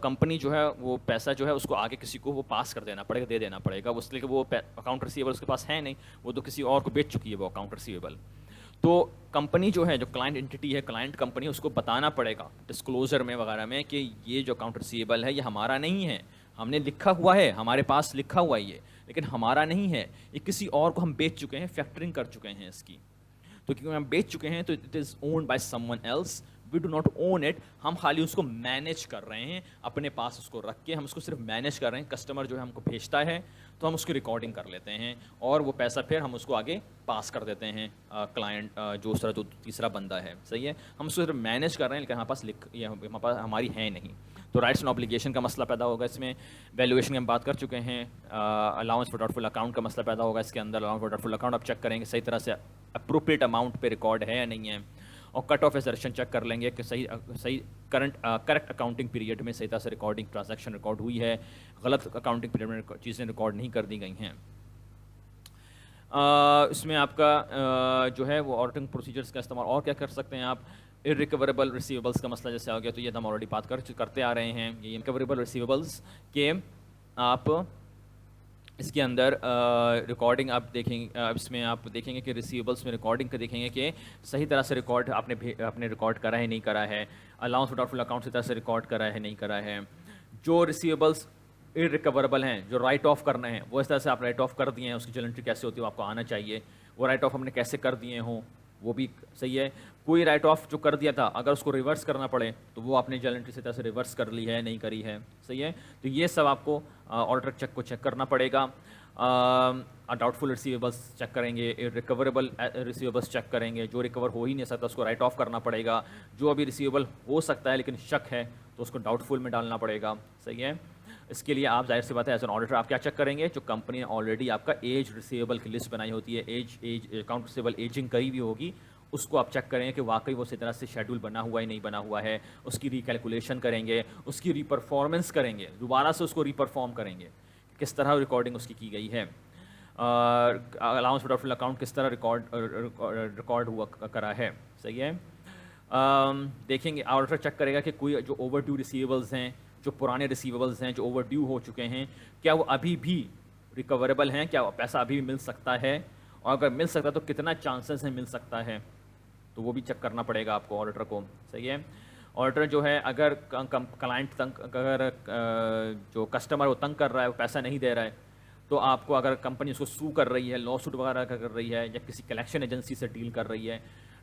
کمپنی جو ہے وہ پیسہ جو ہے اس کو آگے کسی کو وہ پاس کر دینا پڑے گا، دے دینا پڑے گا. اس لیے کہ وہ اکاؤنٹ ریسیویبل اس کے پاس ہے نہیں، وہ تو کسی اور کو بیچ چکی ہے وہ اکاؤنٹ ریسیویبل. تو کمپنی جو ہے، جو کلائنٹ انٹیٹی ہے، کلائنٹ کمپنی، اس کو بتانا پڑے گا ڈسکلوزر میں وغیرہ میں کہ یہ جو اکاؤنٹ ریسیویبل ہے یہ ہمارا نہیں ہے، ہم نے لکھا ہوا ہے، ہمارے پاس لکھا ہوا ہے یہ، لیکن ہمارا نہیں ہے، یہ کسی اور کو ہم بیچ چکے ہیں، فیکٹرنگ کر چکے ہیں اس کی. تو کیونکہ ہم بیچ چکے ہیں تو it is owned by someone else, we do not own it. ہم خالی اس کو مینیج کر رہے ہیں اپنے پاس، اس کو رکھ کے ہم اس کو صرف مینیج کر رہے ہیں. کسٹمر جو ہے ہم کو بھیجتا ہے تو ہم اس کی ریکارڈنگ کر لیتے ہیں اور وہ پیسہ پھر ہم اس کو آگے پاس کر دیتے ہیں کلائنٹ جو تیسرا بندہ ہے، صحیح ہے. ہم اس کو صرف مینیج کر رہے ہیں لیکن ہمارے پاس ہماری ہے نہیں. تو رائٹس اینڈ اوبلیگیشن کا مسئلہ پیدا ہوگا اس میں. ویلیویشن کی ہم بات کر چکے ہیں. Allowance for doubtful account کا مسئلہ پیدا ہوگا اس کے اندر. Allowance for doubtful account آپ چیک کریں گے صحیح طرح سے اپروپریٹ اماؤنٹ پہ ریکارڈ ہے یا نہیں ہے. اور کٹ آف ایزرشن چیک کر لیں گے کہ صحیح کریکٹ اکاؤنٹنگ پیریڈ میں صحیح طرح سے ریکارڈنگ ٹرانزیکشن ریکارڈ ہوئی ہے، غلط اکاؤنٹنگ پیریڈ میں چیزیں ریکارڈ نہیں کر دی گئی ہیں. اس میں آپ کا جو ہے وہ آڈیٹنگ پروسیجرز کا استعمال اور کیا کر سکتے ہیں آپ. irrecoverable receivables کا مسئلہ جیسے آ گیا تو یہ ہم آلریڈی بات کرتے آ رہے ہیں. یہ irrecoverable receivables کہ آپ اس کے اندر ریکارڈنگ آپ دیکھیں گے، اس میں آپ دیکھیں گے کہ ریسیویبلس میں ریکارڈنگ کا دیکھیں گے کہ صحیح طرح سے ریکارڈ آپ نے ریکارڈ کرا ہے نہیں کرا ہے. Allowance for doubtful account صحیح طرح سے ریکارڈ کرا ہے نہیں کرا ہے. جو ریسیویبلس irrecoverable ہیں، جو رائٹ آف کرنا ہے، وہ اس طرح سے آپ رائٹ آف کر دیے ہیں، اس کی جرنل انٹری کیسے ہوتی ہے وہ آپ کو آنا چاہیے. وہ رائٹ آف ہم نے کیسے کر دیے ہوں وہ بھی صحیح ہے. کوئی رائٹ آف جو کر دیا تھا اگر اس کو ریورس کرنا پڑے تو وہ آپ نے جرنل انٹری سے طرح سے ریورس کر لی ہے نہیں کری ہے، صحیح ہے. تو یہ سب آپ کو آڈیٹر چیک کو چیک کرنا پڑے گا. ڈاؤٹ فل ریسیویبلس چیک کریں گے، ریکوریبل ریسیویبلس چیک کریں گے. جو ریکور ہو ہی نہیں سکتا اس کو رائٹ آف کرنا پڑے گا. جو ابھی ریسیویبل ہو سکتا ہے لیکن شک ہے تو اس کو ڈاؤٹ فل میں ڈالنا پڑے گا، صحیح ہے. اس کے لیے آپ ظاہر سی بات ہے ایز این آڈیٹر آپ کیا چیک کریں گے؟ جو کمپنی نے آلریڈی آپ کا ایج ریسیویبل کی لسٹ بنائی ہوتی ہے، ایج اکاؤنٹ ریسیویبل ایجنگ کری ہوئی ہوگی، اس کو آپ چیک کریں گے کہ واقعی وہ اسی طرح سے شیڈول بنا ہوا ہے نہیں بنا ہوا ہے. اس کی ریکیلکولیشن کریں گے، اس کی ری پرفارمنس کریں گے، دوبارہ سے اس کو ری پرفارم کریں گے کس طرح ریکارڈنگ اس کی گئی ہے. الاؤنس ود فل اکاؤنٹ کس طرح ریکارڈ ہوا کرا ہے. صحیح ہے. دیکھیں گے آڈیٹر چیک کرے گا کہ کوئی جو اوور ڈیو ریسیویبلز ہیں, جو پرانے ریسیویبلز ہیں جو اوور ڈیو ہو چکے ہیں, کیا وہ ابھی بھی ریکوریبل ہیں, کیا پیسہ ابھی بھی مل سکتا ہے, اور اگر مل سکتا ہے تو کتنا چانسز ہیں مل سکتا ہے, تو وہ بھی چیک کرنا پڑے گا آپ کو آڈیٹر کو. صحیح ہے. آڈیٹر جو ہے اگر کلائنٹ اگر جو کسٹمر وہ تنگ کر رہا ہے, وہ پیسہ نہیں دے رہا ہے, تو آپ کو اگر کمپنی اس کو سو کر رہی ہے, لا سوٹ وغیرہ کر رہی ہے, یا کسی کلیکشن ایجنسی سے ڈیل کر رہی ہے,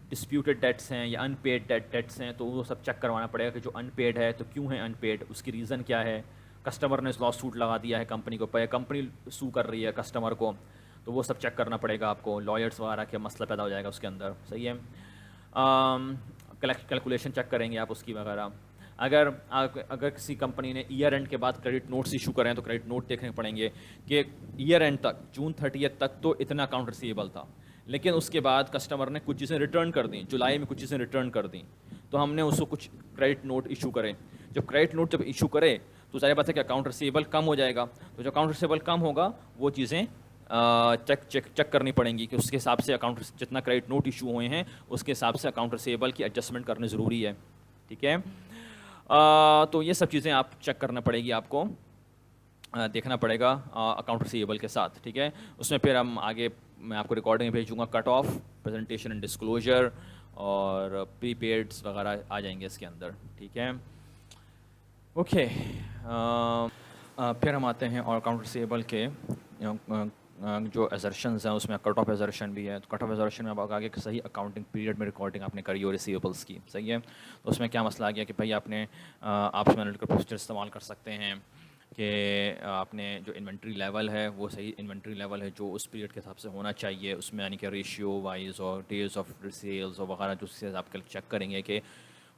ڈسپیوٹڈ ڈیٹس ہیں یا ان پیڈ ڈیٹس ہیں, تو وہ سب چیک کروانا پڑے گا کہ جو ان پیڈ ہے تو کیوں ہے ان پیڈ, اس کی ریزن کیا ہے. کسٹمر نے لا سوٹ لگا دیا ہے کمپنی کو, کمپنی سو کر رہی ہے کسٹمر کو, تو وہ سب چیک کرنا پڑے گا آپ کو. لائرس وغیرہ کا مسئلہ پیدا ہو جائے گا اس کے اندر. صحیح ہے. کیلکولیشن چیک کریں گے آپ اس کی وغیرہ. اگر کسی کمپنی نے ایئر اینڈ کے بعد کریڈٹ نوٹس ایشو کریں تو کریڈٹ نوٹ دیکھنے پڑیں گے کہ ایئر اینڈ تک جون 30 تک تو اتنا اکاؤنٹ ریسیویبل تھا, لیکن اس کے بعد کسٹمر نے کچھ چیزیں ریٹرن کر دیں, جولائی میں کچھ چیزیں ریٹرن کر دیں, تو ہم نے اس کو کچھ کریڈٹ نوٹ ایشو کریں. جب کریڈٹ نوٹ جب ایشو کرے تو ظاہر بات ہے کہ اکاؤنٹ ریسیویبل کم ہو جائے گا, تو جو اکاؤنٹ ریسیویبل کم ہوگا وہ چیزیں چیک کرنی پڑیں گی کہ اس کے حساب سے اکاؤنٹ جتنا کریڈٹ نوٹ ایشو ہوئے ہیں اس کے حساب سے اکاؤنٹ ریسیویبل کی ایڈجسٹمنٹ کرنے ضروری ہے. ٹھیک ہے. تو یہ سب چیزیں آپ چیک کرنا پڑے گی, آپ کو دیکھنا پڑے گا اکاؤنٹ ریسیویبل کے ساتھ. ٹھیک ہے. اس میں پھر ہم آگے میں آپ کو ریکارڈنگ بھیجوں گا, cut off, presentation and disclosure اور پری پیڈس وغیرہ آ جائیں گے اس کے اندر. ٹھیک ہے. اوکے. پھر ہم آتے ہیں اور اکاؤنٹ ریسیویبل کے جو ایزرشنز ہیں, اس میں کٹ آف ایزرشن بھی ہے. تو کٹ آف ایزرشن میں آپ آگے کہ صحیح اکاؤنٹنگ پیریڈ میں ریکارڈنگ آپ نے کری ہو ریسیویبلس کی. صحیح ہے. تو اس میں کیا مسئلہ آ گیا کہ بھائی آپ نے اس میں انالیٹیکل پروسیجر استعمال کر سکتے ہیں کہ آپ نے جو انوینٹری لیول ہے وہ صحیح انوینٹری لیول ہے جو اس پیریڈ کے حساب سے ہونا چاہیے, اس میں یعنی کہ ریشیو وائز اور ڈیز آف سیلز اور وغیرہ جو چیز آپ چیک کریں گے کہ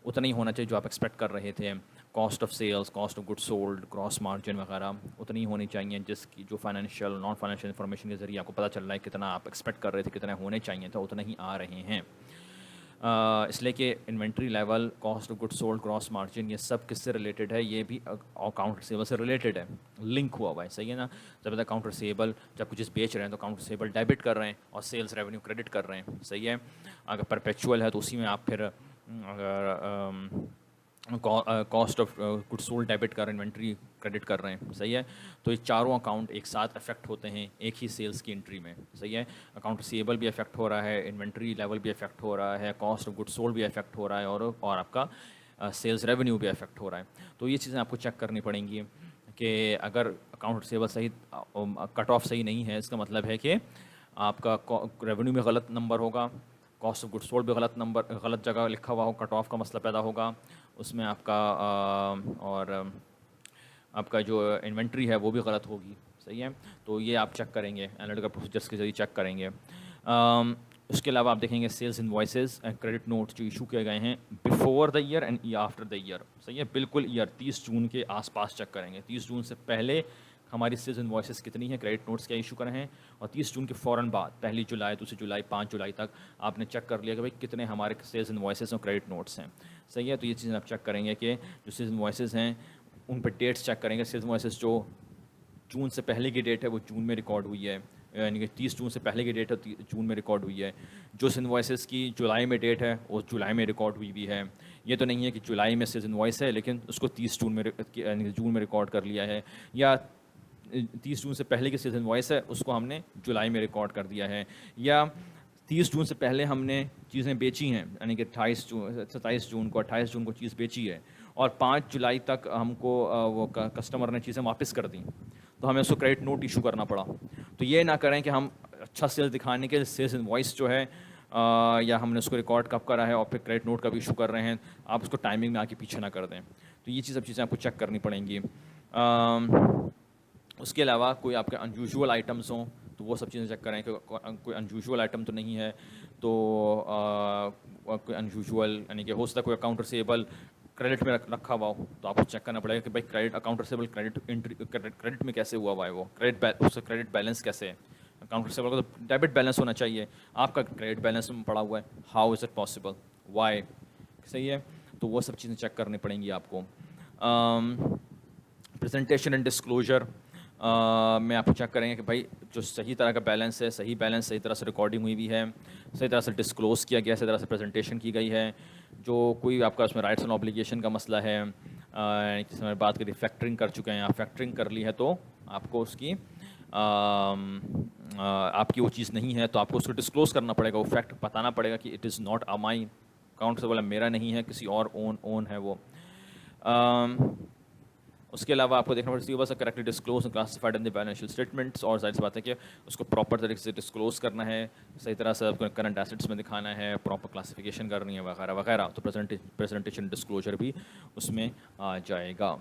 اتنا ہی ہونا چاہیے جو آپ ایکسپیکٹ کر رہے تھے. Cost of sales, cost of good sold, gross margin وغیرہ اتنی ہونی چاہیے جس کی جو فائنینشیل نان فائنینشیل انفارمیشن کے ذریعے آپ کو پتہ چل رہا ہے کتنا آپ ایکسپیکٹ کر رہے تھے, کتنے ہونے چاہیے تھا, اتنا ہی آ رہے ہیں. اس لیے کہ inventory level, cost of good sold, gross margin, یہ سب کس سے ریلیٹڈ ہے, یہ بھی اکاؤنٹ ریسیویبل سے ریلیٹڈ ہے, لنک ہوا ہوا ہے. صحیح ہے نا. جب اکاؤنٹ ریسیویبل جب کچھ چیز بیچ رہے ہیں تو اکاؤنٹ ریسیویبل ڈیبٹ کر رہے ہیں اور سیلس ریونیو کریڈٹ کر رہے ہیں. صحیح ہے. اگر پرپیچول ہے تو اسی میں آپ پھر اگر cost of good sold debit کر انوینٹری کریڈٹ کر رہے ہیں. صحیح ہے. تو یہ چاروں اکاؤنٹ ایک ساتھ افیکٹ ہوتے ہیں ایک ہی سیلس کی انٹری میں. صحیح ہے. اکاؤنٹ ریسیویبل بھی افیکٹ ہو رہا ہے, انوینٹری لیول بھی افیکٹ ہو رہا ہے, کاسٹ آف گڈ سولڈ بھی افیکٹ ہو رہا ہے, اور آپ کا سیلس ریونیو بھی افیکٹ ہو رہا ہے. تو یہ چیزیں آپ کو چیک کرنی پڑیں گی کہ اگر اکاؤنٹ ریسیویبل صحیح کٹ آف صحیح نہیں ہے, اس کا مطلب ہے کہ آپ کا ریونیو میں غلط نمبر ہوگا, کاسٹ آف گڈ سولڈ بھی غلط جگہ لکھا ہوا ہو, کٹ آف کا مسئلہ پیدا ہوگا اس میں آپ کا, اور آپ کا جو انوینٹری ہے وہ بھی غلط ہوگی. صحیح ہے. تو یہ آپ چیک کریں گے, انالیٹیکل پروسیجرس کے ذریعے چیک کریں گے. اس کے علاوہ آپ دیکھیں گے sales invoices and credit notes جو ایشو کیے گئے ہیں before the year end after the year. صحیح ہے. بالکل ایئر 30 جون کے آس پاس چیک کریں گے. 30 جون سے پہلے ہماری سیلز انوائسز کتنی ہیں, کریڈٹ نوٹس کیا ایشو کرے ہیں, اور 30 جون کے فوراً بعد 1 جولائی 2 جولائی 5 جولائی تک آپ نے چیک کر لیا کہ بھائی کتنے ہمارے سیلز انوائسز اور کریڈٹ نوٹس ہیں. صحیح ہے. تو یہ چیزیں آپ چیک کریں گے کہ جو سیلز انوائسز ہیں ان پہ ڈیٹس چیک کریں گے. سیلز انوائسز جو جون سے پہلے کی ڈیٹ ہے وہ جون میں ریکارڈ ہوئی ہے, یعنی کہ 30 جون سے پہلے کی ڈیٹ ہے جون میں ریکارڈ ہوئی ہے. جو انوائسز کی جولائی میں ڈیٹ ہے وہ جولائی میں ریکارڈ ہوئی بھی ہے. یہ تو نہیں ہے کہ جولائی میں سیلز انوائس ہے لیکن اس کو 30 جون میں یعنی جون میں ریکارڈ کر لیا ہے, یا 30 جون سے پہلے کی سیلز انوائس ہے اس کو ہم نے جولائی میں ریکارڈ کر دیا ہے, یا 30 جون سے پہلے ہم نے چیزیں بیچی ہیں, یعنی کہ 27 جون کو چیز بیچی ہے اور 5 جولائی تک ہم کو وہ کسٹمر نے چیزیں واپس کر دیں تو ہمیں اس کو کریڈٹ نوٹ ایشو کرنا پڑا. تو یہ نہ کریں کہ ہم اچھا سیلز دکھانے کے سیلز انوائس جو ہے یا ہم نے اس کو ریکارڈ کب کرا ہے اور پھر کریڈٹ نوٹ کا بھی ایشو کر رہے ہیں, آپ اس کو ٹائمنگ میں آ کے پیچھے نہ کر دیں. تو یہ سب چیزیں آپ کو چیک کرنی پڑیں گی. اس کے علاوہ کوئی آپ کے انیوژول آئٹمس ہوں تو وہ سب چیزیں چیک کریں کہ کوئی انیوژول آئٹم تو نہیں ہے. تو کوئی انیوژول یعنی کہ ہو سکتا ہے کوئی اکاؤنٹ ریسیویبل کریڈٹ میں رکھا ہوا ہو تو آپ کو چیک کرنا پڑے گا کہ بھائی کریڈٹ اکاؤنٹ ریسیویبل کریڈٹ میں کیسے ہوا ہوا ہے, وہ کریڈٹ بیلنس کیسے ہے. اکاؤنٹ ریسیویبل کو تو ڈیبٹ بیلنس ہونا چاہیے, آپ کا کریڈٹ بیلنس میں پڑا ہوا ہے, how is it possible, why. صحیح ہے. تو وہ سب چیزیں چیک کرنی پڑیں گی آپ کو. پریزنٹیشن اینڈ ڈسکلوجر, میں آپ کو چیک کریں گے کہ بھائی جو صحیح طرح کا بیلنس ہے، صحیح بیلنس، صحیح طرح سے ریکارڈنگ ہوئی بھی ہے، صحیح طرح سے ڈسکلوز کیا گیا، صحیح طرح سے پریزنٹیشن کی گئی ہے. جو کوئی آپ کا اس میں رائٹس اینڈ اوبلیگیشن کا مسئلہ ہے، جس میں بات کری فیکٹرنگ کر چکے ہیں آپ، فیکٹرنگ کر لی ہے تو آپ کو اس کی آپ کی وہ چیز نہیں ہے تو آپ کو اس کو ڈسکلوز کرنا پڑے گا، وہ فیکٹ بتانا پڑے گا کہ it is not my account سے، بولا میرا نہیں ہے، کسی اور اون ہے وہ. اس کے علاوہ آپ کو دیکھنا پڑتا ہے بس correctly disclose classified in the financial statements, اور ظاہر سی بات ہے کہ اس کو پراپر طریقے سے ڈسکلوز کرنا ہے، صحیح طرح سے آپ کو کرنٹ ایسیٹس میں دکھانا ہے، پراپر کلاسیفیکیشن کرنی ہے وغیرہ وغیرہ. تو پریزنٹیشن ڈسکلوجر بھی اس میں آ جائے گا.